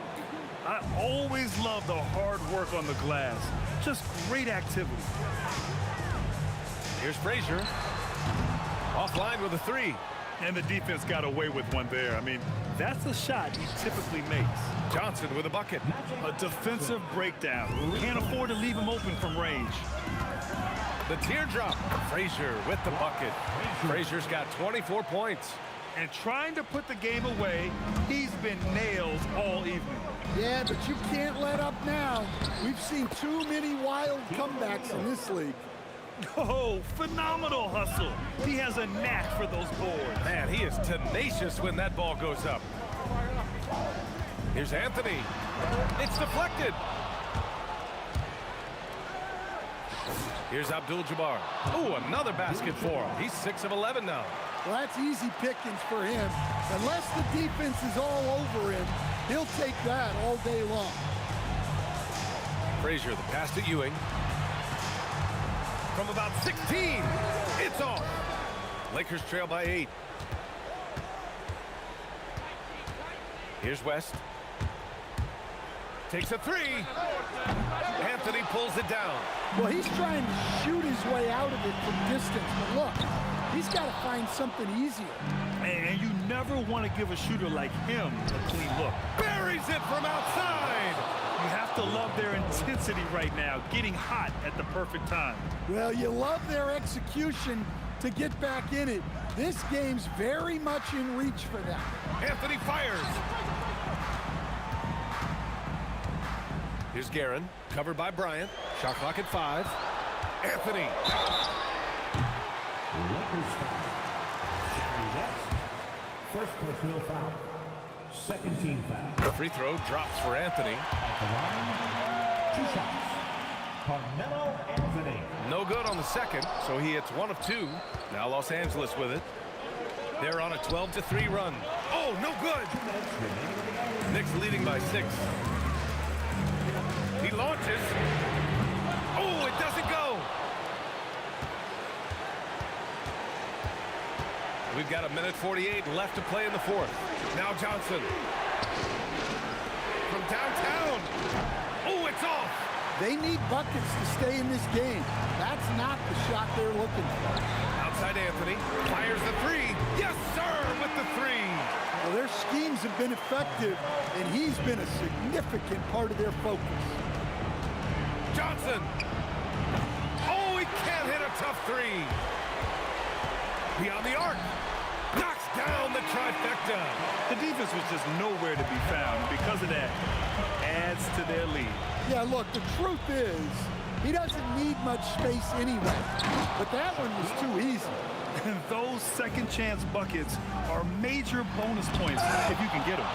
I always love the hard work on the glass. Just great activity. Here's Frazier. Offline with a 3. And the defense got away with one there. I mean, that's a shot he typically makes. Johnson with a bucket. A defensive breakdown. Can't afford to leave him open from range. The teardrop. Frazier with the bucket. Frazier's got 24 points. And trying to put the game away, he's been nailed all evening. Yeah, but you can't let up now. We've seen too many wild comebacks in this league. Oh, phenomenal hustle. He has a knack for those boards. Man, he is tenacious when that ball goes up. Here's Anthony. It's deflected. Here's Abdul-Jabbar. Ooh, another basket for him. He's 6 of 11 now. Well, that's easy pickings for him. Unless the defense is all over him, he'll take that all day long. Frazier, the pass to Ewing. From about 16, it's off. Lakers trail by 8. Here's West. Takes a three. Anthony pulls it down. Well, he's trying to shoot his way out of it from distance, but look, he's got to find something easier. And you never want to give a shooter like him a clean look. Buries it from outside. You have to love their intensity right now, getting hot at the perfect time. Well, you love their execution to get back in it. This game's very much in reach for them. Anthony fires. Here's Guerin, covered by Bryant. Shot clock at 5. Anthony. First personal foul. Second team foul. The free throw drops for Anthony. At the line, 2 shots. Carmelo Anthony. No good on the second, so he hits 1 of 2. Now Los Angeles with it. They're on a 12-3 run. Oh, no good. Knicks leading by 6. He launches. Oh, it doesn't go. We've got 1:48 left to play in the 4th. Now Johnson. From downtown. Oh, it's off. They need buckets to stay in this game. That's not the shot they're looking for. Outside Anthony. Fires the 3. Yes, sir, with the 3. Well, their schemes have been effective, and he's been a significant part of their focus. Johnson. Oh, he can't hit a tough 3. Beyond the arc. Knocks down the trifecta. The defense was just nowhere to be found. And because of that, adds to their lead. Yeah, look, the truth is, he doesn't need much space anyway. But that one was too easy. And those second chance buckets are major bonus points if you can get them.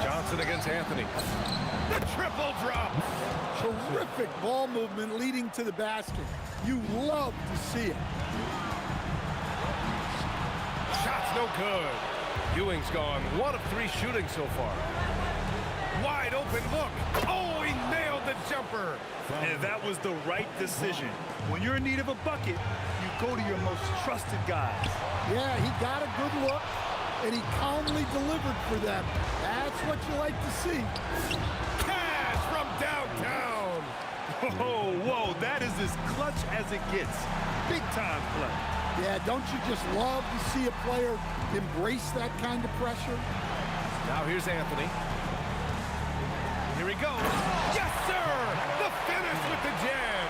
Johnson against Anthony. The triple drop. Terrific ball movement leading to the basket. You love to see it. Shot's no good. Ewing's gone 1 of 3 shooting so far. Wide open look. Oh, he nailed the jumper. And that was the right decision. When you're in need of a bucket, you go to your most trusted guys. Yeah, he got a good look, and he calmly delivered for them. That's what you like to see. Cash from downtown. Whoa, whoa, that is as clutch as it gets. Big time play. Yeah, don't you just love to see a player embrace that kind of pressure? Now here's Anthony. Here he goes. Yes, sir! The finish with the jam.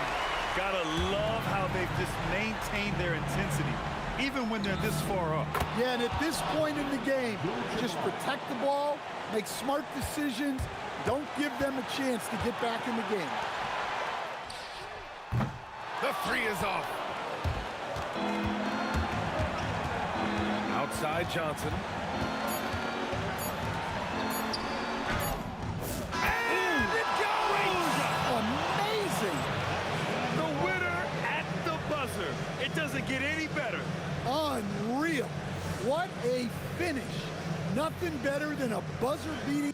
Gotta love how they've just maintained their intensity, even when they're this far up. Yeah, and at this point in the game, just protect the ball, make smart decisions, don't give them a chance to get back in the game. The 3 is off. Outside Johnson. And it goes! Amazing! The winner at the buzzer. It doesn't get any better. Unreal. What a finish. Nothing better than a buzzer-beating.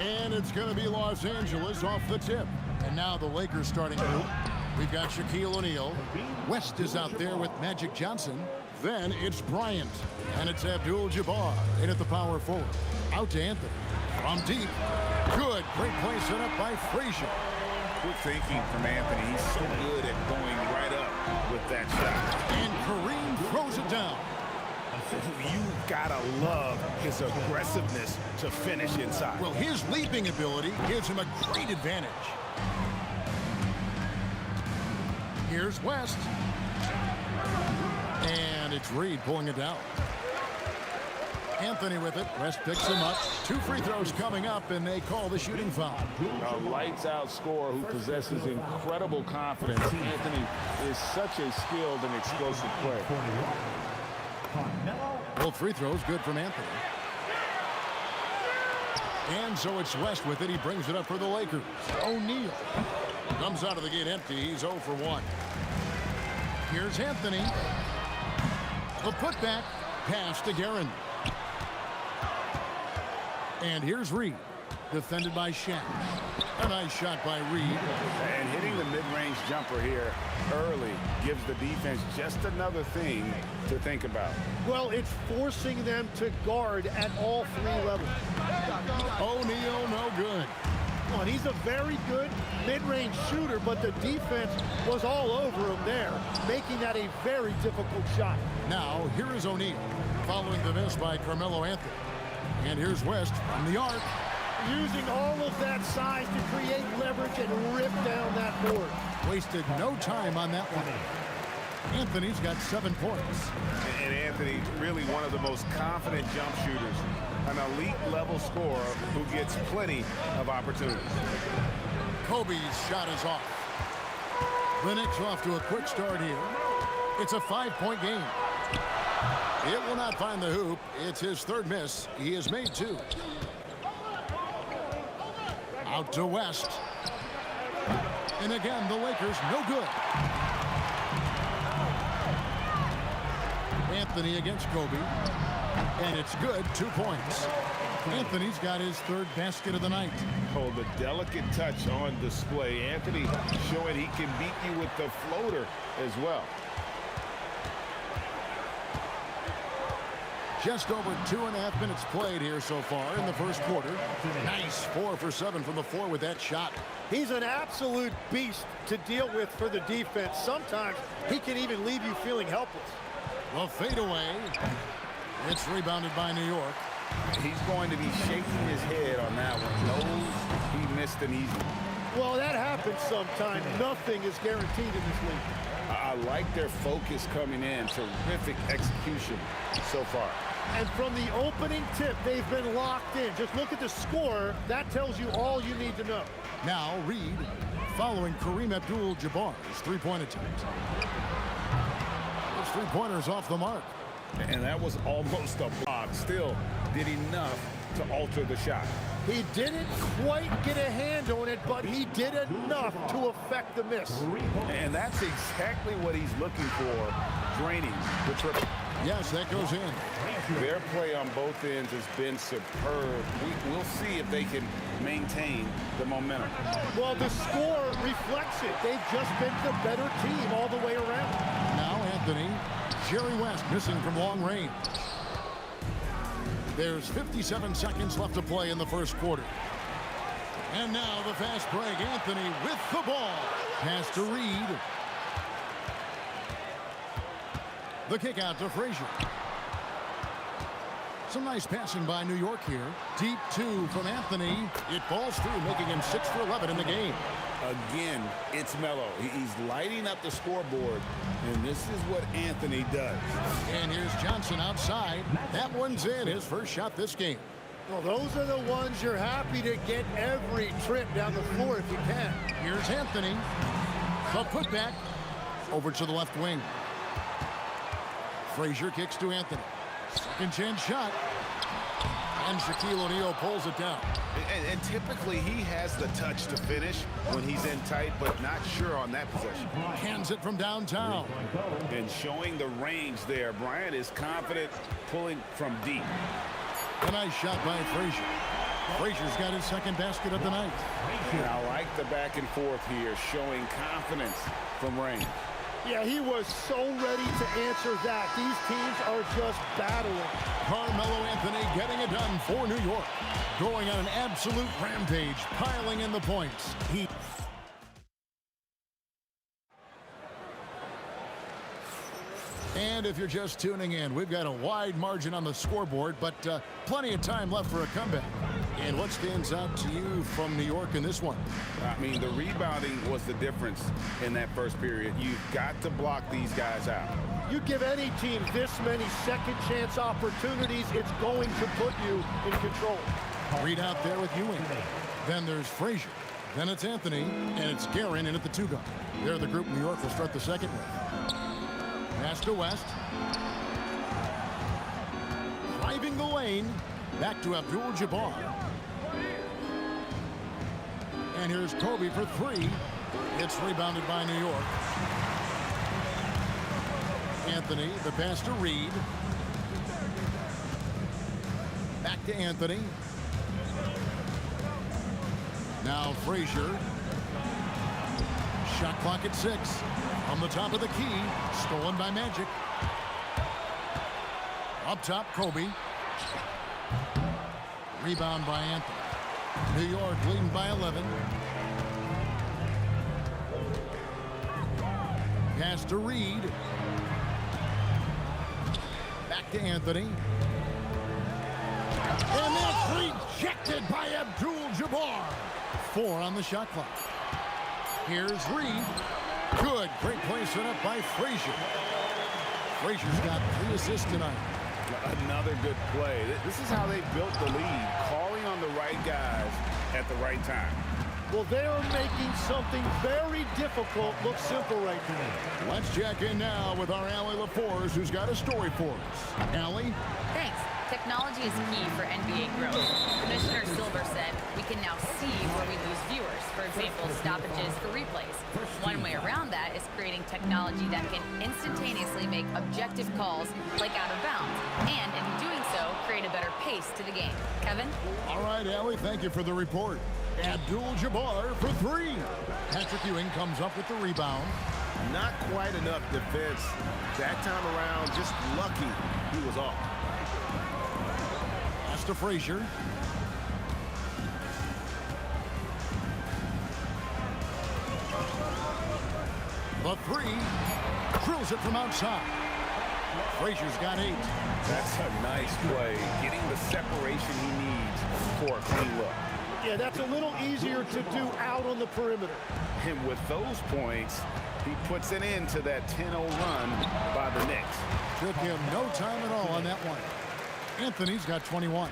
And it's going to be Los Angeles off the tip. And now the Lakers starting group. We've got Shaquille O'Neal. West is out there with Magic Johnson. Then it's Bryant. And it's Abdul-Jabbar in at the power forward. Out to Anthony. From deep. Good. Great play set up by Frazier. Good thinking from Anthony. He's so good at going right up with that shot. And Kareem throws it down. You've got to love his aggressiveness to finish inside. Well, his leaping ability gives him a great advantage. Here's West. And it's Reed pulling it down. Anthony with it. West picks him up. 2 free throws coming up, and they call the shooting foul. A lights-out scorer who possesses incredible confidence. Anthony is such a skilled and explosive player. Both free throws good from Anthony. And so it's West with it. He brings it up for the Lakers. O'Neal comes out of the gate empty. He's 0 for 1. Here's Anthony. The putback pass to Guerin. And here's Reed. Defended by Shaq. A nice shot by Reed. And hitting the mid-range jumper here early gives the defense just another thing to think about. Well, it's forcing them to guard at all 3 levels. O'Neal, no good. Well, he's a very good mid-range shooter, but the defense was all over him there, making that a very difficult shot. Now, here is O'Neal, following the miss by Carmelo Anthony. And here's West from the arc. Using all of that size to create leverage and rip down that board. Wasted no time on that one. Anthony's got 7 points. And Anthony, really one of the most confident jump shooters. An elite level scorer who gets plenty of opportunities. Kobe's shot is off. The Knicks off to a quick start here. It's a 5-point game. It will not find the hoop. It's his 3rd miss. He has made 2. Out to West. And again, the Lakers no good. Anthony against Kobe. And it's good, 2 points. Anthony's got his 3rd basket of the night. Oh, the delicate touch on display. Anthony showing he can beat you with the floater as well. Just over 2.5 minutes played here so far in the first quarter. Nice 4 for 7 from the floor with that shot. He's an absolute beast to deal with for the defense. Sometimes he can even leave you feeling helpless. The fadeaway. It's rebounded by New York. He's going to be shaking his head on that one. Knows he missed an easy one. Well, that happens sometimes. Nothing is guaranteed in this league. I like their focus coming in. Terrific execution so far. And from the opening tip, they've been locked in. Just look at the score. That tells you all you need to know. Now Reed following Kareem Abdul-Jabbar's three-point attempt. Those three-pointers off the mark. And that was almost a block. Still did enough to alter the shot. He didn't quite get a hand on it, but he did enough to affect the miss. And that's exactly what he's looking for, draining the triple. Yes, that goes in. Their play on both ends has been superb. We'll see if they can maintain the momentum. Well, the score reflects it. They've just been the better team all the way around. Now Anthony, Jerry West missing from long range. There's 57 seconds left to play in the first quarter. And now the fast break. Anthony with the ball. Pass to Reed. The kick out to Frazier. Some nice passing by New York here. Deep 2 from Anthony. It falls through, making him 6 for 11 in the game. Again, it's Melo. He's lighting up the scoreboard, and this is what Anthony does. And here's Johnson outside. That one's in, his first shot this game. Well, those are the ones you're happy to get every trip down the floor if you can. Here's Anthony. The putback over to the left wing. Frazier kicks to Anthony. Second chance shot. And Shaquille O'Neal pulls it down. And typically he has the touch to finish when he's in tight, but not sure on that possession. Hands it from downtown. And showing the range there. Bryant is confident pulling from deep. A nice shot by Frazier. Frazier's got his second basket of the night. And I like the back and forth here, showing confidence from range. Yeah, he was so ready to answer that. These teams are just battling. Carmelo Anthony getting it done for New York. Going on an absolute rampage, piling in the points. And if you're just tuning in, we've got a wide margin on the scoreboard, but plenty of time left for a comeback. And what stands out to you from New York in this one? I mean, the rebounding was the difference in that first period. You've got to block these guys out. You give any team this many second chance opportunities, it's going to put you in control. Reed out there with Ewing. Then there's Frazier. Then it's Anthony, and it's Guerin in at the 2 guard. They're the group New York will start the second with. Pass to West. Driving the lane. Back to Abdul-Jabbar. And here's Kobe for 3. It's rebounded by New York. Anthony, the pass to Reed. Back to Anthony. Now Frazier. Shot clock at 6. On the top of the key. Stolen by Magic. Up top, Kobe. Rebound by Anthony. New York leading by 11. Pass to Reed. Back to Anthony. And that's rejected by Abdul-Jabbar. 4 on the shot clock. Here's Reed. Good. Great play set up by Frazier. Frazier's got 3 assists tonight. Another good play. This is how they built the lead, calling on the right guys at the right time. Well, they're making something very difficult look simple right now. Let's check in now with our Allie LaForce, who's got a story for us. Allie? Thanks. Technology is key for NBA growth. Commissioner Silver said we can now see where we lose viewers, for example, stoppages for replays. One way around that is creating technology that can instantaneously make objective calls like out of bounds, and in doing so, create a better pace to the game. Kevin? All right, Allie, thank you for the report. Abdul-Jabbar for 3. Patrick Ewing comes up with the rebound. Not quite enough defense that time around. Just lucky he was off. to Frazier. The three. Drills it from outside. Frazier's got 8. That's a nice play, getting the separation he needs for a clean look. Yeah, that's a little easier to do out on the perimeter. And with those points, he puts an end to that 10-0 run by the Knicks. Took him no time at all on that one. Anthony's got 21.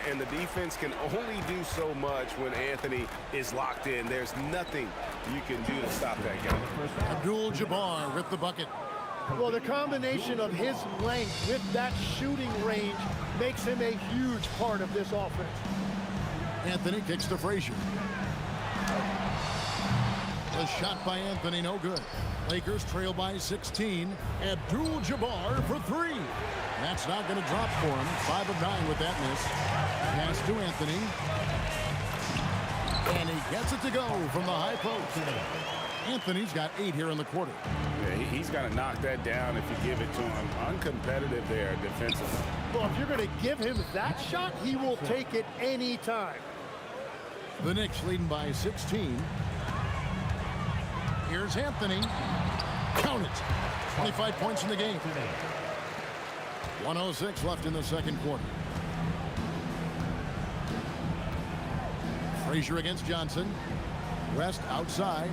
And the defense can only do so much when Anthony is locked in. There's nothing you can do to stop that guy. Abdul-Jabbar with the bucket. Well, the combination of his length with that shooting range makes him a huge part of this offense. Anthony kicks to Frazier. The shot by Anthony, no good. Lakers trail by 16. Abdul-Jabbar for 3. That's not going to drop for him. 5 of 9 with that miss. Pass to Anthony. And he gets it to go from the high post. Anthony's got 8 here in the quarter. Yeah, he's got to knock that down if you give it to him. Uncompetitive there defensively. Well, if you're going to give him that shot, he will take it any time. The Knicks leading by 16. Here's Anthony. Count it. 25 points in the game. 1:06 left in the second quarter. Frazier against Johnson. West outside.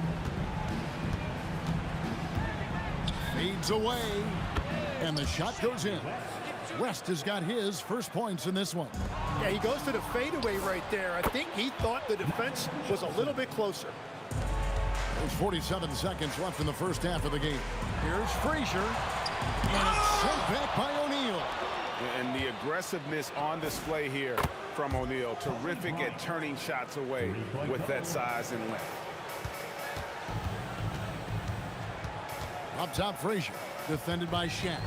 Fades away. And the shot goes in. West has got his first points in this one. Yeah, he goes to the fadeaway right there. I think he thought the defense was a little bit closer. There's 47 seconds left in the first half of the game. Here's Frazier. And it's sent back by O'Neal. And the aggressiveness on display here from O'Neal. Terrific at turning shots away with that size and length. Up top, Frazier. Defended by Shaq.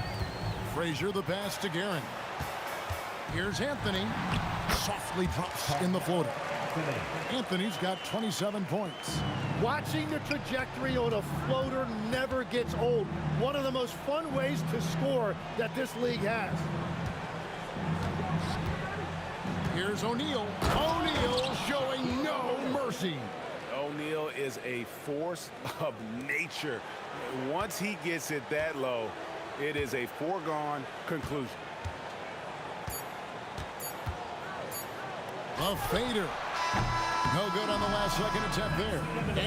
Frazier, the pass to Guerin. Here's Anthony. Softly drops in the floater. Anthony's got 27 points. Watching the trajectory on a floater never gets old. One of the most fun ways to score that this league has. Here's O'Neal. O'Neal showing no mercy. O'Neal is a force of nature. Once he gets it that low, it is a foregone conclusion. A fader. No good on the last second attempt there.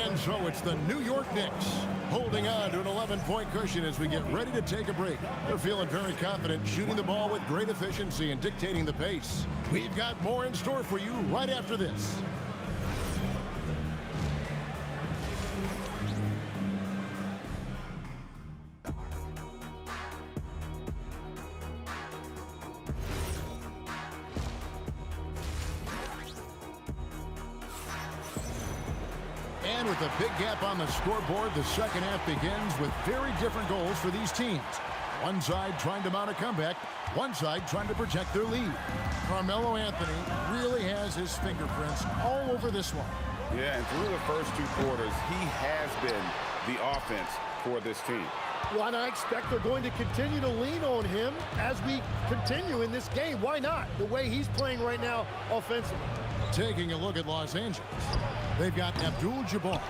And so it's the New York Knicks holding on to an 11-point cushion as we get ready to take a break. They're feeling very confident, shooting the ball with great efficiency and dictating the pace. We've got more in store for you right after this. And with a big gap on the scoreboard, the second half begins with very different goals for these teams. One side trying to mount a comeback, one side trying to protect their lead. Carmelo Anthony really has his fingerprints all over this one. Yeah, and through the first 2 quarters, he has been the offense for this team. Well, and I expect they're going to continue to lean on him as we continue in this game. Why not? The way he's playing right now offensively. Taking a look at Los Angeles. They've got Abdul-Jabbar.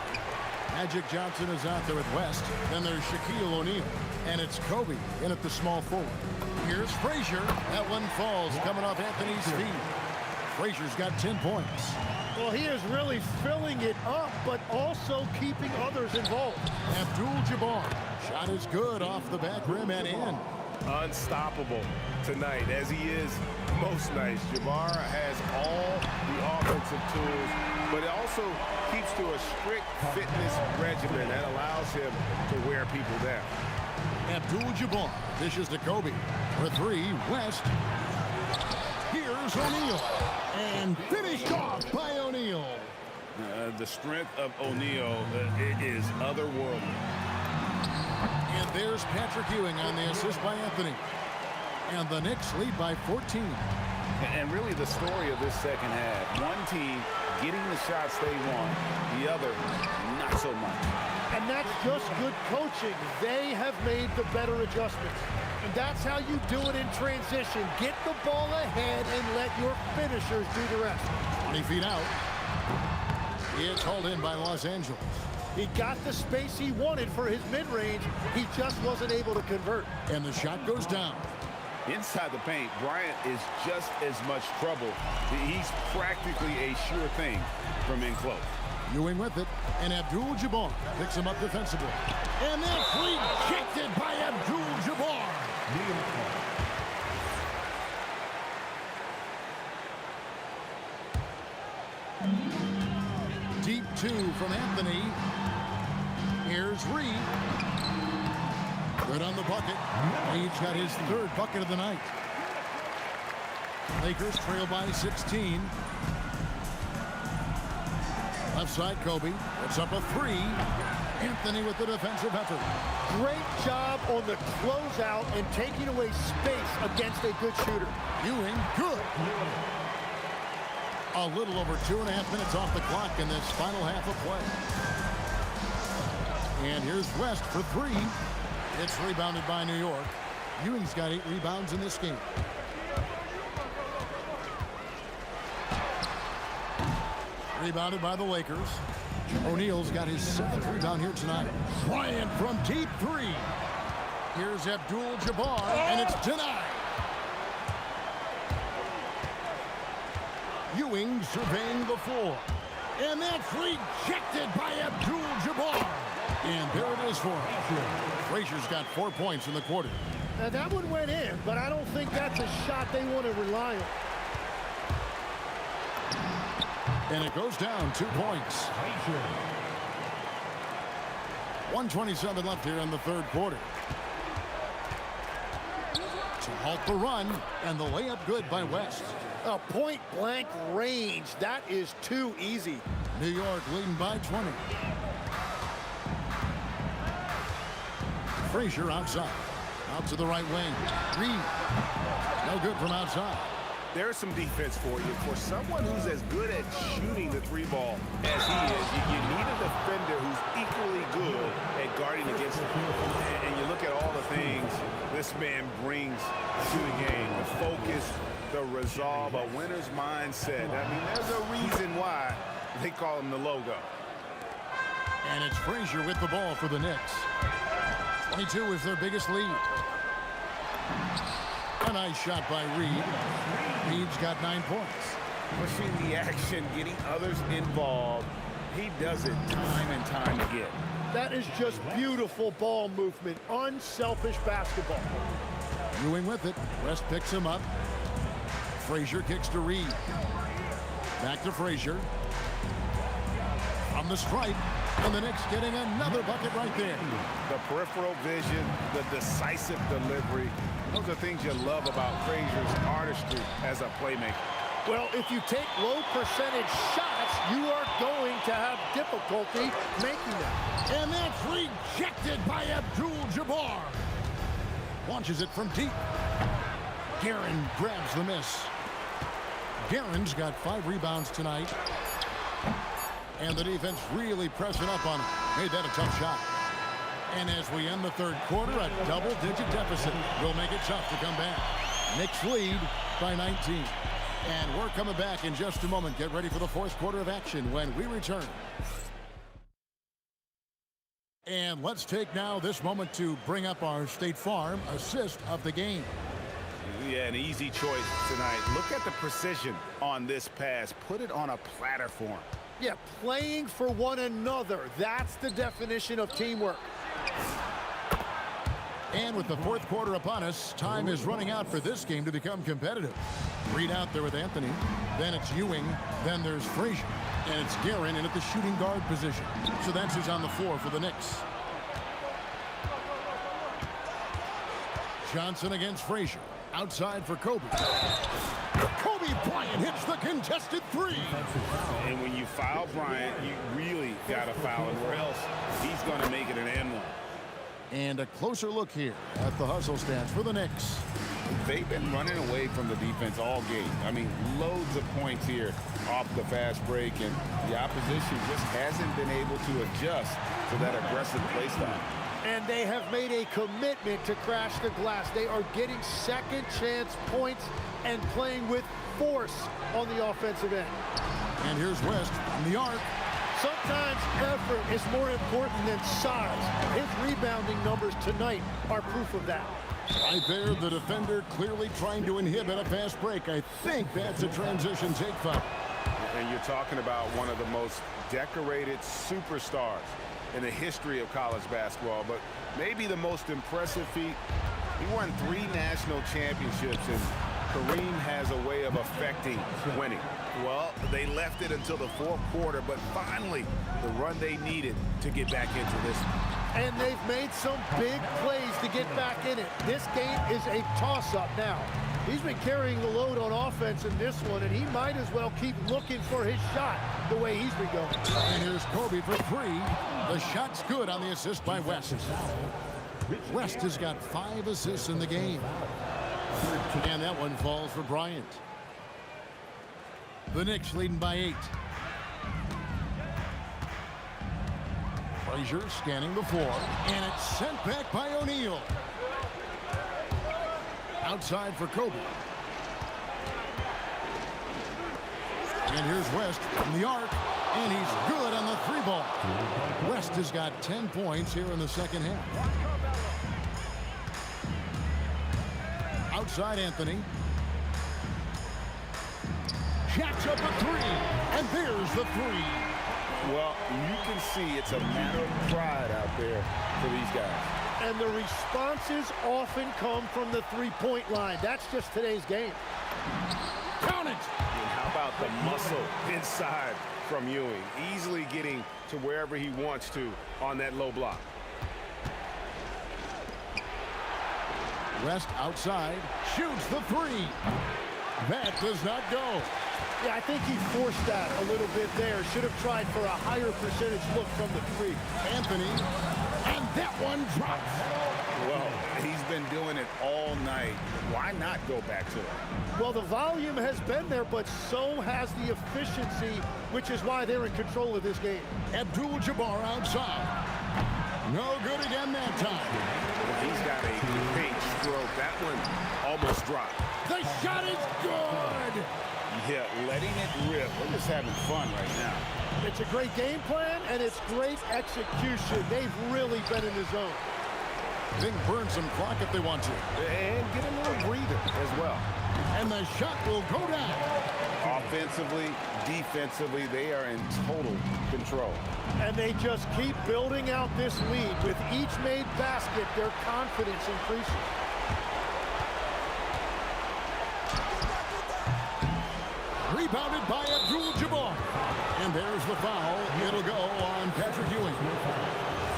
Magic Johnson is out there with West. Then there's Shaquille O'Neal. And it's Kobe in at the small forward. Here's Frazier. That one falls coming off Anthony's feet. Frazier's got 10 points. Well, he is really filling it up, but also keeping others involved. Abdul-Jabbar. Shot is good off the back rim and in. Unstoppable tonight, as he is most nights. Jabbar has all the offensive tools, but it also keeps to a strict fitness regimen that allows him to wear people down. Abdul-Jabbar dishes to Kobe. For 3, West. Here's O'Neal. And finished off by O'Neal. The strength of O'Neal is otherworldly. And there's Patrick Ewing on the assist by Anthony. And the Knicks lead by 14. And really the story of this second half, one team getting the shots they want, the other not so much. And that's just good coaching. They have made the better adjustments. And that's how you do it in transition. Get the ball ahead and let your finishers do the rest. 20 feet out. It's hauled in by Los Angeles. He got the space he wanted for his mid-range. He just wasn't able to convert. And the shot goes down. Inside the paint, Bryant is just as much trouble. He's practically a sure thing from in close. Ewing with it, and Abdul-Jabbar picks him up defensively. And that's rejected by Abdul-Jabbar. Deep two from Anthony. Here's Reed. Good on the bucket. Reed's got his third bucket of the night. Lakers trail by 16. Left side, Kobe. It's up a three. Anthony with the defensive effort. Great job on the closeout and taking away space against a good shooter. Ewing, good. A little over 2.5 minutes off the clock in this final half of play. And here's West for three. It's rebounded by New York. Ewing's got 8 rebounds in this game. Rebounded by the Lakers. O'Neal's got his 7th rebound here tonight. Bryant from deep three. Here's Abdul-Jabbar, and it's denied. Ewing surveying the floor. And that's rejected by Abdul-Jabbar. And there it is for him. Frazier's got 4 points in the quarter. Now that one went in, but I don't think that's a shot they want to rely on. And it goes down 2 points. 1:27 left here in the third quarter. To halt the run, and the layup good by West. A point-blank range. That is too easy. New York leading by 20. Frazier outside. Out to the right wing. Reed. No good from outside. There's some defense for you. For someone who's as good at shooting the three ball as he is, you need a defender who's equally good at guarding against him. And you look at all the things this man brings to the game. The focus, the resolve, a winner's mindset. I mean, there's a reason why they call him the logo. And it's Frazier with the ball for the Knicks. 22 is their biggest lead. A nice shot by Reed. Reed's got 9 points. Pushing the action, getting others involved. He does it time and time again. That is just beautiful ball movement. Unselfish basketball. Ewing with it. West picks him up. Frazier kicks to Reed. Back to Frazier. From the stripe. And the Knicks getting another bucket right there. The peripheral vision, the decisive delivery. Those are things you love about Frazier's artistry as a playmaker. Well, if you take low percentage shots, you are going to have difficulty making them. And that's rejected by Abdul-Jabbar. Launches it from deep. Guerin grabs the miss. Guerin's got 5 rebounds tonight. And the defense really pressing up on him. Made that a tough shot. And as we end the third quarter, a double-digit deficit will make it tough to come back. Knicks lead by 19. And we're coming back in just a moment. Get ready for the fourth quarter of action when we return. And let's take now this moment to bring up our State Farm assist of the game. Yeah, an easy choice tonight. Look at the precision on this pass. Put it on a platter for him. Yeah, playing for one another. That's the definition of teamwork. And with the fourth quarter upon us, time is running out for this game to become competitive. Reed out there with Anthony. Then it's Ewing. Then there's Frazier. And it's Guerin in at the shooting guard position. So that's who's on the floor for the Knicks. Johnson against Frazier. Outside for Kobe. Kobe Bryant hits the contested three. And when you foul Bryant, you really got to foul him, or else he's going to make it an and one. And a closer look here at the hustle stats for the Knicks. they've been running away from the defense all game. I mean, loads of points here off the fast break, and the opposition just hasn't been able to adjust to that aggressive play style. And they have made a commitment to crash the glass. They are getting second chance points and playing with force on the offensive end. And here's West from the arc. Sometimes effort is more important than size. His rebounding numbers tonight are proof of that. Right there, the defender clearly trying to inhibit a fast break. I think that's a transition take foul. And you're talking about one of the most decorated superstars in the history of college basketball, but maybe the most impressive feat. He won 3 national championships, and Kareem has a way of affecting winning. Well, they left it until the fourth quarter, but finally the run they needed to get back into this. And they've made some big plays to get back in it. This game is a toss-up now. He's been carrying the load on offense in this one, and he might as well keep looking for his shot the way he's been going. And here's Kobe for 3. The shot's good on the assist by West. West has got 5 assists in the game. And that one falls for Bryant. The Knicks leading by 8. Frazier scanning the floor, and it's sent back by O'Neal. Outside for Kobe. And here's West from the arc, and he's good on the 3-ball. West has got 10 points here in the second half. Outside Anthony. Jacks up a 3, and there's the 3. Well, you can see it's a matter of pride out there for these guys. And the responses often come from the three-point line. That's just today's game. Count it! And how about the muscle inside from Ewing? Easily getting to wherever he wants to on that low block. West outside, shoots the 3. That does not go. Yeah, I think he forced that a little bit there. Should have tried for a higher percentage look from the 3. Anthony, and that one drops. Well, he's been doing it all night. Why not go back to it? Well, the volume has been there, but so has the efficiency, which is why they're in control of this game. Abdul-Jabbar outside. No good again that time. Well, he's got a great stroke. That one almost dropped. The shot is good. Yeah, letting it rip. We're just having fun right now. It's a great game plan, and it's great execution. They've really been in the zone. They can burn some clock if they want to. And get a little breather as well. And the shot will go down. Offensively, defensively, they are in total control. And they just keep building out this lead. With each made basket, their confidence increases. Rebounded by Abdul-Jabbar. And there's the foul. It'll go on Patrick Ewing.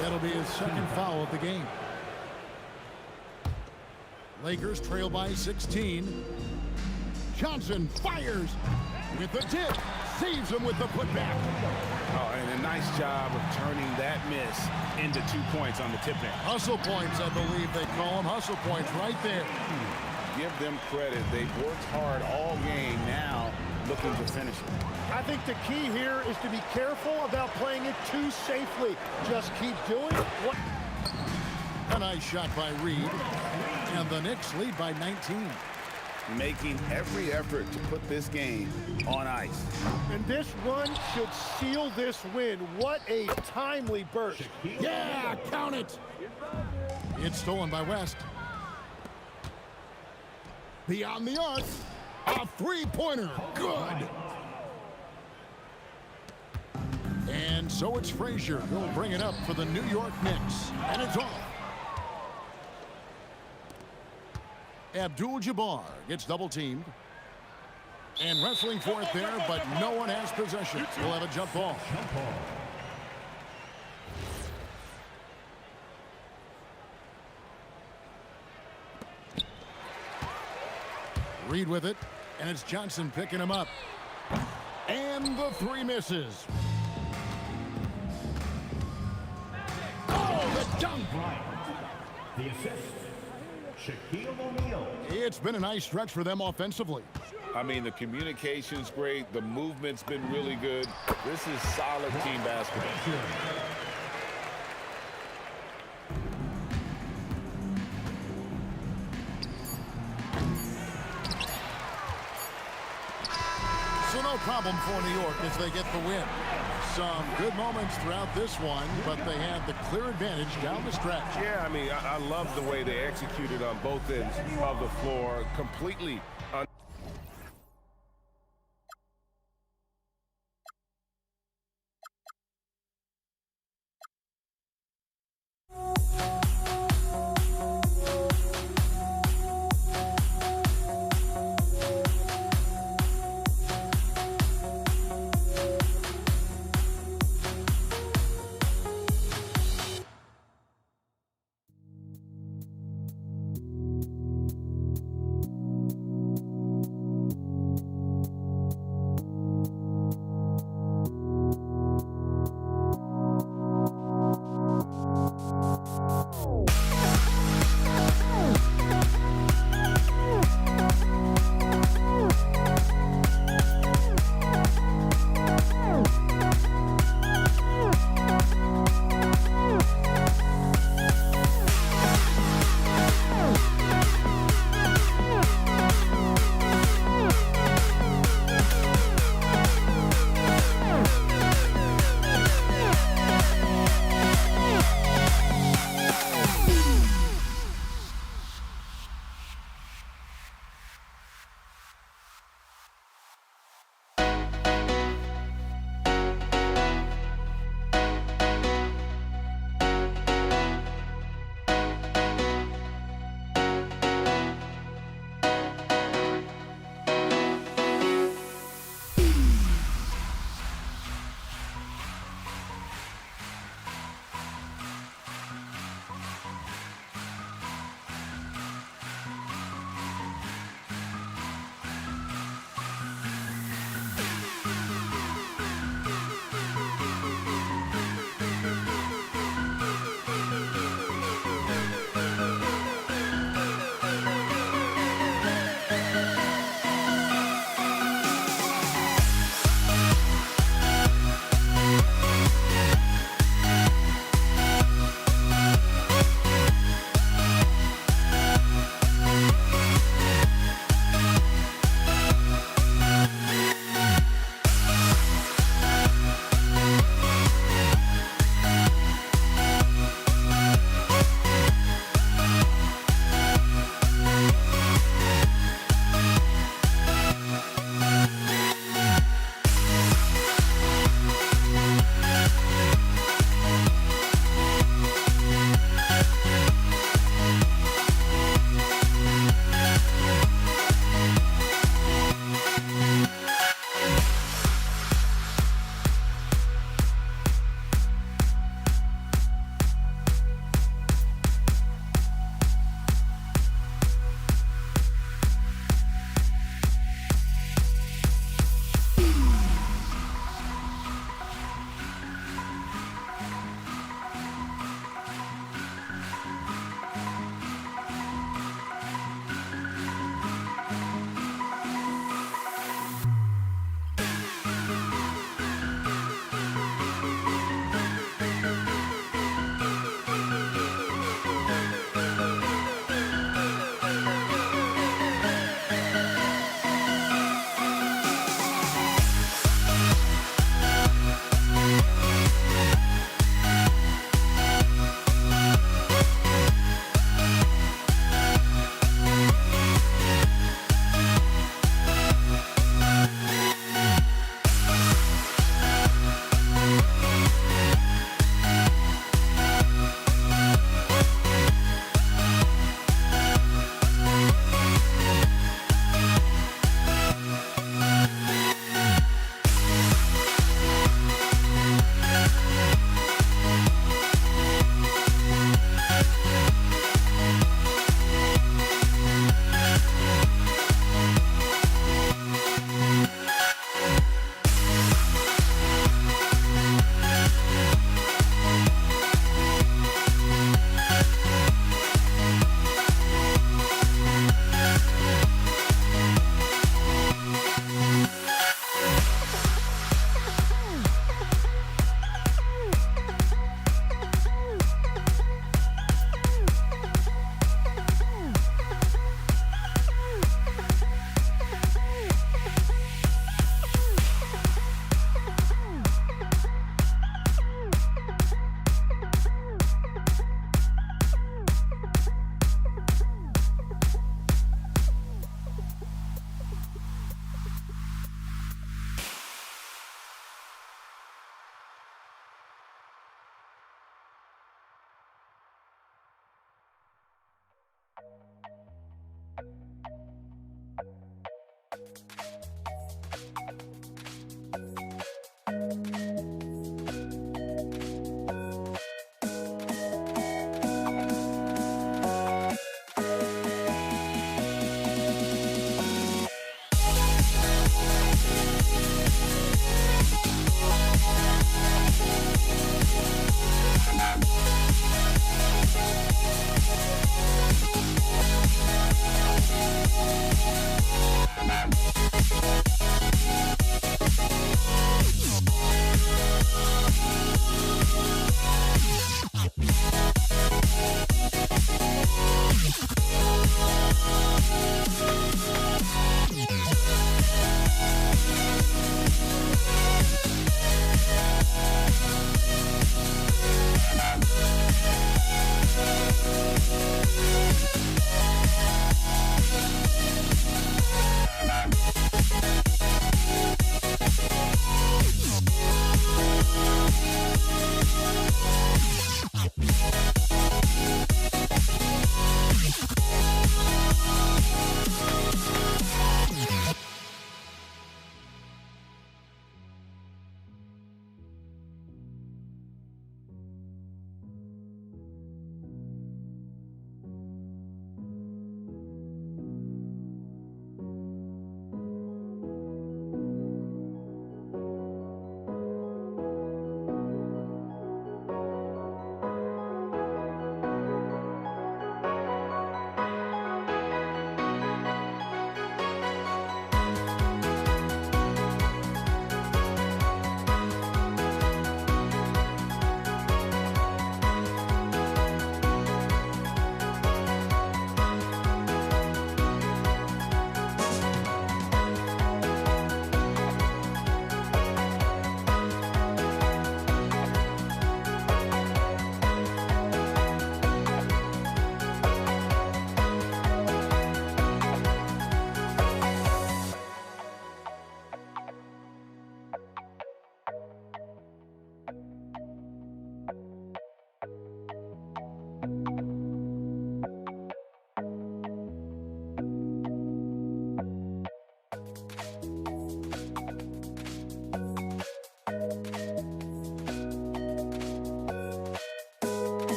That'll be his second foul of the game. Lakers trail by 16. Johnson fires with the tip. Saves him with the putback. Oh, and a nice job of turning that miss into 2 points on the tip there. Hustle points, I believe they call them. Hustle points right there. Give them credit. They've worked hard all game, now looking to finish it. I think the key here is to be careful about playing it too safely. Just keep doing what. A nice shot by Reed. And the Knicks lead by 19. Making every effort to put this game on ice. And this run should seal this win. What a timely burst. Yeah, count it. It's stolen by West. Beyond the arc. A 3-pointer. Good. And so it's Frazier who'll bring it up for the New York Knicks. And it's off. Abdul-Jabbar gets double-teamed. And wrestling for it there, but no one has possession. We'll have a jump ball. Reed with it, and it's Johnson picking him up. And the 3 misses. Oh, the dunk! The assist. Shaquille O'Neal. It's been a nice stretch for them offensively. I mean, the communication's great. The movement's been really good. This is solid team basketball. So no problem for New York as they get the win. Some good moments throughout this one, but they had the clear advantage down the stretch. Yeah, I mean, I love the way they executed on both ends of the floor. Completely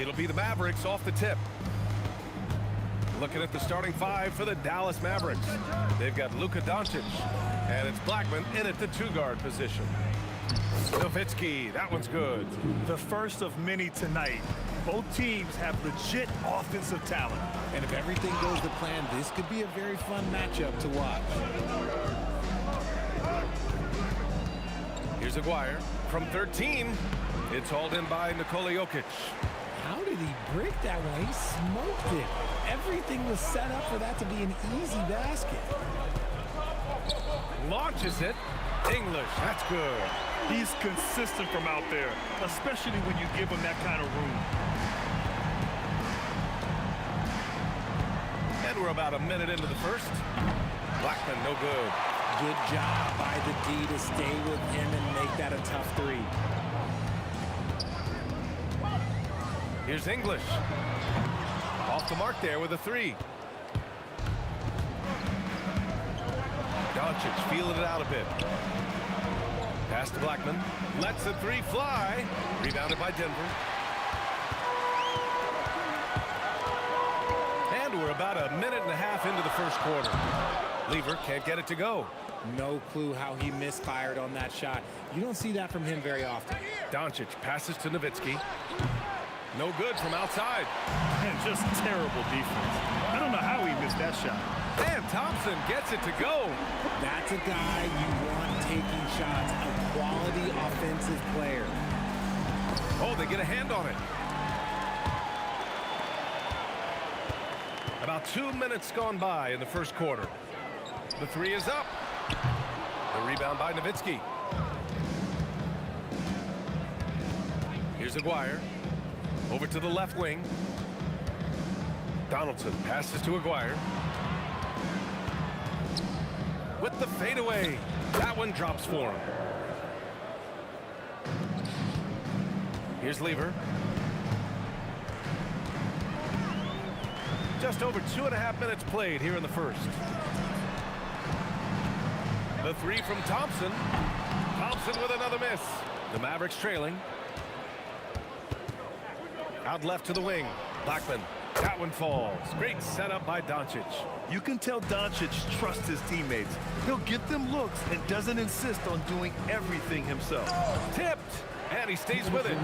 It'll be the Mavericks off the tip. Looking at the starting five for the Dallas Mavericks. They've got Luka Doncic, and it's Blackman in at the two-guard position. Nowitzki, that one's good. The first of many tonight. Both teams have legit offensive talent. And if everything goes to plan, this could be a very fun matchup to watch. Here's Aguirre from 13. It's hauled in by Nikola Jokic. How did he break that one? He smoked it. Everything was set up for that to be an easy basket. Launches it. English, that's good. He's consistent from out there, especially when you give him that kind of room. And we're about a minute into the first. Blackman, no good. Good job by the D to stay with him and make that a tough three. Here's English. Off the mark there with a three. Doncic feeling it out a bit. Pass to Blackman. Lets the three fly. Rebounded by Denver. And we're about a minute and a half into the first quarter. Lever can't get it to go. No clue how he misfired on that shot. You don't see that from him very often. Doncic passes to Nowitzki. No good from outside. And just terrible defense. I don't know how he missed that shot. And Thompson gets it to go. That's a guy you want taking shots, a quality offensive player. Oh, they get a hand on it. About 2 minutes gone by in the first quarter. The three is up. The rebound by Nowitzki. Here's Aguirre. Over to the left wing. Donaldson passes to Aguirre. With the fadeaway. That one drops for him. Here's Lever. Just over 2.5 minutes played here in the first. The three from Thompson. Thompson with another miss. The Mavericks trailing. Out left to the wing. Blackman. That one falls. Great setup by Doncic. You can tell Doncic trusts his teammates. He'll get them looks and doesn't insist on doing everything himself. Tipped. And he stays with it.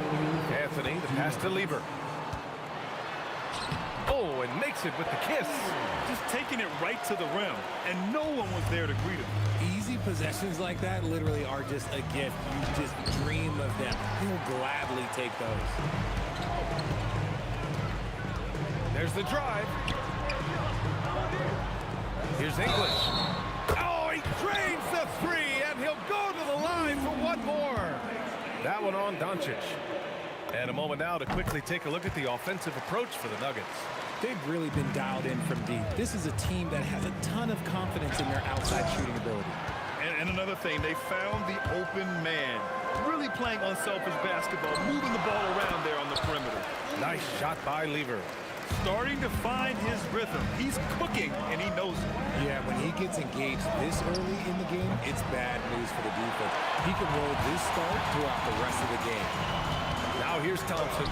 Anthony, the pass to Lever. Oh, and makes it with the kiss. Just taking it right to the rim, and no one was there to greet him. Easy possessions like that literally are just a gift. You just dream of them. He'll gladly take those. There's the drive. Here's English. Oh, he drains the three, and he'll go to the line for one more. That one on Doncic. And a moment now to quickly take a look at the offensive approach for the Nuggets. They've really been dialed in from deep. This is a team that has a ton of confidence in their outside shooting ability. And another thing, they found the open man. Really playing unselfish basketball, moving the ball around there on the perimeter. Nice shot by Lever. Starting to find his rhythm. He's cooking, and he knows it. Yeah, when he gets engaged this early in the game, it's bad news for the defense. He can roll this start throughout the rest of the game. Now here's Thompson,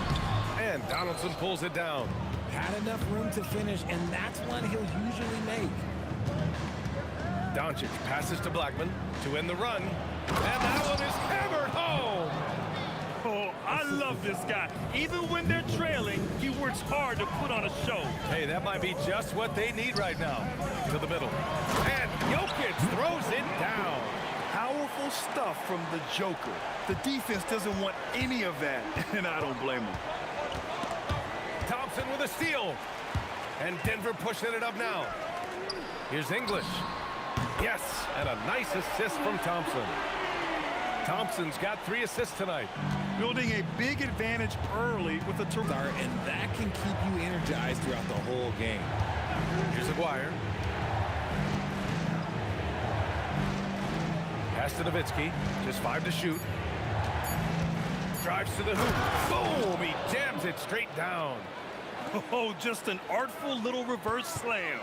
and Donaldson pulls it down. Had enough room to finish, and that's one he'll usually make. Doncic passes to Blackman to end the run, and that one is hammered home. Oh, I love this guy. Even when they're trailing, he works hard to put on a show. Hey, that might be just what they need right now. To the middle. And Jokic throws it down. Powerful stuff from the Joker. The defense doesn't want any of that, and I don't blame him. Thompson with a steal. And Denver pushing it up now. Here's English. Yes, and a nice assist from Thompson. Thompson's got 3 assists tonight. Building a big advantage early with a start, and that can keep you energized throughout the whole game. Here's Aguirre. Pass to Nowitzki. Just 5 to shoot. Drives to the hoop. Boom! He jams it straight down. Oh, just an artful little reverse slam.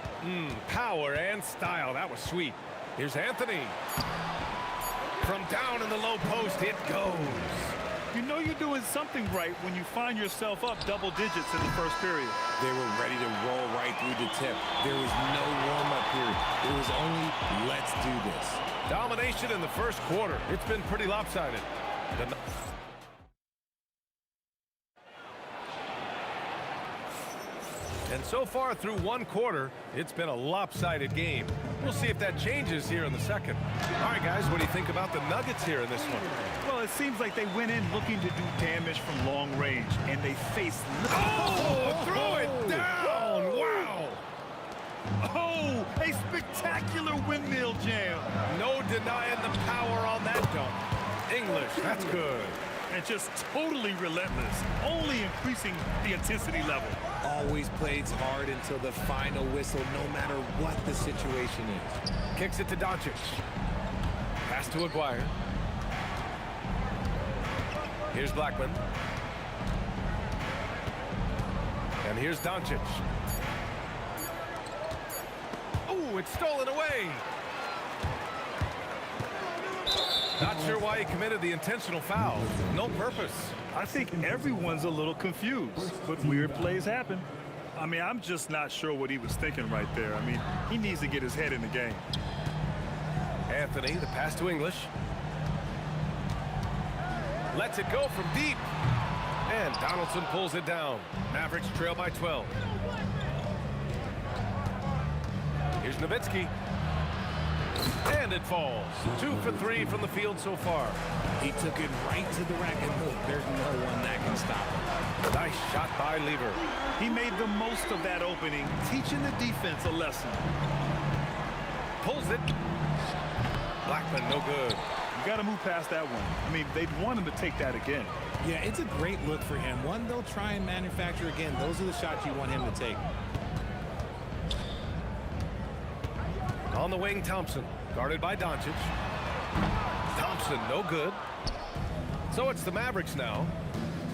Power and style. That was sweet. Here's Anthony. From down in the low post, it goes. You know you're doing something right when you find yourself up double digits in the first period. They were ready to roll right through the tip. There was no warm-up period. It was only, let's do this. Domination in the first quarter. It's been pretty lopsided. And so far through one quarter, it's been a lopsided game. We'll see if that changes here in the second. All right, guys, what do you think about the Nuggets here in this one? Well, it seems like they went in looking to do damage from long range, and they faced... Oh, throw it down! Wow! Oh, a spectacular windmill jam. No denying the power on that dunk. English, that's good. And just totally relentless, only increasing the intensity level. Always plays hard until the final whistle, no matter what the situation is. Kicks it to Doncic. Pass to Aguirre. Here's Blackman. And here's Doncic. Oh, it's stolen away. Not sure why he committed the intentional foul. No purpose. I think everyone's a little confused, but weird plays happen. I mean, I'm just not sure what he was thinking right there. I mean, he needs to get his head in the game. Anthony, the pass to English. Lets it go from deep. And Donaldson pulls it down. Mavericks trail by 12. Here's Nowitzki. And it falls. 2 for 3 from the field so far. He took it right to the rack, and look, there's no one that can stop him. Nice shot by Lever. He made the most of that opening, teaching the defense a lesson. Pulls it. Blackman, no good. You got to move past that one. I mean, they'd want him to take that again. Yeah, it's a great look for him. One they'll try and manufacture again. Those are the shots you want him to take. On the wing, Thompson, guarded by Doncic. Thompson, no good. So it's the Mavericks now.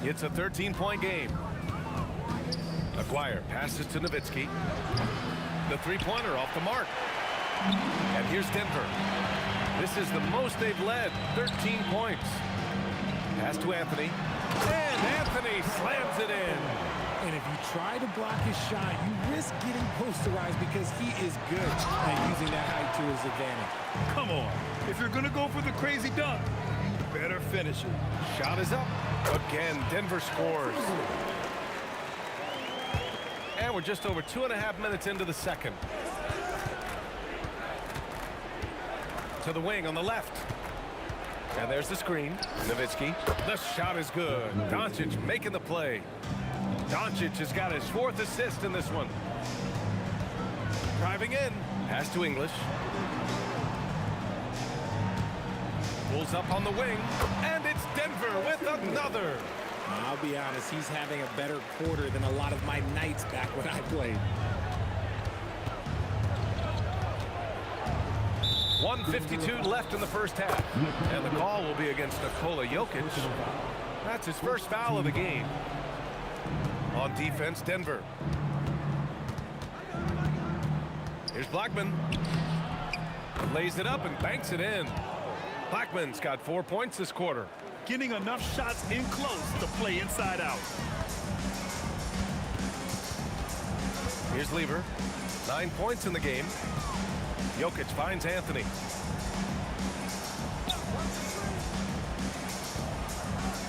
It's a 13-point game. Aguirre passes to Nowitzki. The three-pointer off the mark. And here's Denver. This is the most they've led, 13 points. Pass to Anthony. And Anthony slams it in. And if you try to block his shot, you risk getting posterized because he is good at using that height to his advantage. Come on. If you're going to go for the crazy dunk, you better finish it. Shot is up. Again, Denver scores. And we're just over 2.5 minutes into the second. To the wing on the left. And there's the screen. Nowitzki. The shot is good. Doncic making the play. Doncic has got his 4th assist in this one. Driving in. Pass to English. Pulls up on the wing. And it's Denver with another. I'll be honest, he's having a better quarter than a lot of my nights back when I played. 1:52 left in the first half. And the call will be against Nikola Jokic. That's his first foul of the game. On defense, Denver. Here's Blackman. Lays it up and banks it in. Blackman's got 4 points this quarter. Getting enough shots in close to play inside out. Here's Lever. 9 points in the game. Jokic finds Anthony.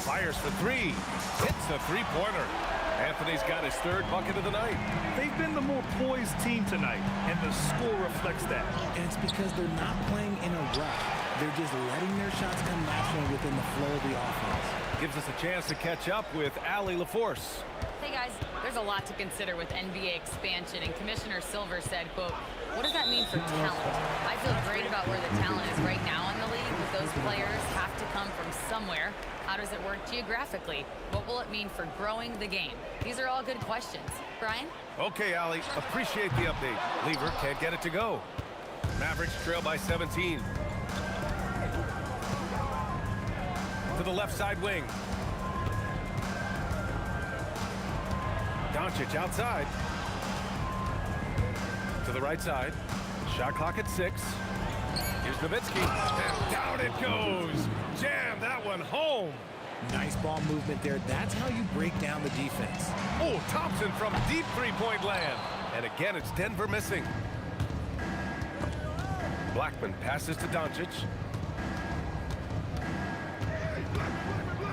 Fires for 3. Hits a three-pointer. Anthony's got his 3rd bucket of the night. They've been the more poised team tonight, and the score reflects that. And it's because they're not playing in a rush. They're just letting their shots come naturally within the flow of the offense. Gives us a chance to catch up with Allie LaForce. Hey guys, there's a lot to consider with NBA expansion, and Commissioner Silver said, quote, "What does that mean for talent? I feel great about where the talent is right now in the league, but those players have to come from somewhere. How does it work geographically? What will it mean for growing the game?" These are all good questions. Brian? Okay, Allie, appreciate the update. Lever can't get it to go. Mavericks trail by 17. To the left side wing. Doncic outside. To the right side. Shot clock at 6. Here's Nowitzki. And down it goes. Jam that one home. Nice ball movement there. That's how you break down the defense. Oh, Thompson from deep three-point land. And again, it's Denver missing. Blackman passes to Doncic.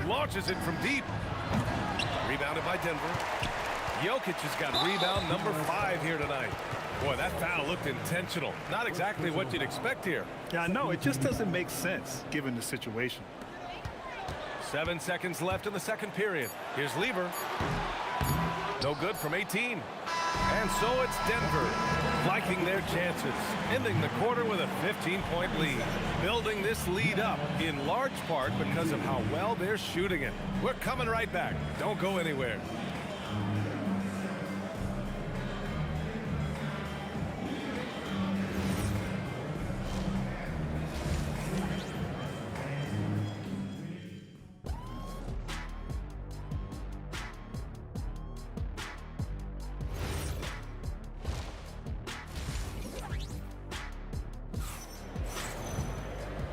Launches it from deep. Rebounded by Denver. Jokic has got rebound number 5 here tonight. Boy, that foul looked intentional. Not exactly what you'd expect here. Yeah, I know. It just doesn't make sense given the situation. 7 seconds left in the second period. Here's Lever. No good from 18. And so it's Denver liking their chances, ending the quarter with a 15-point lead. Building this lead up in large part because of how well they're shooting it. We're coming right back. Don't go anywhere.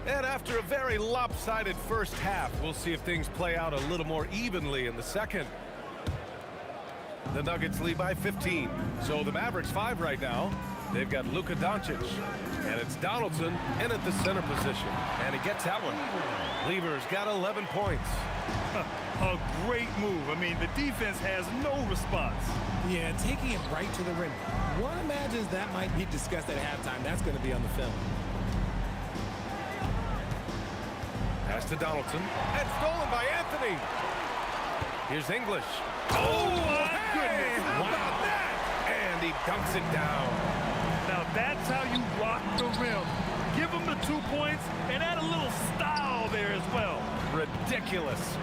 And after a very lopsided first half, we'll see if things play out a little more evenly in the second. The Nuggets lead by 15. So the Mavericks 5 right now. They've got Luka Doncic. And it's Donaldson in at the center position. And he gets that one. Lever's got 11 points. A great move. I mean, the defense has no response. Yeah, taking it right to the rim. One imagines that might be discussed at halftime. That's going to be on the film. Pass to Donaldson. And stolen by Anthony. Here's English. Oh, my goodness. How about that? And he dunks it down. Now, that's how you rock the rim. Give him the 2 points and add a little style there as well. Ridiculous.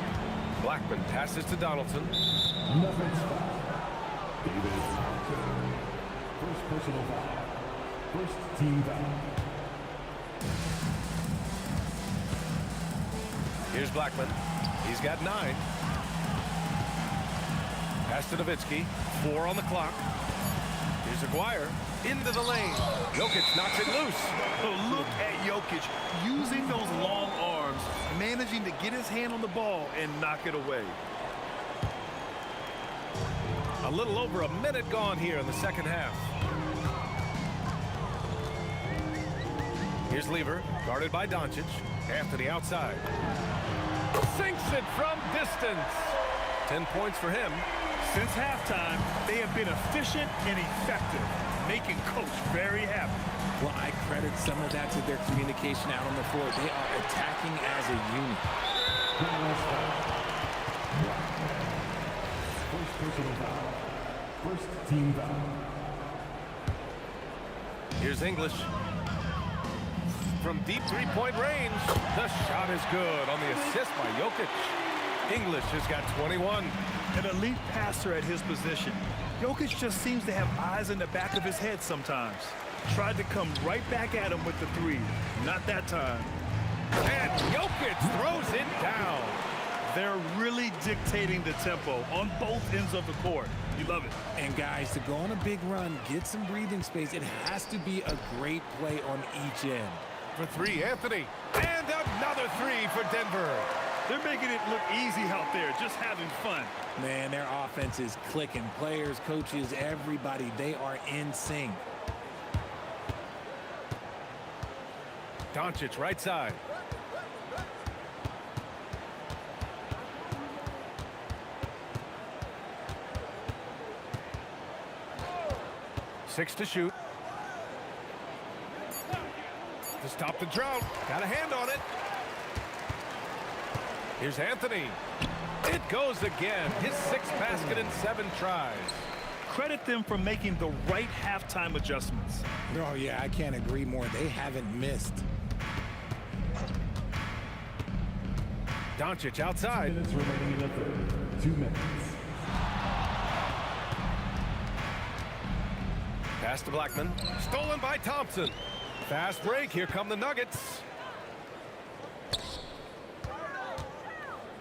Blackman passes to Donaldson. Nuggets foul. David Johnson. First personal foul. First team foul. Here's Blackman. He's got 9. Pass to Nowitzki. 4 on the clock. Here's Aguirre. Into the lane. Jokic knocks it loose. Oh, look at Jokic using those long arms, managing to get his hand on the ball and knock it away. A little over a minute gone here in the second half. Here's Lever, guarded by Doncic. Anthony outside. Sinks it from distance. 10 points for him. Since halftime, they have been efficient and effective, making Coach very happy. Well, I credit some of that to their communication out on the floor. They are attacking as a unit. First personal foul. First team foul. Here's English. From deep three-point range, the shot is good on the assist by Jokic. English has got 21. An elite passer at his position. Jokic just seems to have eyes in the back of his head sometimes. Tried to come right back at him with the 3. Not that time. And Jokic throws it down. They're really dictating the tempo on both ends of the court. You love it. And guys, to go on a big run, get some breathing space, it has to be a great play on each end. For 3, Anthony. And another 3 for Denver. They're making it look easy out there, just having fun. Man, their offense is clicking. Players, coaches, everybody, they are in sync. Doncic right side. Six to shoot. To stop the drought. Got a hand on it. Here's Anthony. It goes again. His 6th basket in 7 tries. Credit them for making the right halftime adjustments. Oh, yeah, I can't agree more. They haven't missed. Doncic outside. 2 minutes remaining in the third. 2 minutes. Pass to Blackman. Stolen by Thompson. Fast break. Here come the Nuggets.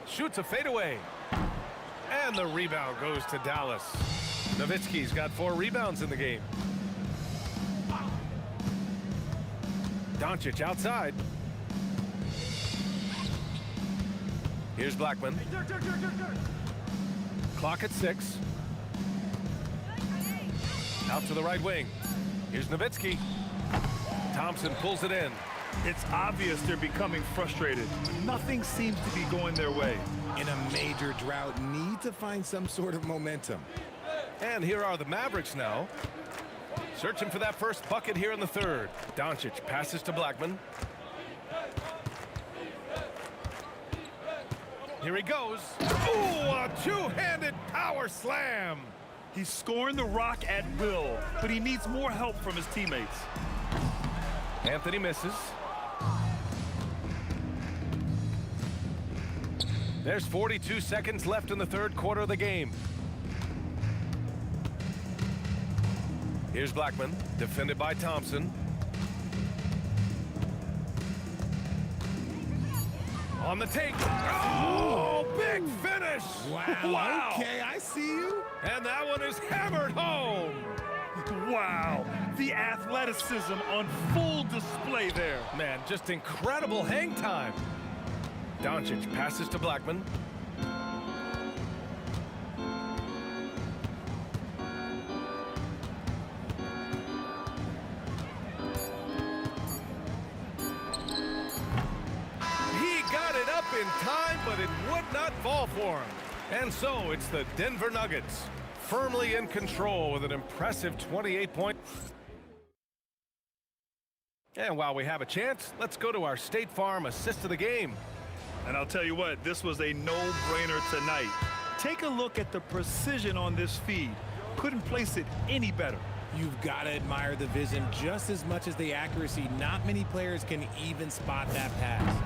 Shoots a fadeaway. And the rebound goes to Dallas. Nowitzki's got 4 rebounds in the game. Doncic outside. Here's Blackman. Clock at 6. Out to the right wing. Here's Nowitzki. Thompson pulls it in. It's obvious they're becoming frustrated. Nothing seems to be going their way. In a major drought, need to find some sort of momentum. And here are the Mavericks now. Searching for that first bucket here in the third. Doncic passes to Blackman. Here he goes. Ooh, a two-handed power slam. He's scoring the rock at will, but he needs more help from his teammates. Anthony misses. There's 42 seconds left in the third quarter of the game. Here's Blackman, defended by Thompson. On the take. Oh, big finish. Wow. Okay, I see you. And that one is hammered home. Wow, the athleticism on full display there. Man, just incredible hang time. Doncic passes to Blackman. He got it up in time, but it would not fall for him. And so it's the Denver Nuggets, firmly in control with an impressive 28-point. And while we have a chance, let's go to our State Farm assist of the game. And I'll tell you what, this was a no-brainer tonight. Take a look at the precision on this feed. Couldn't place it any better. You've got to admire the vision just as much as the accuracy. Not many players can even spot that pass.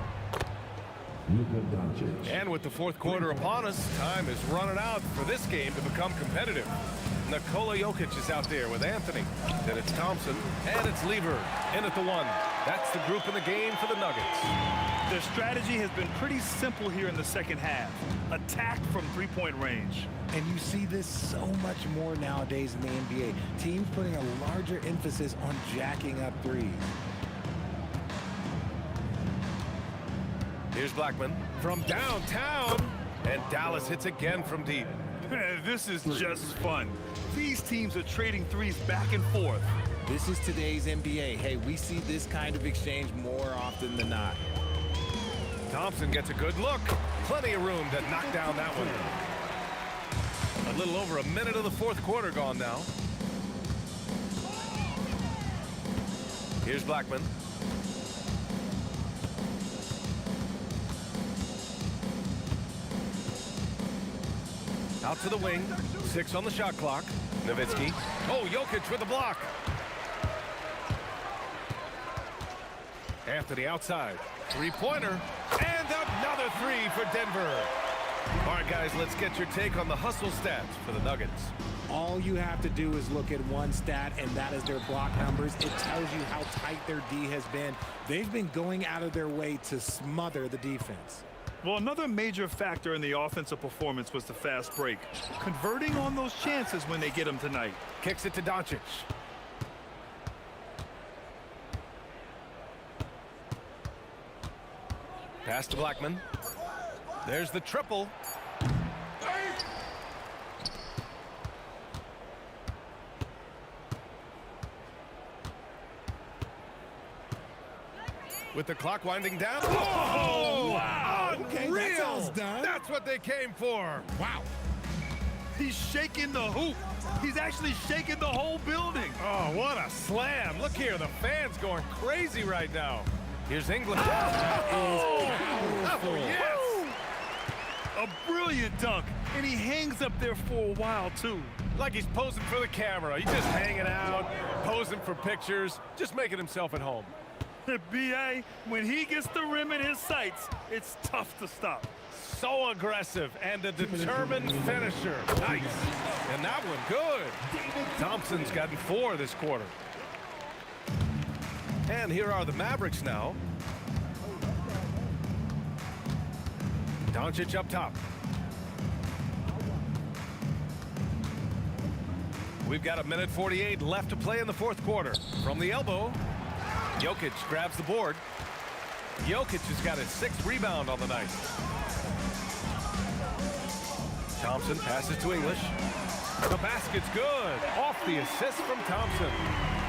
And with the fourth quarter upon us, time is running out for this game to become competitive. Nikola Jokic is out there with Anthony. Then it's Thompson, and it's Lever in at the 1. That's the group in the game for the Nuggets. Their strategy has been pretty simple here in the second half. Attack from three-point range. And you see this so much more nowadays in the NBA. Teams putting a larger emphasis on jacking up threes. Here's Blackman from downtown, and Dallas hits again from deep. This is just fun. These teams are trading threes back and forth. This is today's NBA. Hey, we see this kind of exchange more often than not. Thompson gets a good look. Plenty of room to knock down that one. A little over a minute of the fourth quarter gone now. Here's Blackman. Out to the wing. 6 on the shot clock. Nowitzki. Oh, Jokic with the block. Anthony outside. Three-pointer. And another three for Denver. All right, guys, let's get your take on the hustle stats for the Nuggets. All you have to do is look at one stat, and that is their block numbers. It tells you how tight their D has been. They've been going out of their way to smother the defense. Well, another major factor in the offensive performance was the fast break. Converting on those chances when they get them tonight. Kicks it to Doncic. Pass to Blackman. There's the triple. With the clock winding down. Oh, wow. Okay, that sounds done. That's what they came for. Wow. He's shaking the hoop. He's actually shaking the whole building. Oh, what a slam. Look here, the fans going crazy right now. Here's England. Oh, yes. A brilliant dunk, and he hangs up there for a while, too. Like he's posing for the camera. He's just hanging out, posing for pictures, just making himself at home. B.A., when he gets the rim in his sights, it's tough to stop. So aggressive and a determined finisher. Nice. And that one good. Thompson's gotten 4 this quarter. And here are the Mavericks now. Doncic up top. We've got 1:48 left to play in the fourth quarter. From the elbow, Jokic grabs the board. Jokic has got his 6th rebound on the night. Thompson passes to English. The basket's good. Off the assist from Thompson.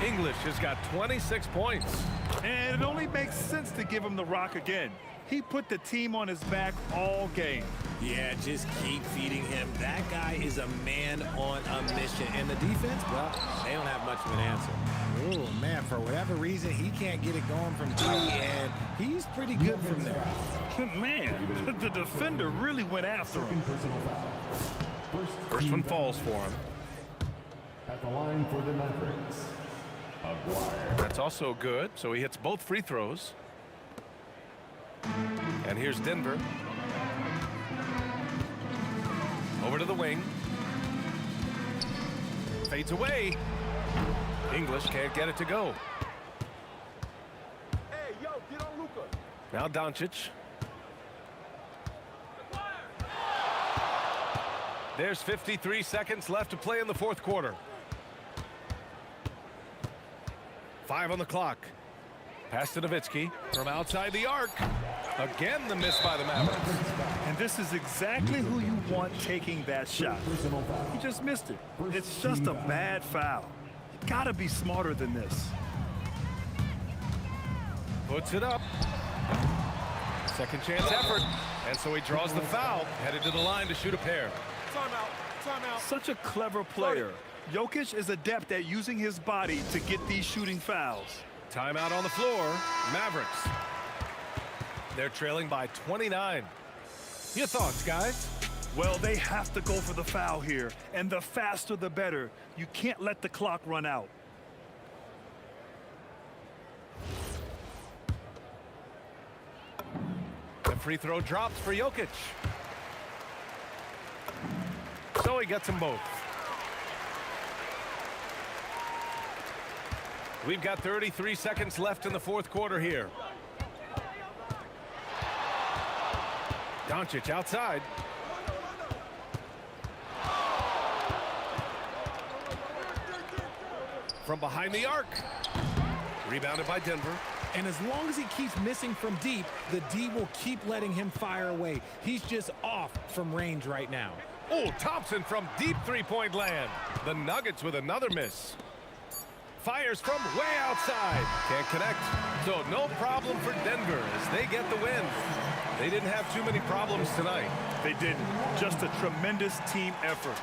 English has got 26 points. And it only makes sense to give him the rock again. He put the team on his back all game. Yeah, just keep feeding him. That guy is a man on a mission. And the defense, well, they don't have much of an answer. Oh, man, for whatever reason, he can't get it going from three, and he's pretty good from there. Man, the defender really went after him. First one falls for him. At the line for the Mavericks, Aguirre. That's also good, so he hits both free throws. And here's Denver. Over to the wing. Fades away. English can't get it to go. Hey, yo, get on Luka. Now Doncic. There's 53 seconds left to play in the fourth quarter. 5 on the clock. Pass to Nowitzki from outside the arc. Again, the miss by the Mavericks. And this is exactly who you want taking that shot. He just missed it. It's just a bad foul. You gotta be smarter than this. Puts it up. Second chance effort. And so he draws the foul. Headed to the line to shoot a pair. Timeout. Such a clever player. Jokic is adept at using his body to get these shooting fouls. Timeout on the floor. Mavericks. They're trailing by 29. Your thoughts, guys? Well, they have to go for the foul here, and the faster the better. You can't let the clock run out. The free throw drops for Jokic. So he gets them both. We've got 33 seconds left in the fourth quarter here. Doncic outside. From behind the arc. Rebounded by Denver. And as long as he keeps missing from deep, the D will keep letting him fire away. He's just off from range right now. Oh, Thompson from deep three-point land. The Nuggets with another miss. Fires from way outside. Can't connect. So no problem for Denver as they get the win. They didn't have too many problems tonight. They didn't. Just a tremendous team effort.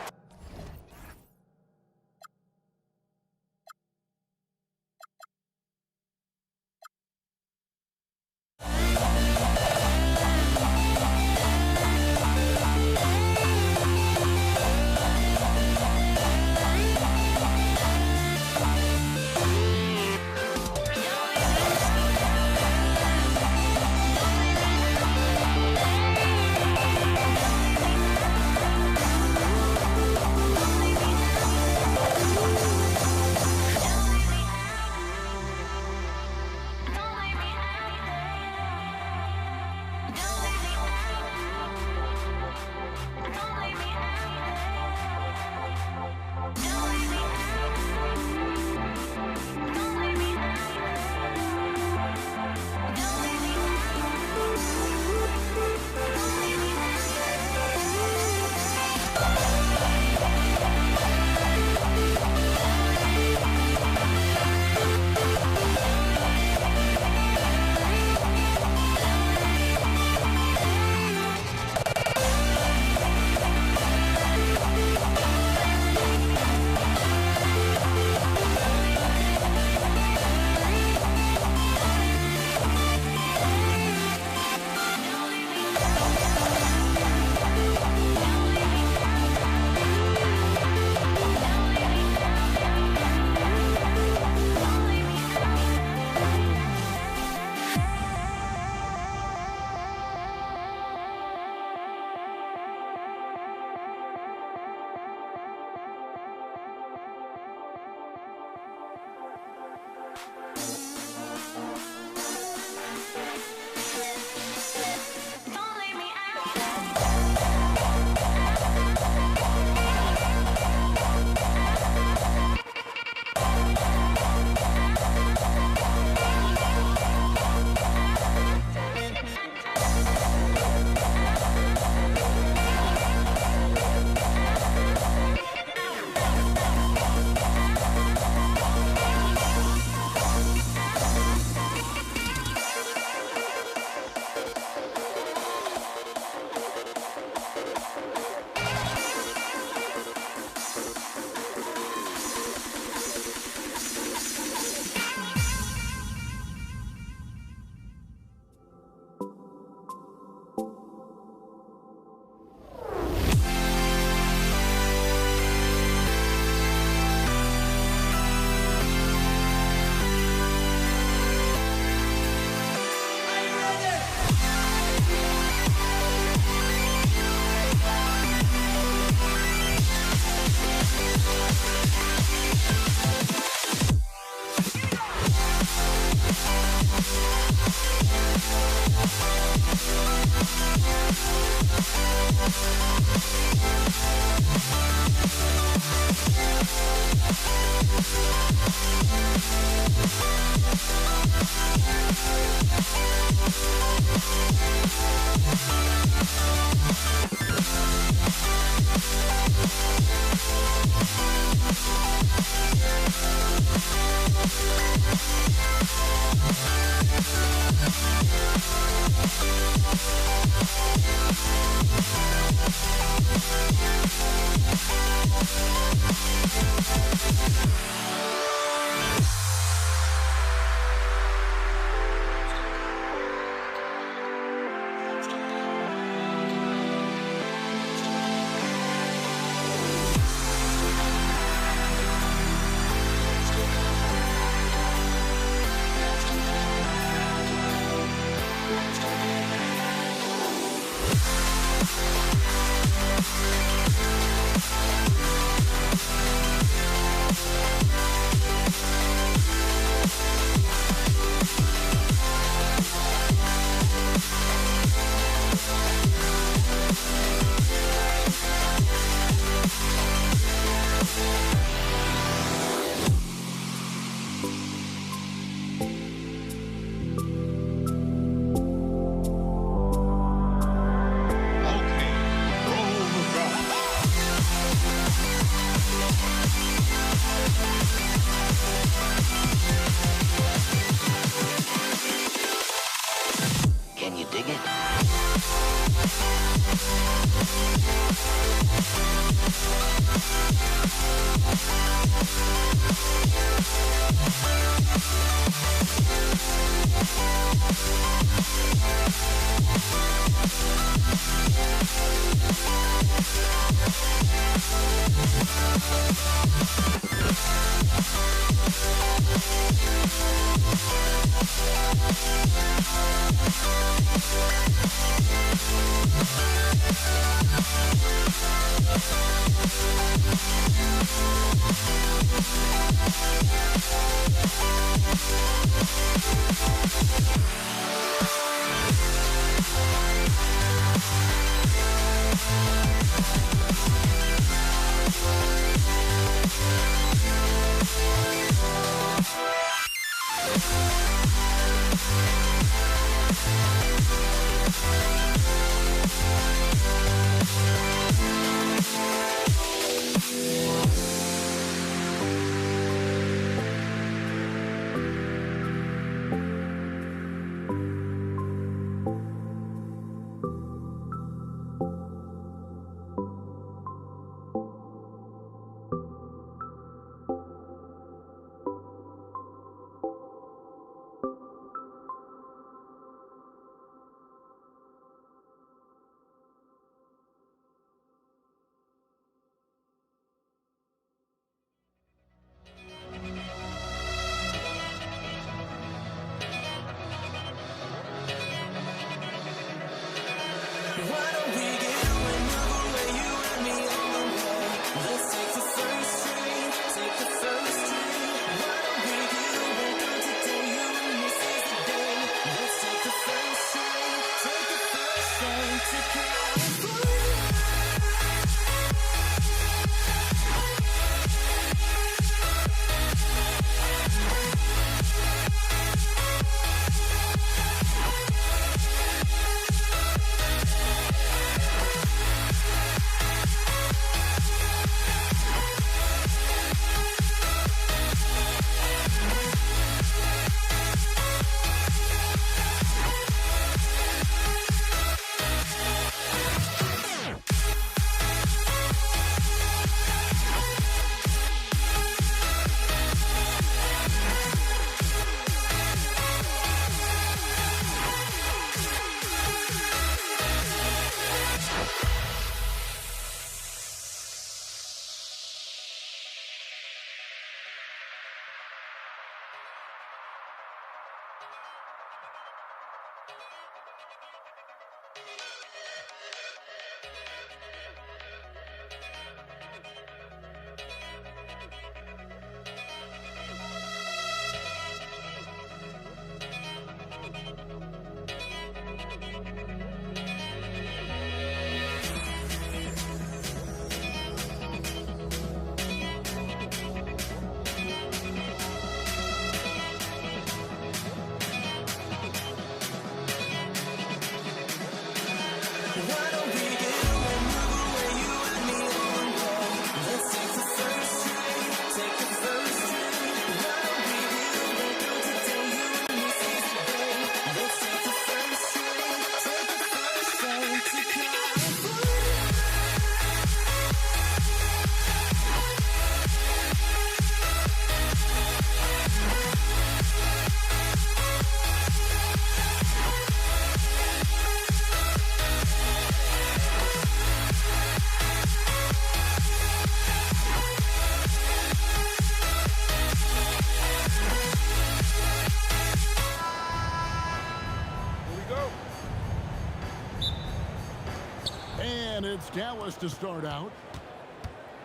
And it's Dallas to start out.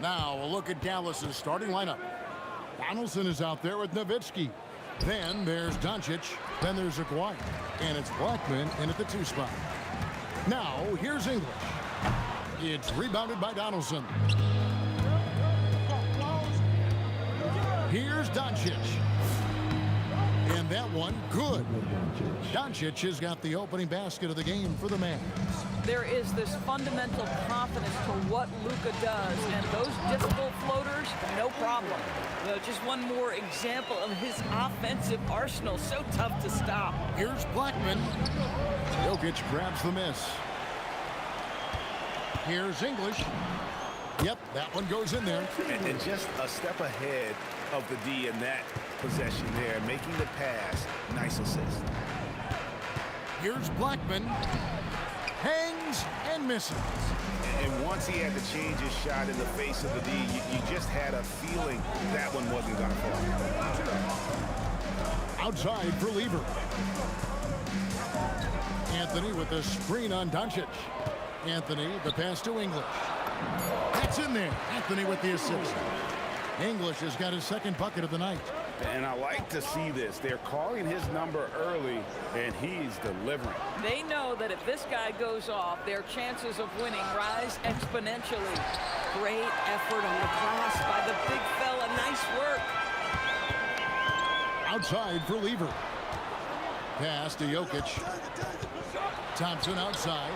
Now a look at Dallas's starting lineup. Donaldson is out there with Nowitzki. Then there's Doncic. Then there's Aguirre. And it's Blackman in at the 2 spot. Now here's English. It's rebounded by Donaldson. Here's Doncic. And that one, good. Doncic has got the opening basket of the game for the Mavs. There is this fundamental confidence to what Luka does, and those difficult floaters, no problem. Just one more example of his offensive arsenal, so tough to stop. Here's Blackman. Jokic grabs the miss. Here's English. Yep, that one goes in there. And just a step ahead of the D in that possession there, making the pass. Nice assist. Here's Blackman. Hangs and misses. And once he had to change his shot in the face of the D, you just had a feeling that one wasn't going to fall. Outside for Lever. Anthony with the screen on Doncic. Anthony, the pass to English. That's in there. Anthony with the assist. English has got his second bucket of the night. And I like to see this. They're calling his number early, and he's delivering. They know that if this guy goes off, their chances of winning rise exponentially. Great effort on the glass by the big fella. Nice work. Outside for Lever. Pass to Jokic. Thompson outside.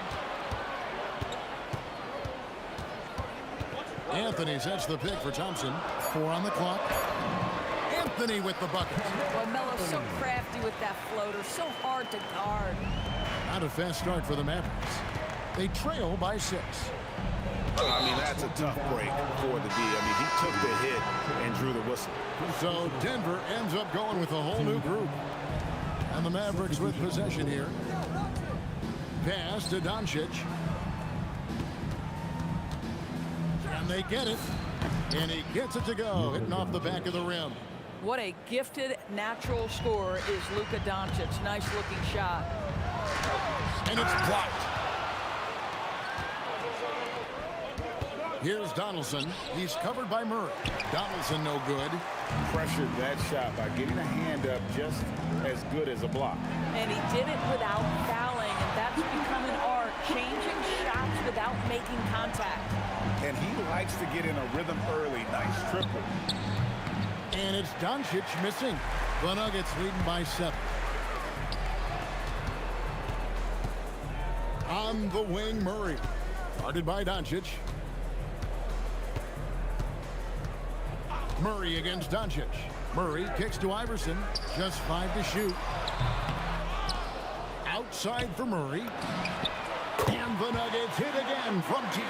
Anthony sets the pick for Thompson. 4 on the clock. Anthony with the bucket. Boy, Melo's so crafty with that floater. So hard to guard. Not a fast start for the Mavericks. They trail by 6. I mean, that's a tough break for the D. I mean, he took the hit and drew the whistle. So Denver ends up going with a whole new group. And the Mavericks with possession here. Pass to Doncic. And they get it. And he gets it to go, hitting off the back of the rim. What a gifted natural scorer is Luka Doncic. Nice looking shot. And it's blocked. Here's Donaldson. He's covered by Murray. Donaldson no good. Pressured that shot by getting a hand up just as good as a block. And he did it without fouling, and that's become an art, changing shots without making contact. And he likes to get in a rhythm early. Nice triple. And it's Doncic missing. The Nuggets leading by 7. On the wing, Murray. Guarded by Doncic. Murray against Doncic. Murray kicks to Iverson. Just 5 to shoot. Outside for Murray. And the Nuggets hit again from deep.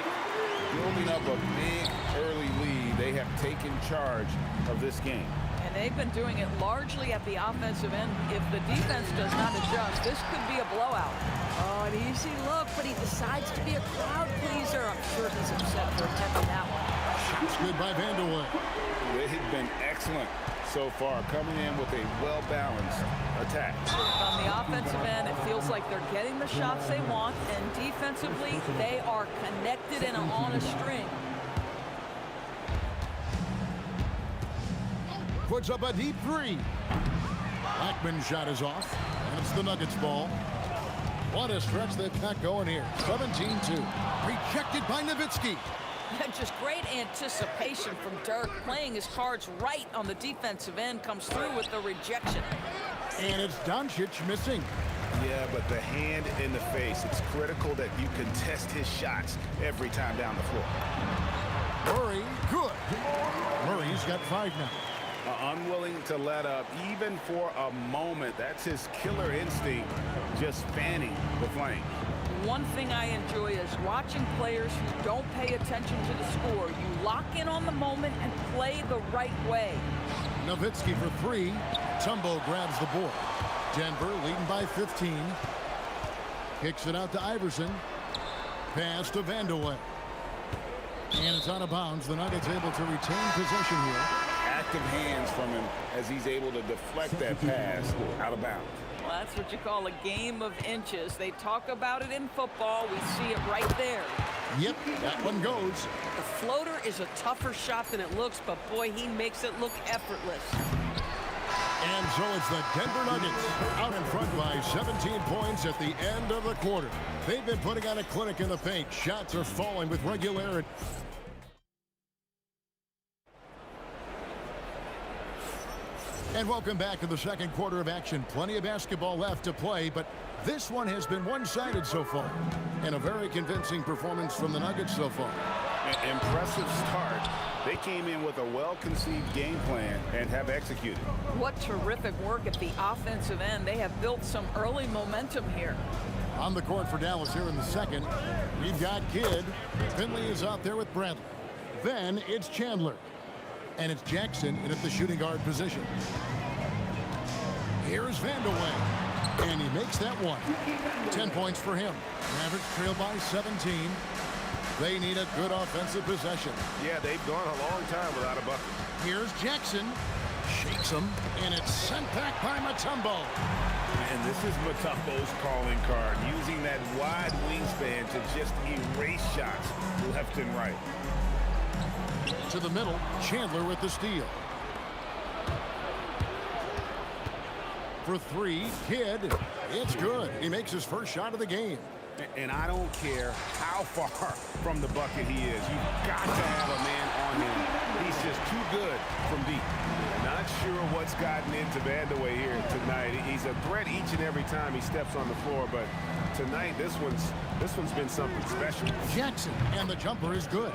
Building up a big early lead. They have taken charge of this game. And they've been doing it largely at the offensive end. If the defense does not adjust, this could be a blowout. Oh, an easy look, but he decides to be a crowd pleaser. I'm sure he's upset for attempting that one. Shot's good by Vanderwood. They've been excellent so far, coming in with a well-balanced attack. On the offensive end, it feels like they're getting the shots they want, and defensively, they are connected and on a string. Puts up a deep 3. Blackman's shot is off, and it's the Nuggets ball. What a stretch they've got going here. 17-2. Rejected by Nowitzki. Just great anticipation from Dirk, playing his cards right on the defensive end, comes through with the rejection. And it's Doncic missing. Yeah, but the hand in the face, it's critical that you contest his shots every time down the floor. Murray, good. Murray's got 5 now. Unwilling to let up, even for a moment. That's his killer instinct, just fanning the flame. One thing I enjoy is watching players who don't pay attention to the score. You lock in on the moment and play the right way. Nowitzki for 3. Tumbo grabs the board. Denver leading by 15. Kicks it out to Iverson. Pass to Vanderwood. And it's out of bounds. The Nuggets able to retain possession here. Active hands from him as he's able to deflect that pass out of bounds. Well, that's what you call a game of inches. They talk about it in football. We see it right there. Yep, that one goes. The floater is a tougher shot than it looks, but boy, he makes it look effortless. And so it's the Denver Nuggets out in front by 17 points at the end of the quarter. They've been putting on a clinic in the paint. Shots are falling with regularity. And welcome back to the second quarter of action. Plenty of basketball left to play, but this one has been one-sided so far. And a very convincing performance from the Nuggets so far. Impressive start. They came in with a well-conceived game plan and have executed. What terrific work at the offensive end. They have built some early momentum here. On the court for Dallas here in the second, we've got Kidd. Finley is out there with Bradley. Then it's Chandler. And it's Jackson in at the shooting guard position. Here's Vandeweghe. And he makes that one. 10 points for him. Mavericks trail by 17. They need a good offensive possession. Yeah, they've gone a long time without a bucket. Here's Jackson. Shakes him. And it's sent back by Mutombo. And this is Mutombo's calling card, using that wide wingspan to just erase shots left and right. To the middle, Chandler with the steal. For three, Kidd. It's good. He makes his first shot of the game. And I don't care how far from the bucket he is. You've got to have a man on him. He's just too good from deep. Not sure what's gotten into Vandeweghe here tonight. He's a threat each and every time he steps on the floor, but tonight this one's been something special. Jackson, and the jumper is good.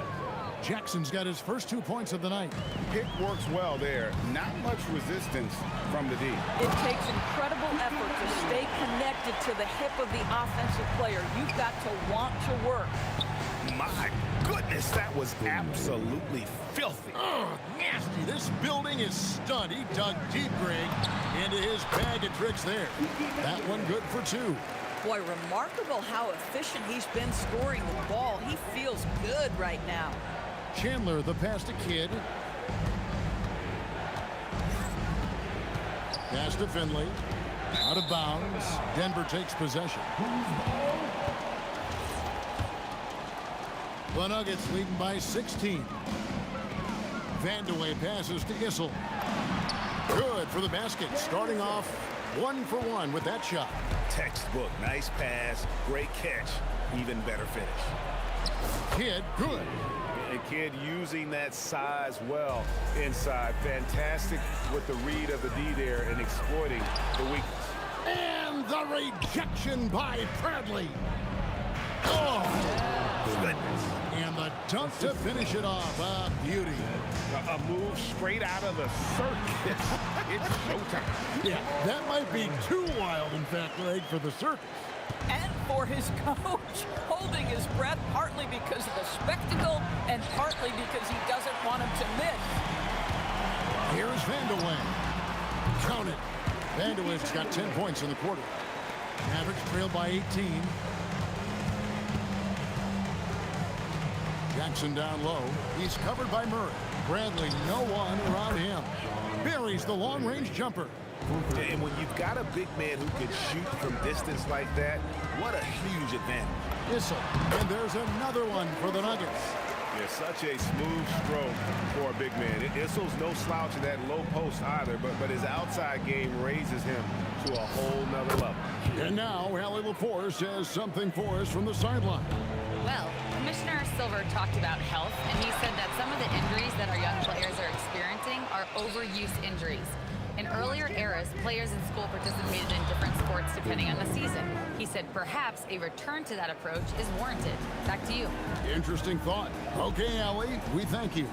Jackson's got his first 2 points of the night. Pick works well there. Not much resistance from the D. It takes incredible effort to stay connected to the hip of the offensive player. You've got to want to work. My goodness, that was absolutely filthy. Oh, nasty. This building is stunned. He dug deep, Greg, into his bag of tricks there. That one good for two. Boy, remarkable how efficient he's been scoring the ball. He feels good right now. Chandler, the pass to Kidd. Pass to Finley. Out of bounds. Denver takes possession. The Nuggets leading by 16. Vandeweghe passes to Issel. Good for the basket. Starting off 1 for 1 with that shot. Textbook. Nice pass. Great catch. Even better finish. Kidd, good. And Kidd using that size well inside. Fantastic with the read of the D there and exploiting the weakness. And the rejection by Bradley. Oh, goodness. And the dunk to finish it off. A beauty. A move straight out of the circus. It's showtime. Yeah, that might be too wild, in fact, Greg, for the circus. And for his coach, holding his breath partly because of the spectacle and partly because he doesn't want him to miss. Here's Vandeweghe. Count it. Vandeweghe's got 10 points in the quarter. Mavericks trail by 18. Jackson down low. He's covered by Murray. Bradley, no one around him. Buries the long-range jumper. And when you've got a big man who can shoot from distance like that, what a huge advantage. Issel, and there's another one for the Nuggets. Yeah, such a smooth stroke for a big man. Issel's no slouch in that low post either, but his outside game raises him to a whole nother level. And now, Allie LaForce has something for us from the sideline. Well, Commissioner Silver talked about health, and he said that some of the injuries that our young players are experiencing are overuse injuries. In earlier eras, players in school participated in different sports depending on the season. He said perhaps a return to that approach is warranted. Back to you. Interesting thought. Okay, Allie, we thank you.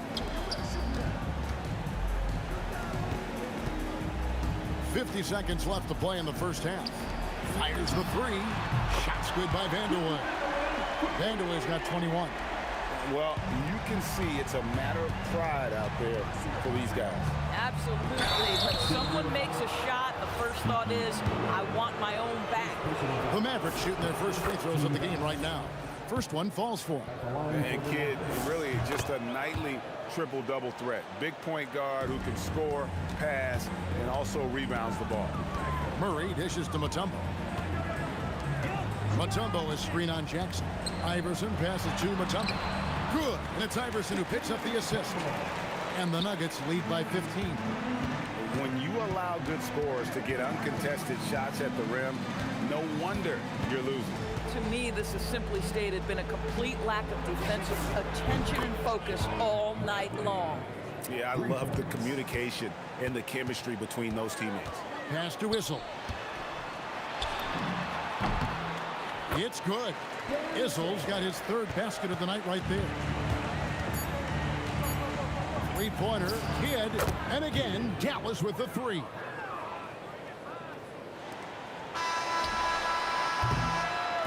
50 seconds left to play in the first half. Fires the three. Shot's good by Vandeweghe. Vandeweghe's got 21. Well, you can see it's a matter of pride out there for these guys. Absolutely. When someone makes a shot, the first thought is, I want my own back. The Mavericks shooting their first free throws of the game right now. First one falls for him. And Kidd, really just a nightly triple-double threat. Big point guard who can score, pass, and also rebounds the ball. Murray dishes to Mutombo. Mutombo is screen on Jackson. Iverson passes to Mutombo. Good, and it's Iverson who picks up the assist. And the Nuggets lead by 15. When you allow good scorers to get uncontested shots at the rim, no wonder you're losing. To me, this has simply stated been a complete lack of defensive attention and focus all night long. Yeah, I love the communication and the chemistry between those teammates. Pass to Issel. It's good. Issel's got his third basket of the night right there. Three-pointer, Kidd, and again, Dallas with the three.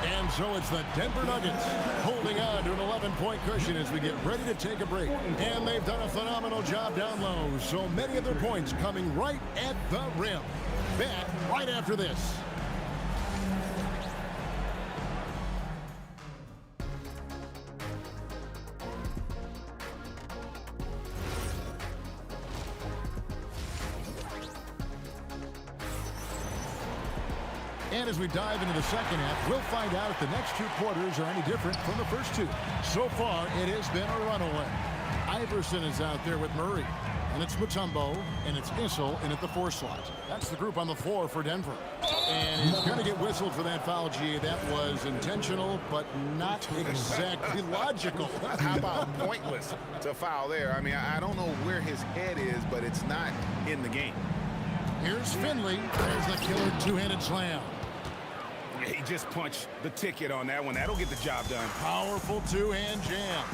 And so it's the Denver Nuggets holding on to an 11-point cushion as we get ready to take a break. And they've done a phenomenal job down low. So many of their points coming right at the rim. Back right after this. And as we dive into the second half, we'll find out if the next two quarters are any different from the first two. So far, it has been a runaway. Iverson is out there with Murray. And it's Mutombo, and it's Issel in at the 4 slot. That's the group on the floor for Denver. And he's going to get whistled for that foul, G. That was intentional, but not exactly logical. How about pointless to foul there? I mean, I don't know where his head is, but it's not in the game. Here's Finley. There's the killer two-handed slam. He just punched the ticket on that one. That'll get the job done. Powerful two-hand jam.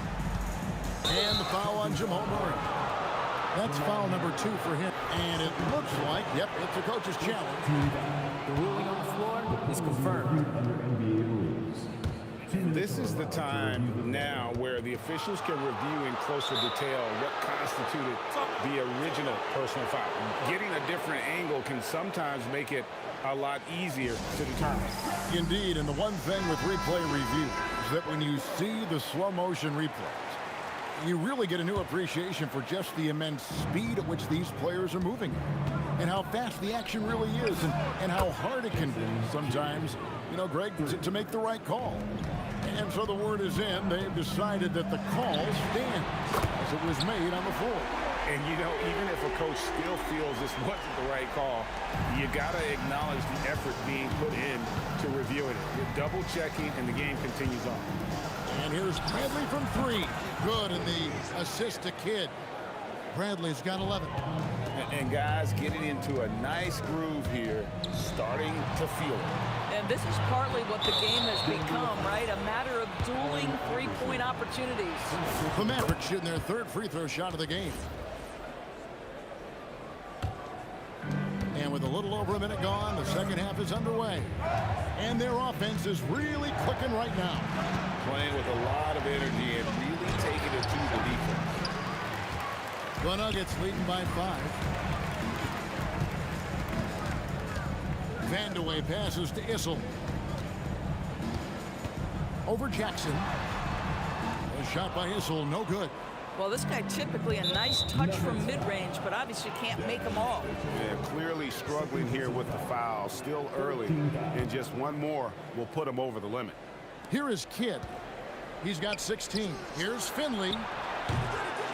And the foul on Jamal Murray. That's foul number 2 for him. And it looks like, yep, it's a coach's challenge. The ruling on the floor is confirmed. This is the time now where the officials can review in closer detail what constituted the original personal foul. Getting a different angle can sometimes make it a lot easier to determine. Indeed, and the one thing with replay review is that when you see the slow motion replays, you really get a new appreciation for just the immense speed at which these players are moving and how fast the action really is and how hard it can be sometimes, you know, Greg, to make the right call. And so the word is in. They've decided that the call stands as it was made on the floor. And, you know, even if a coach still feels this wasn't the right call, you got to acknowledge the effort being put in to reviewing it. You're double-checking, and the game continues on. And here's Bradley from 3. Good, and the assist to Kidd. Bradley's got 11. And guys getting into a nice groove here, starting to feel it. And this is partly what the game has become, right? A matter of dueling three-point opportunities. The Mavericks shooting their third free throw shot of the game. And with a little over a minute gone, the second half is underway. And their offense is really clicking right now. Playing with a lot of energy and really taking it to the defense. The Nuggets leading by 5. Vandeweghe passes to Issel. Over Jackson. A shot by Issel, no good. Well, this guy typically a nice touch from mid-range, but obviously can't make them all. Yeah, clearly struggling here with the foul. Still early, and just one more will put him over the limit. Here is Kidd. He's got 16. Here's Finley.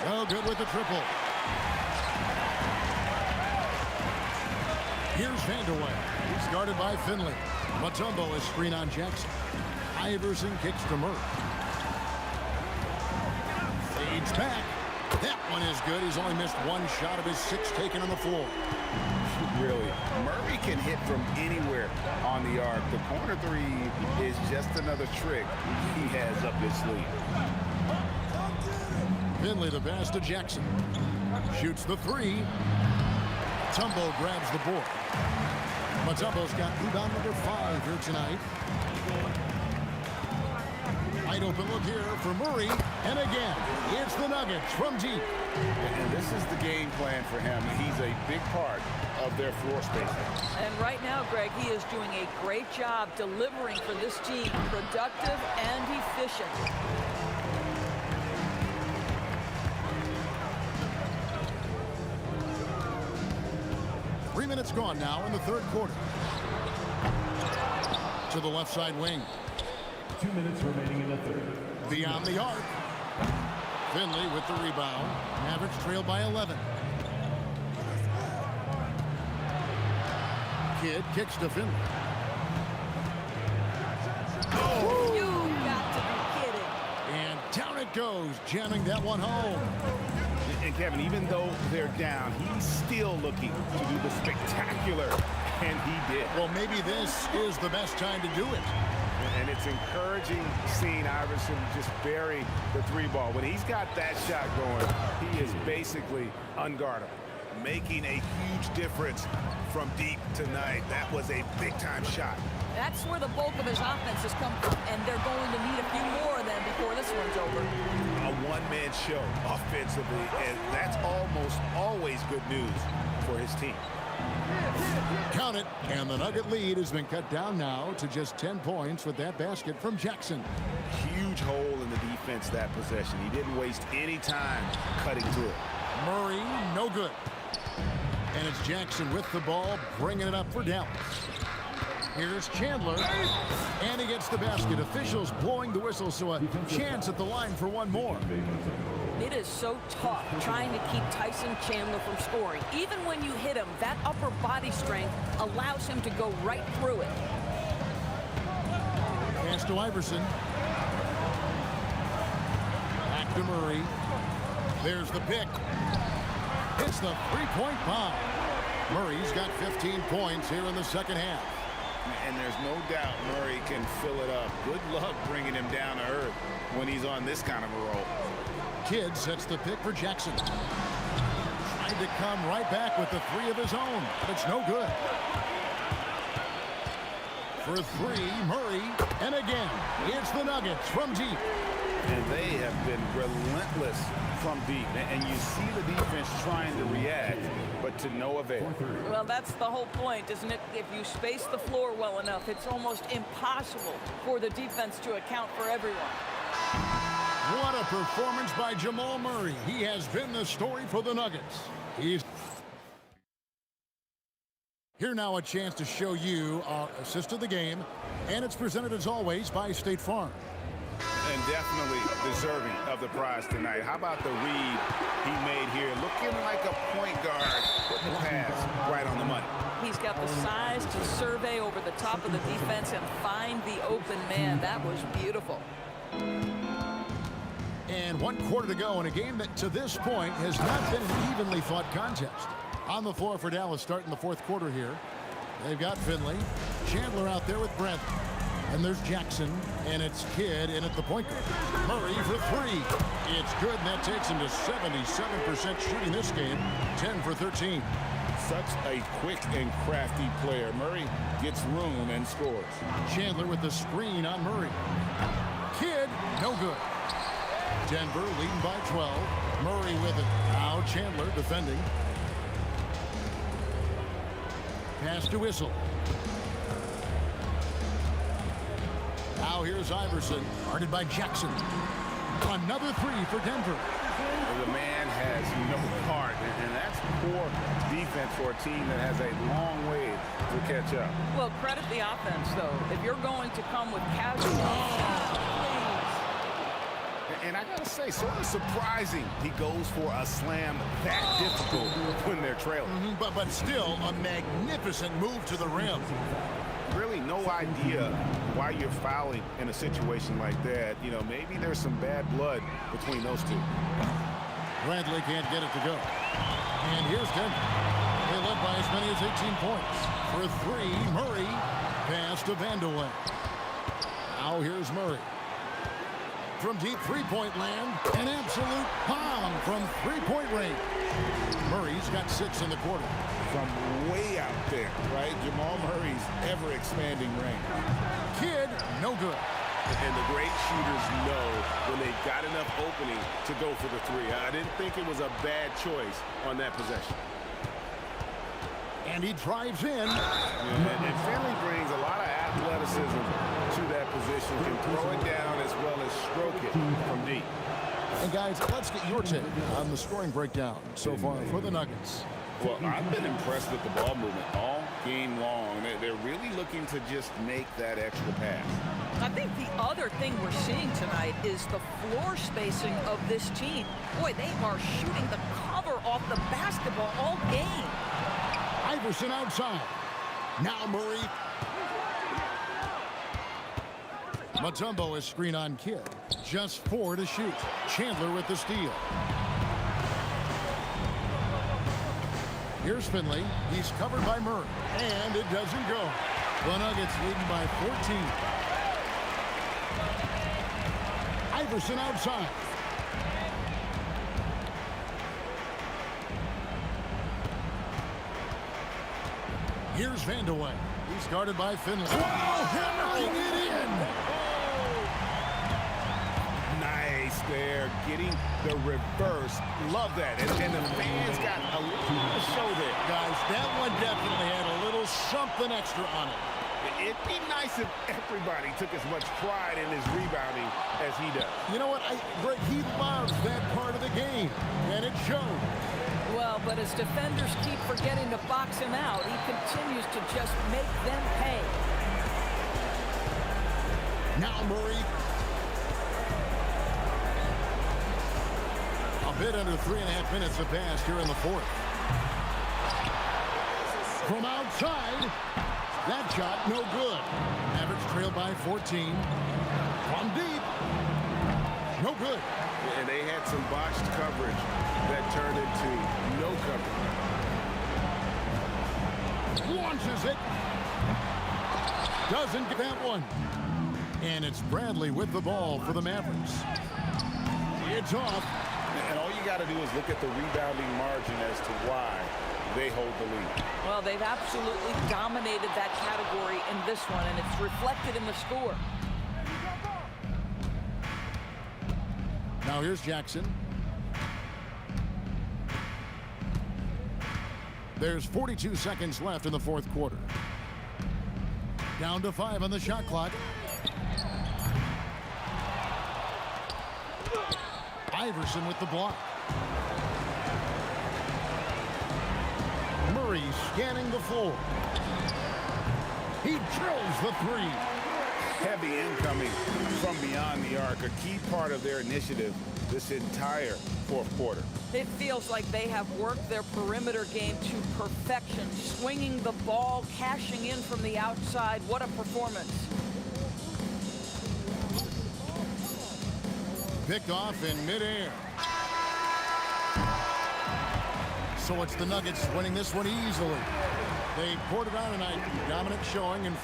Oh, good with the triple. Here's Vandeweghe. He's guarded by Finley. Mutombo is screen on Jackson. Iverson kicks to Murray. Fades back. That one is good. He's only missed one shot of his 6 taken on the floor. Really, Murray can hit from anywhere on the arc. The corner 3 is just another trick he has up his sleeve. Finley the pass to Jackson. Shoots the 3. Mutombo grabs the board. Mutombo's got rebound number 5 here tonight. Wide open look here for Murray. And again, it's the Nuggets from deep. And this is the game plan for him. He's a big part of their floor space. And right now, Greg, he is doing a great job delivering for this team, productive and efficient. Minutes gone now in the third quarter. To the left side wing. 2 minutes remaining in the third. Beyond the arc. Finley with the rebound. Mavericks trail by 11. Kidd kicks to Finley. You got to be kidding. And down it goes, jamming that one home. And Kevin, even though they're down, he's still looking to do the spectacular, and he did. Well, maybe this is the best time to do it. And it's encouraging seeing Iverson just bury the three ball. When he's got that shot going, he is basically unguardable. Making a huge difference from deep tonight. That was a big-time shot. That's where the bulk of his offense has come from, and they're going to need a few more of them before this one's over. A one-man show offensively, and that's almost always good news for his team. Count it, and the Nugget lead has been cut down now to just 10 points with that basket from Jackson. Huge hole in the defense that possession. He didn't waste any time cutting through it. Murray, no good. And it's Jackson with the ball, bringing it up for Dallas. Here's Chandler, and he gets the basket. Officials blowing the whistle, so a chance at the line for one more. It is so tough trying to keep Tyson Chandler from scoring. Even when you hit him, that upper body strength allows him to go right through it. Pass to Iverson. Back to Murray. There's the pick. Hits the three-point bomb. Murray's got 15 points here in the second half. And there's no doubt Murray can fill it up. Good luck bringing him down to earth when he's on this kind of a roll. Kidd sets the pick for Jackson. Trying to come right back with the three of his own, but it's no good. For three, Murray, and again, it's the Nuggets from deep. And they have been relentless from deep. And you see the defense trying to react, but to no avail. Well, that's the whole point, isn't it? If you space the floor well enough, it's almost impossible for the defense to account for everyone. What a performance by Jamal Murray. He has been the story for the Nuggets. Here now a chance to show you our assist of the game, and it's presented as always by State Farm. And definitely deserving of the prize tonight. How about the read he made here? Looking like a point guard, putting the pass right on the money. He's got the size to survey over the top of the defense and find the open man. That was beautiful. And 1 quarter to go in a game that to this point has not been an evenly fought contest. On the floor for Dallas starting the fourth quarter here. They've got Finley. Chandler out there with Brent. And there's Jackson, and it's Kidd in at the point guard. Murray for three. It's good, and that takes him to 77% shooting this game, 10 for 13. Such a quick and crafty player. Murray gets room and scores. Chandler with the screen on Murray. Kidd, no good. Denver leading by 12. Murray with it. Now Chandler defending. Pass to Whistle. Now here's Iverson, guarded by Jackson. Another three for Denver. The man has no heart, and that's poor defense for a team that has a long way to catch up. Well, credit the offense, though. If you're going to come with casual And I gotta say, sort of surprising he goes for a slam that difficult when they're trailing. But still a magnificent move to the rim. Really no idea why you're fouling in a situation like that. You know, maybe there's some bad blood between those two. Bradley can't get it to go. And here's Denver. They led by as many as 18 points. For three, Murray. Pass to Vandeweghe. Now here's Murray. From deep three-point land, an absolute bomb from three-point range. Murray's got 6 in the quarter. From way out there, right? Jamal Murray's ever-expanding range. Kidd, no good. And the great shooters know when they've got enough opening to go for the three. I didn't think it was a bad choice on that possession. And he drives in. And Finley brings a lot of athleticism to that position. Can throw it down as well as stroke it from deep. And guys, let's get your take on the scoring breakdown so far for the Nuggets. Well, I've been impressed with the ball movement all game long. They're really looking to just make that extra pass. I think the other thing we're seeing tonight is the floor spacing of this team. Boy, they are shooting the cover off the basketball all game. Iverson outside. Now Murray. Mutombo is screen on Kidd. Just 4 to shoot. Chandler with the steal. Here's Finley. He's covered by Murray. And it doesn't go. The Nuggets leading by 14. Iverson outside. Here's Vandeweghe. He's guarded by Finley. Wow, hammering it in. Nice there, getting the reverse. Love that. And the fans got a little to show there. Guys, that one definitely had a little something extra on it. It'd be nice if everybody took as much pride in his rebounding as he does. You know what? Greg, he loves that part of the game, and it showed. Well, but as defenders keep forgetting to box him out, he continues to just make them pay. Now Murray. A bit under 3.5 minutes have passed here in the fourth. From outside, that shot no good. Mavericks trail by 14. From deep, no good. And they had some botched coverage that turned into no coverage. Launches it. Doesn't get that one. And it's Bradley with the ball for the Mavericks. It's off. And all you got to do is look at the rebounding margin as to why they hold the lead. Well, they've absolutely dominated that category in this one, and it's reflected in the score. Now here's Jackson. There's 42 seconds left in the fourth quarter. Down to 5 on the shot clock. Iverson with the block. Murray scanning the floor. He drills the 3. Heavy incoming from beyond the arc, a key part of their initiative this entire fourth quarter. It feels like they have worked their perimeter game to perfection, swinging the ball, cashing in from the outside. What a performance. Picked off in midair. So it's the Nuggets winning this one easily. They poured it on tonight. Dominant showing. And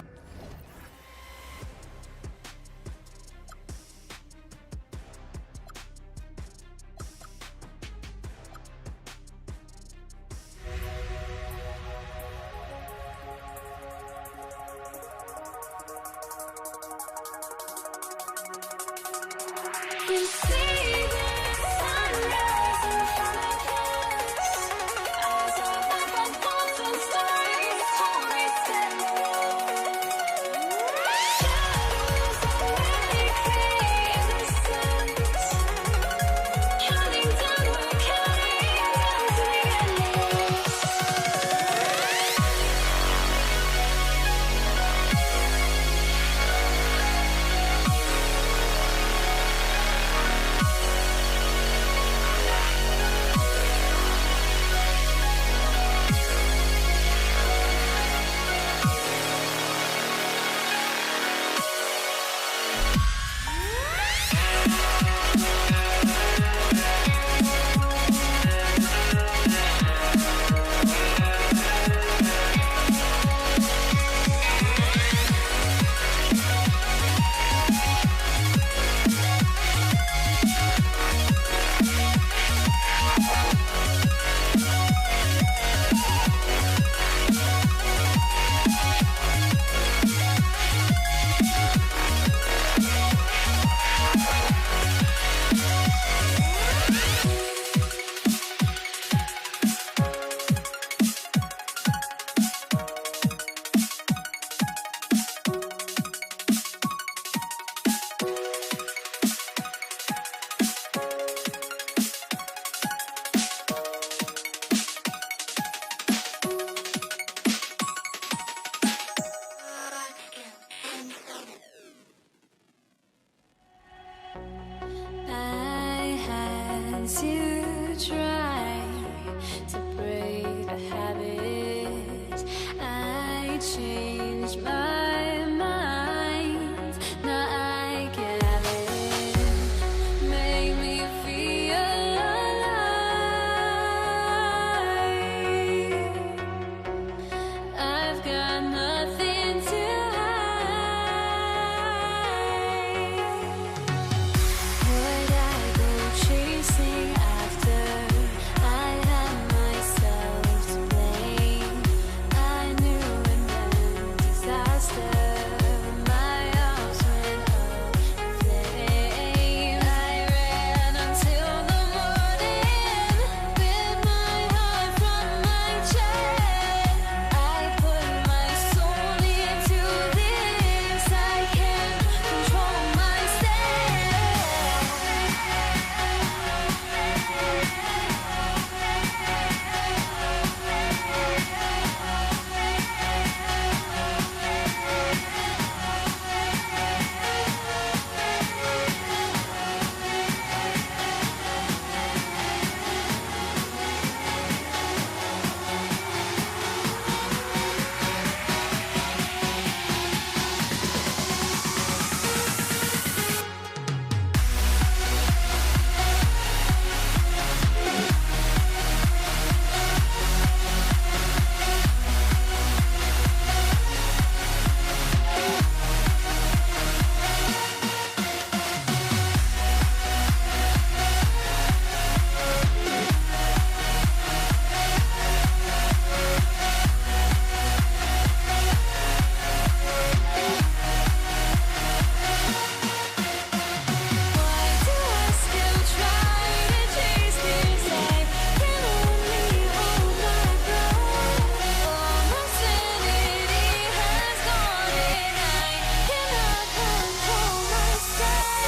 to try to break the habit. I changed my mind. Now I can have it. Make me feel alive. I've got nothing to would I go chasing after? I had myself to blame. I knew it meant disaster. My arms went up in flames. I ran until the morning, bit my heart from my chest. I put my soul into this. I can't control myself. Why do I still try to chase this? I can only hold my breath. All my sanity has gone and I cannot control myself.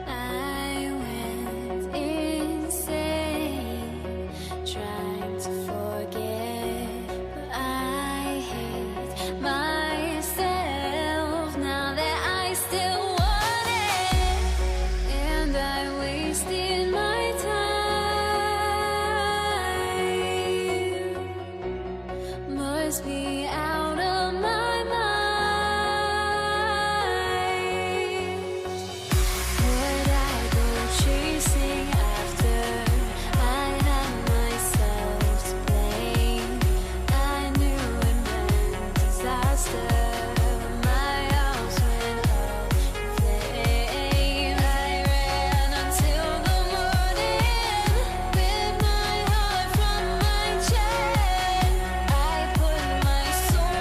I went insane trying to forget, but I hate myself now that I still want it, and I wasted my time. Must be out of my mind. Would I go chasing after? I had myself to blame. I knew it meant disaster. My arms went up in flames. I ran until the morning, bit my heart from my chest. I put my soul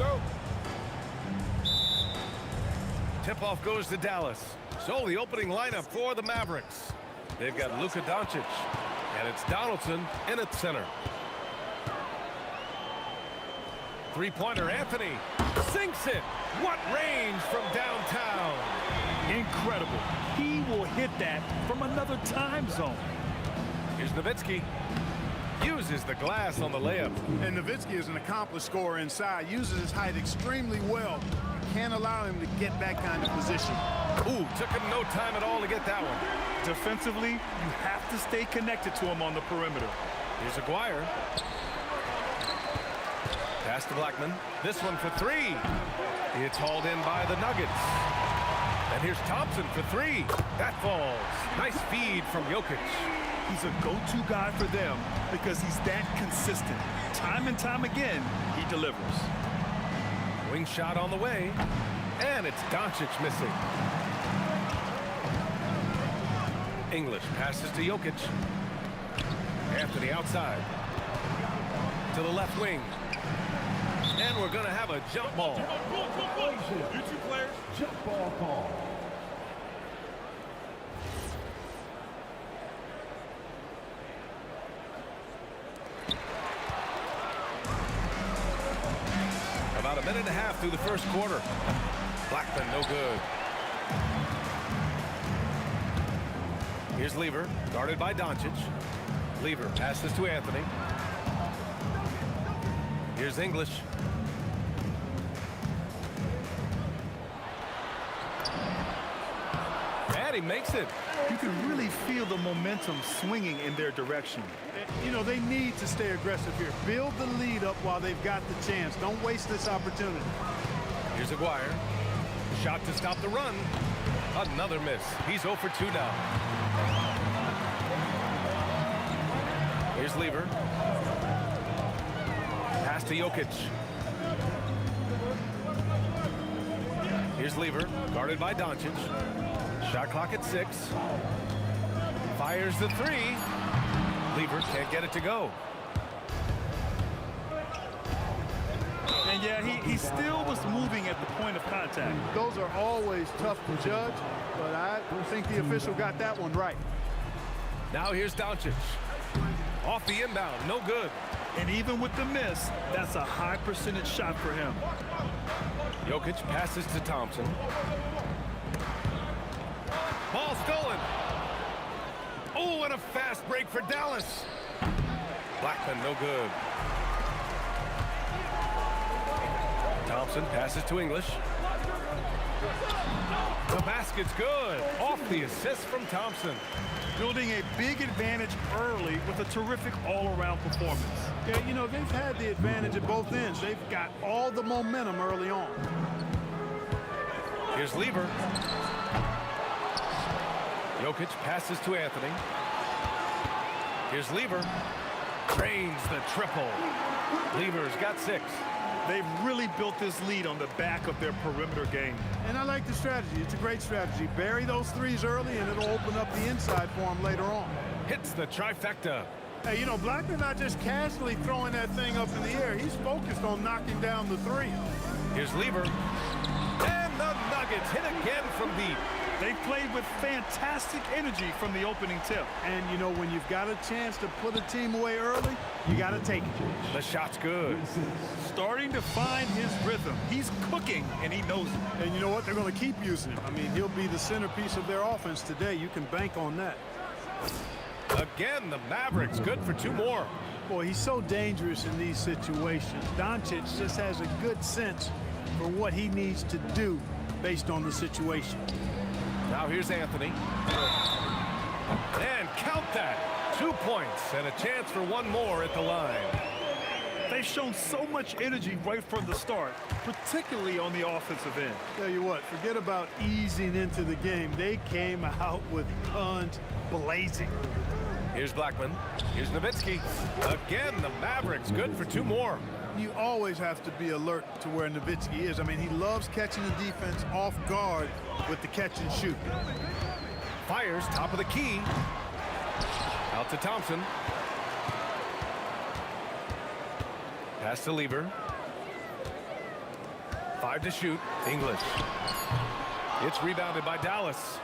go. Tip-off goes to Dallas. So the opening lineup for the Mavericks. They've got Luka Doncic, and it's Donaldson in at center. Three-pointer, Anthony sinks it. What range from downtown. Incredible. He will hit that from another time zone. Here's Nowitzki. Uses the glass on the layup. And Nowitzki is an accomplished scorer inside. Uses his height extremely well. Can't allow him to get that kind of position. Ooh, took him no time at all to get that one. Defensively, you have to stay connected to him on the perimeter. Here's Aguirre. Pass to Blackman. This one for three. It's hauled in by the Nuggets. And here's Thompson for three. That falls. Nice feed from Jokic. He's a go-to guy for them because he's that consistent. Time and time again, he delivers. Wing shot on the way. And it's Doncic missing. English passes to Jokic. Anthony outside. To the left wing. And we're going to have a jump ball. You two players, jump ball call. About a minute and a half through the first quarter. Blackman, no good. Here's Lever, guarded by Doncic. Lever passes to Anthony. Here's English. And he makes it. You can really feel the momentum swinging in their direction. You know, they need to stay aggressive here. Build the lead up while they've got the chance. Don't waste this opportunity. Here's Aguirre. Shot to stop the run. Another miss. He's 0 for 2 now. Here's Lever. Pass to Jokic. Here's Lever, guarded by Doncic. Shot clock at 6. Fires the three. Lever can't get it to go. And yeah, he still was moving at the point of contact. Those are always tough to judge, but I think the official got that one right. Now here's Doncic. Off the inbound, no good. And even with the miss, that's a high percentage shot for him. Jokic passes to Thompson. Ball stolen. Oh, and a fast break for Dallas. Blackman, no good. Thompson passes to English. The basket's good. Off the assist from Thompson. Building a big advantage early with a terrific all-around performance. Yeah, you know, they've had the advantage at both ends. They've got all the momentum early on. Here's Lever. Jokic passes to Anthony. Here's Lever. Drains the triple. Lever's got 6. They've really built this lead on the back of their perimeter game. And I like the strategy. It's a great strategy. Bury those threes early, and it'll open up the inside for them later on. Hits the trifecta. Hey, you know, Blackman not just casually throwing that thing up in the air. He's focused on knocking down the three. Here's Lever. And the Nuggets hit again from deep. They played with fantastic energy from the opening tip. And, you know, when you've got a chance to put a team away early, you got to take it. The shot's good. Starting to find his rhythm. He's cooking, and he knows it. And you know what? They're going to keep using him. I mean, he'll be the centerpiece of their offense today. You can bank on that. Again, the Mavericks good for 2 more. Boy, he's so dangerous in these situations. Doncic just has a good sense for what he needs to do based on the situation. Now here's Anthony. And count that. 2 points and a chance for 1 more at the line. They've shown so much energy right from the start, particularly on the offensive end. Tell you what, forget about easing into the game. They came out with guns blazing. Here's Blackman. Here's Nowitzki. Again, the Mavericks good for 2 more. You always have to be alert to where Nowitzki is. I mean, he loves catching the defense off guard with the catch and shoot. Fires, top of the key. Out to Thompson. Pass to Lever. 5 to shoot. English. It's rebounded by Dallas.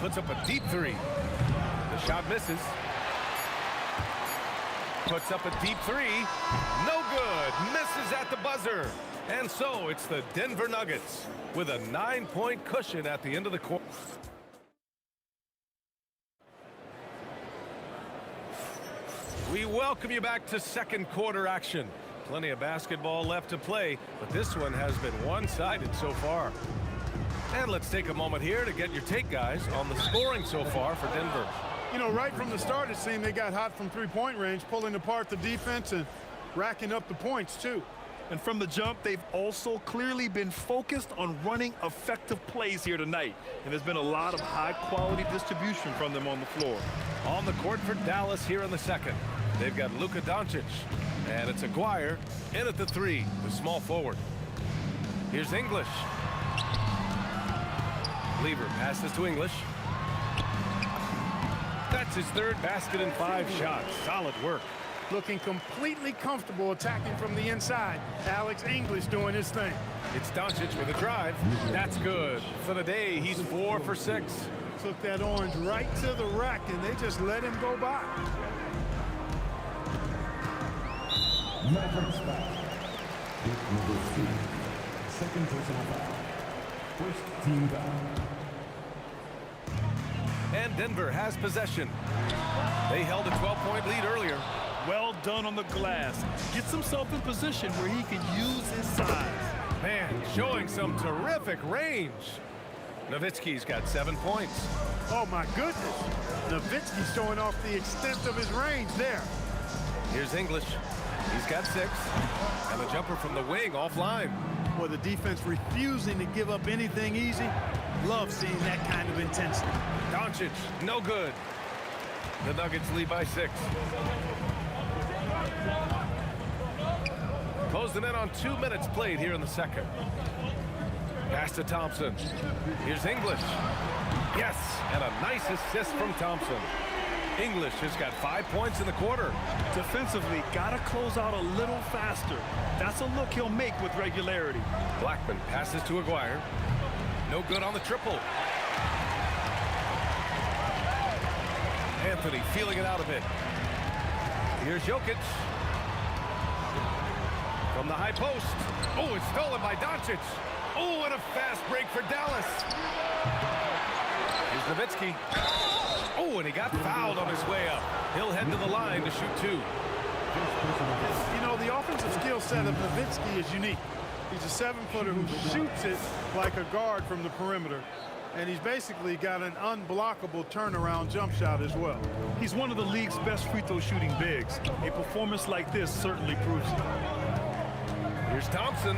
Puts up a deep three. The shot misses. Puts up a deep three. No good. Misses at the buzzer. And so it's the Denver Nuggets with a 9-point cushion at the end of the quarter. We welcome you back to second quarter action. Plenty of basketball left to play, but this one has been one-sided so far. And let's take a moment here to get your take, guys, on the scoring so far for Denver. You know, right from the start, it seemed they got hot from three-point range, pulling apart the defense and racking up the points, too. And from the jump, they've also clearly been focused on running effective plays here tonight. And there's been a lot of high-quality distribution from them on the floor. On the court for Dallas here in the second. They've got Luka Doncic. And it's Aguirre in at the 3, the small forward. Here's English. Lever passes to English. That's his third basket in 5 shots. Solid work. Looking completely comfortable attacking from the inside. Alex English doing his thing. It's Doncic with a drive. That's good. For the day, he's 4 for 6. Took that orange right to the rack, and they just let him go by. Mavericks back. Number 3. Second personal foul. First team foul. And Denver has possession. They held a 12-point lead earlier. Well done on the glass. Gets himself in position where he can use his size. Man, showing some terrific range. Nowitzki's got 7 points. Oh, my goodness. Nowitzki showing off the extent of his range there. Here's English. He's got 6. And the jumper from the wing offline. Well, the defense refusing to give up anything easy. Love seeing that kind of intensity. Doncic, no good. The Nuggets lead by 6. Close them in on 2 minutes played here in the second. Pass to Thompson. Here's English. Yes, and a nice assist from Thompson. English has got 5 points in the quarter. Defensively, gotta close out a little faster. That's a look he'll make with regularity. Blackman passes to Aguirre. No good on the triple. Anthony feeling it out a bit. Here's Jokic. From the high post. Oh, it's stolen by Doncic. Oh, and a fast break for Dallas. Here's Nowitzki. Oh, and he got fouled on his way up. He'll head to the line to shoot 2. You know, the offensive skill set of Nowitzki is unique. He's a 7-footer who shoots it like a guard from the perimeter. And he's basically got an unblockable turnaround jump shot as well. He's one of the league's best free throw shooting bigs. A performance like this certainly proves it. Here's Thompson.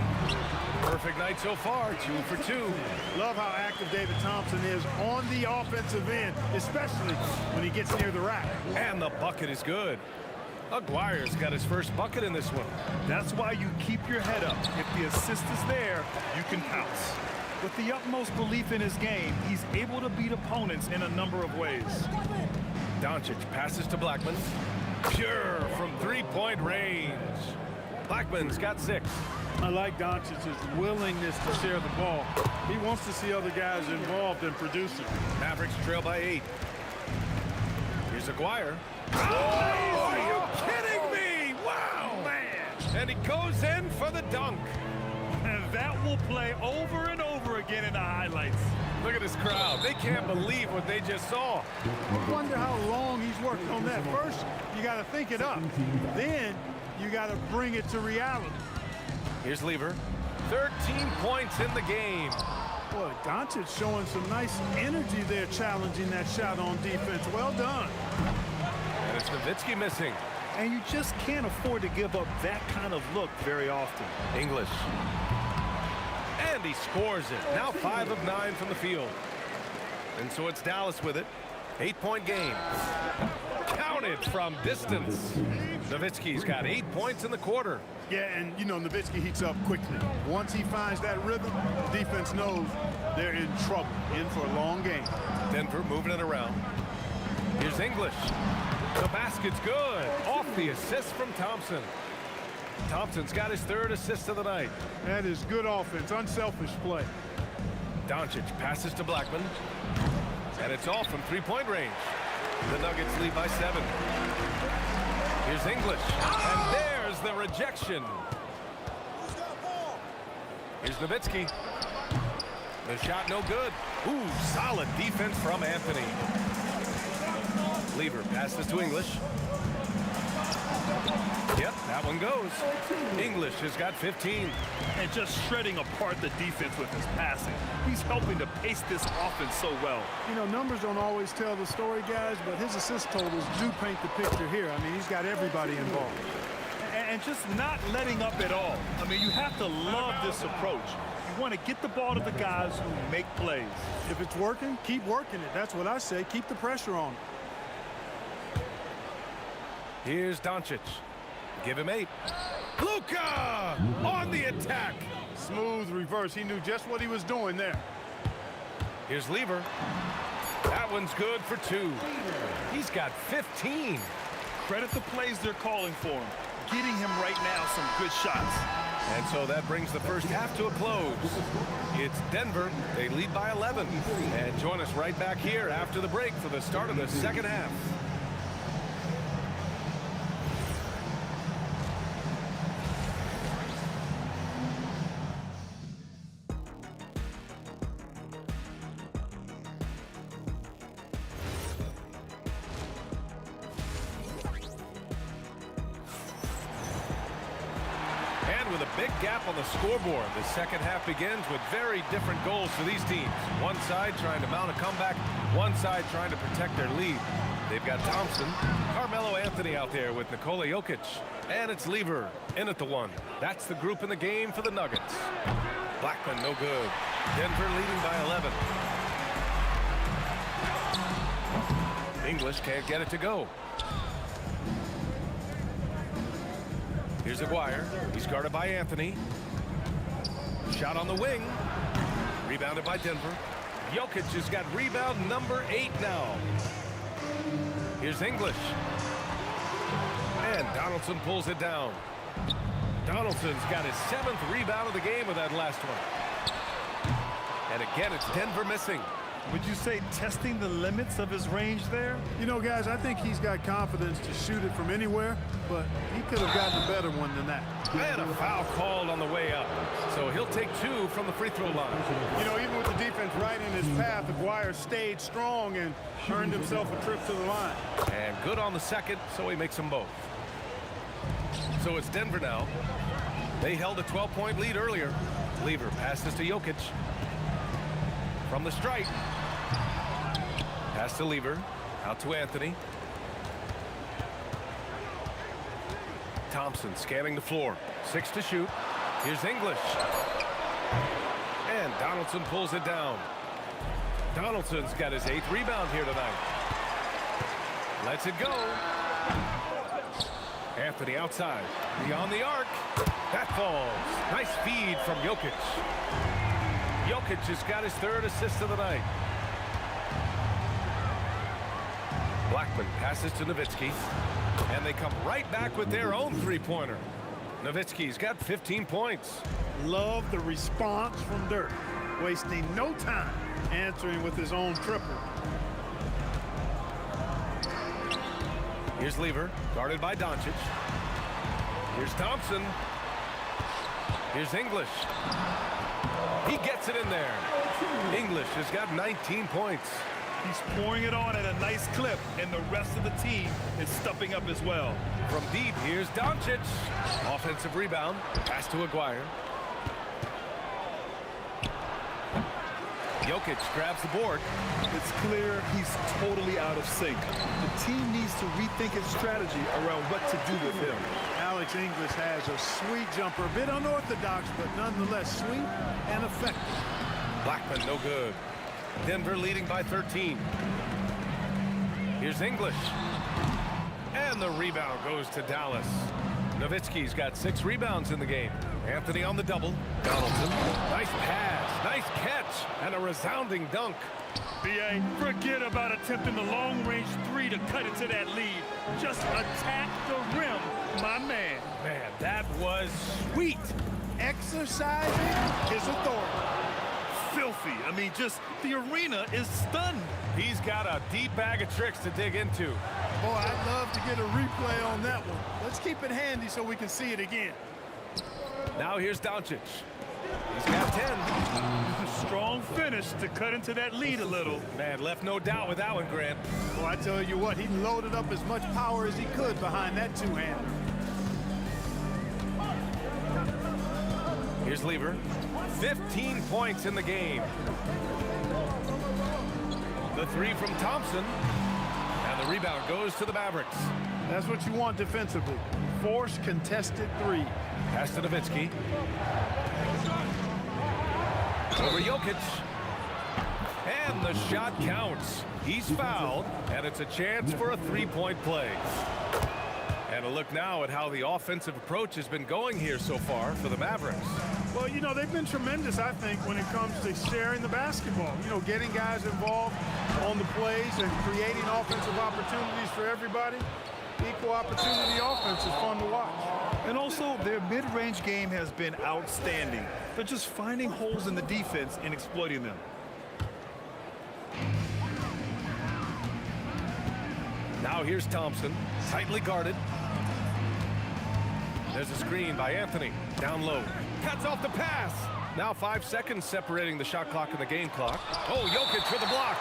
Perfect night so far, 2 for 2. Love how active David Thompson is on the offensive end, especially when he gets near the rack. And the bucket is good. Aguirre's got his first bucket in this one. That's why you keep your head up. If the assist is there, you can pounce. With the utmost belief in his game, he's able to beat opponents in a number of ways. Doncic passes to Blackman. Pure from 3-point range. Blackman's got 6. I like Doncic's willingness to share the ball. He wants to see other guys involved in producing. Mavericks trail by 8. Here's Aguirre. Oh, are you kidding me? Wow, man. And he goes in for the dunk. And that will play over and over again in the highlights. Look at this crowd. They can't believe what they just saw. I wonder how long he's worked on that. First, you got to think it up. Then, you got to bring it to reality. Here's Lever. 13 points in the game. Boy, Doncic showing some nice energy there, challenging that shot on defense. Well done. And it's Nowitzki missing. And you just can't afford to give up that kind of look very often. English. And he scores it. Now 5 of 9 from the field. And so it's Dallas with it. 8-point game. Counted from distance. Nowitzki's got 8 points in the quarter. Yeah, and, you know, Nowitzki heats up quickly. Once he finds that rhythm, defense knows they're in trouble, in for a long game. Denver moving it around. Here's English. The basket's good. Off the assist from Thompson. Thompson's got his third assist of the night. That is good offense, unselfish play. Doncic passes to Blackman. And it's off from three-point range. The Nuggets lead by 7. Here's English. And there's the rejection. Here's Nowitzki. The shot no good. Ooh, solid defense from Anthony. Lever passes to English. Yep, that one goes. English has got 15. And just shredding apart the defense with his passing. He's helping to pace this offense so well. You know, numbers don't always tell the story, guys, but his assist totals do paint the picture here. I mean, he's got everybody involved. And just not letting up at all. I mean, you have to love this approach. You want to get the ball to the guys who make plays. If it's working, keep working it. That's what I say. Keep the pressure on. Here's Doncic. Give him 8. Luka on the attack. Smooth reverse. He knew just what he was doing there. Here's Lever. That one's good for 2. He's got 15. Credit the plays they're calling for him. Getting him right now some good shots. And so that brings the first half to a close. It's Denver. They lead by 11. And join us right back here after the break for the start of the second half. With a big gap on the scoreboard, the second half begins with very different goals for these teams. One side trying to mount a comeback, one side trying to protect their lead. They've got Thompson, Carmelo Anthony out there with Nikola Jokic, and it's Lever in at the 1. That's the group in the game for the Nuggets. Blackman no good. Denver leading by 11. English can't get it to go. Here's Aguirre. He's guarded by Anthony. Shot on the wing. Rebounded by Denver. Jokic has got rebound number 8 now. Here's English. And Donaldson pulls it down. Donaldson's got his 7th rebound of the game with that last one. And again, it's Denver missing. Would you say testing the limits of his range there? You know, guys, I think he's got confidence to shoot it from anywhere, but he could have gotten a better one than that. And a foul called on the way up. So he'll take 2 from the free throw line. You know, even with the defense right in his path, Aguirre stayed strong and earned himself a trip to the line. And good on the second, so he makes them both. So it's Denver now. They held a 12-point lead earlier. Lever passes to Jokic. From the stripe. Pass to Lever. Out to Anthony. Thompson scanning the floor. 6 to shoot. Here's English. And Donaldson pulls it down. Donaldson's got his 8th rebound here tonight. Lets it go. Anthony outside. Beyond the arc. That falls. Nice feed from Jokic. Jokic has got his 3rd assist of the night. Blackman passes to Nowitzki. And they come right back with their own 3-pointer. Nowitzki's got 15 points. Love the response from Dirk. Wasting no time answering with his own triple. Here's Lever, guarded by Doncic. Here's Thompson. Here's English. He gets it in there. English has got 19 points. He's pouring it on at a nice clip, and the rest of the team is stepping up as well. From deep, here's Doncic. Offensive rebound. Pass to Aguirre. Jokic grabs the board. It's clear he's totally out of sync. The team needs to rethink its strategy around what to do with him. Alex English has a sweet jumper, a bit unorthodox, but nonetheless sweet and effective. Blackman no good. Denver leading by 13. Here's English. And the rebound goes to Dallas. Nowitzki's got 6 rebounds in the game. Anthony on the double. Donaldson. Nice pass. Nice catch. And a resounding dunk. B.A., forget about attempting the long-range 3 to cut into that lead. Just attack the rim, my man. Man, that was sweet. Exercising his authority. Filthy. I mean, just the arena is stunned. He's got a deep bag of tricks to dig into. Boy, I'd love to get a replay on that one. Let's keep it handy so we can see it again. Now here's Doncic. He's got 10. Strong finish to cut into that lead a little. Man, left no doubt with that one, Grant. Well, I tell you what, he loaded up as much power as he could behind that two-hander. Here's Lever. 15 points in the game. The three from Thompson. And the rebound goes to the Mavericks. That's what you want defensively. Force contested three. Pass to Nowitzki. Over Jokic. And the shot counts. He's fouled, and it's a chance for a three-point play. And a look now at how the offensive approach has been going here so far for the Mavericks. Well, you know, they've been tremendous, I think, when it comes to sharing the basketball. You know, getting guys involved on the plays and creating offensive opportunities for everybody. Equal opportunity offense is fun to watch. And also, their mid-range game has been outstanding. They're just finding holes in the defense and exploiting them. Now here's Thompson, tightly guarded. There's a screen by Anthony, down low. Cuts off the pass. Now 5 seconds separating the shot clock and the game clock. Oh, Jokic for the block.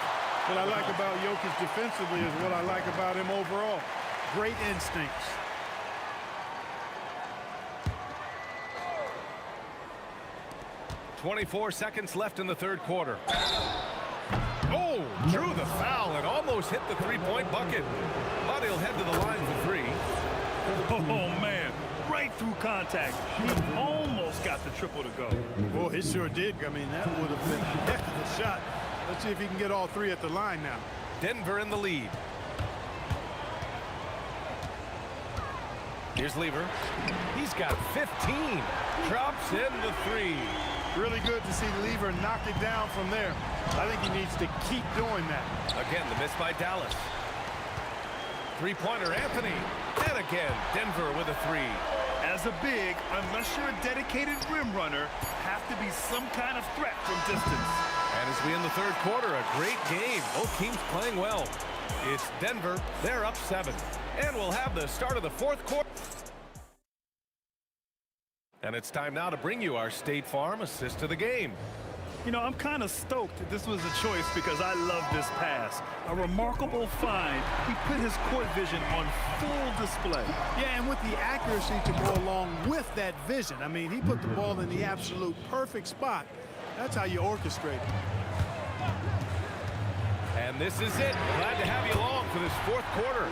What I like about Jokic defensively is what I like about him overall. Great instincts. .24 seconds left in the third quarter. Oh, drew the foul and almost hit the three-point bucket. But he'll head to the line for three. Oh, man. Right through contact. He almost got the triple to go. Well, he sure did. I mean, that would have been a heck of a shot. Let's see if he can get all three at the line now. Denver in the lead. Here's Lever. He's got 15. Drops in the three. Really good to see Lever knock it down from there. I think he needs to keep doing that. Again, the miss by Dallas. Three-pointer, Anthony. And again, Denver with a three. As a big, unless you're a dedicated rim runner, have to be some kind of threat from distance. And as we end the third quarter, a great game. Both teams playing well. It's Denver. They're up 7. And we'll have the start of the fourth quarter. And it's time now to bring you our State Farm assist of the game. You know, I'm kind of stoked that this was a choice because I love this pass. A remarkable find. He put his court vision on full display. Yeah, and with the accuracy to go along with that vision. I mean, he put the ball in the absolute perfect spot. That's how you orchestrate it. And this is it. Glad to have you along for this fourth quarter.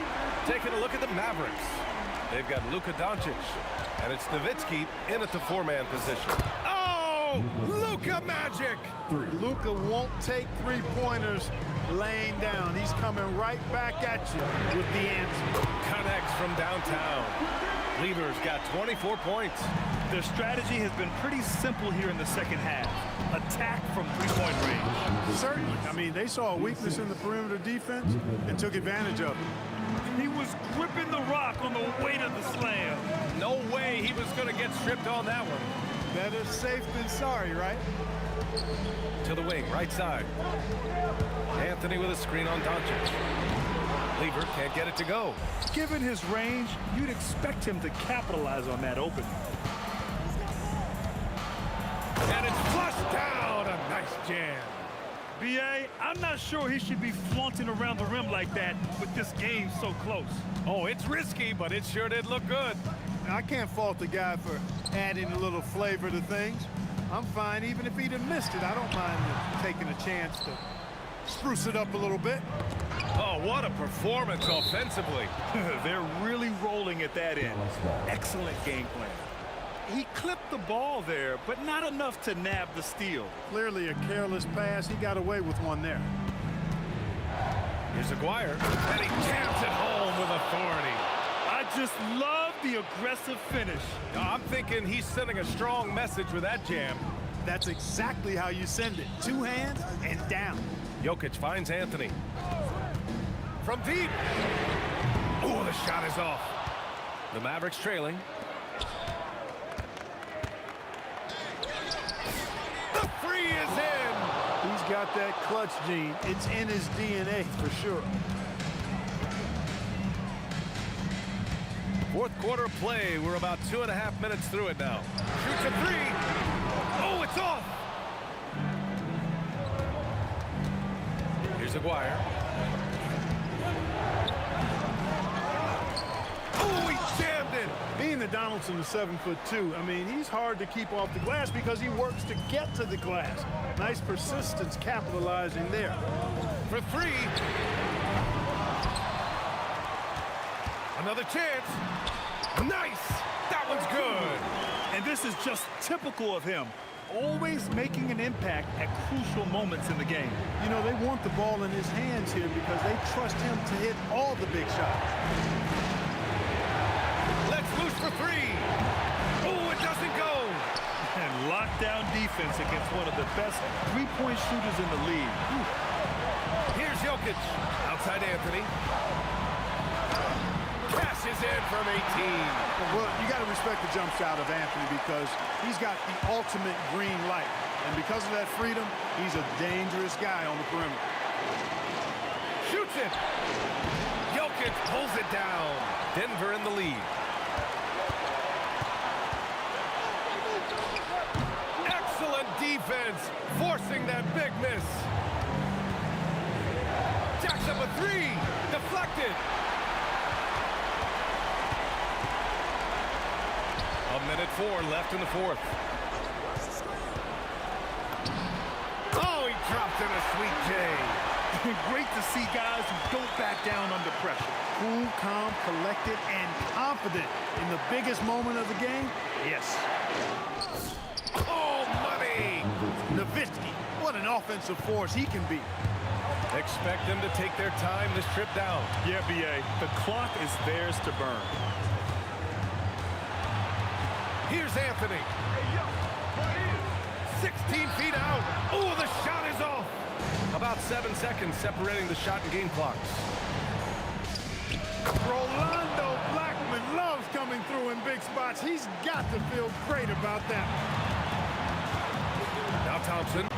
Taking a look at the Mavericks. They've got Luka Doncic. And it's Nowitzki in at the four-man position. Oh! Luka magic! Luka won't take three-pointers laying down. He's coming right back at you with the answer. Connects from downtown. Lever's got 24 points. Their strategy has been pretty simple here in the second half. Attack from three-point range. Certainly. I mean, they saw a weakness in the perimeter defense and took advantage of it. He was gripping the rock on the weight of the slam. No way he was going to get stripped on that one. Better safe than sorry, right? To the wing, right side. Anthony with a screen on Doncic. Lever can't get it to go. Given his range, you'd expect him to capitalize on that opening. And it's flushed down. A nice jam. B.A., I'm not sure he should be flaunting around the rim like that with this game so close. Oh, it's risky, but it sure did look good. Now, I can't fault the guy for adding a little flavor to things. I'm fine even if he'd have missed it. I don't mind taking a chance to spruce it up a little bit. Oh, what a performance offensively. They're really rolling at that end. Excellent game plan. He clipped the ball there, but not enough to nab the steal. Clearly a careless pass. He got away with one there. Here's Aguirre, and he jams it home with authority. I just love the aggressive finish. I'm thinking he's sending a strong message with that jam. That's exactly how you send it. Two hands and down. Jokic finds Anthony. From deep. Oh, the shot is off. The Mavericks trailing. got that clutch gene. It's in his DNA for sure. Fourth quarter play. We're about 2.5 minutes through it now. Shoots a three. Oh, it's off. Here's Aguirre. Oh, he jammed it. Being that Donaldson is 7'2", I mean, he's hard to keep off the glass because he works to get to the glass. Nice persistence capitalizing there. For three. Another chance. Nice. That one's good. And this is just typical of him. Always making an impact at crucial moments in the game. You know, they want the ball in his hands here because they trust him to hit all the big shots. Let's loose for three. Oh, it doesn't go. And lockdown defense against one of the best three-point shooters in the league. Here's Jokic. Outside Anthony. Cashes in from 18. Well, you got to respect the jump shot of Anthony because he's got the ultimate green light. And because of that freedom, he's a dangerous guy on the perimeter. Shoots it. Jokic pulls it down. Denver in the lead. Excellent defense, forcing that big miss. Jacks up a three. Deflected. Minute 4 left in the fourth. Oh, he dropped in a sweet J. Great to see guys who don't back down under pressure. Cool, calm, collected, and confident in the biggest moment of the game. Yes. Oh, money! Nowitzki, what an offensive force he can be. Expect them to take their time this trip down. Yeah, B.A., the clock is theirs to burn. Here's Anthony. 16 feet out. Oh, the shot is off. About 7 seconds separating the shot and game clocks. Rolando Blackman loves coming through in big spots. He's got to feel great about that. Now Thompson.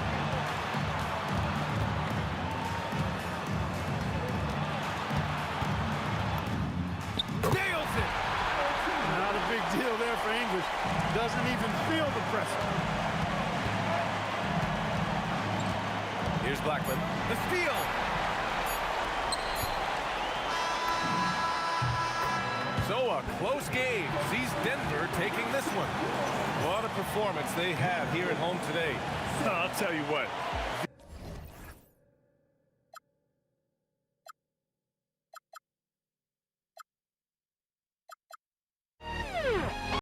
Deal there for English. Doesn't even feel the pressure. Here's Blackman. The steal. So a close game sees Denver taking this one. What a performance they have here at home today. I'll tell you what.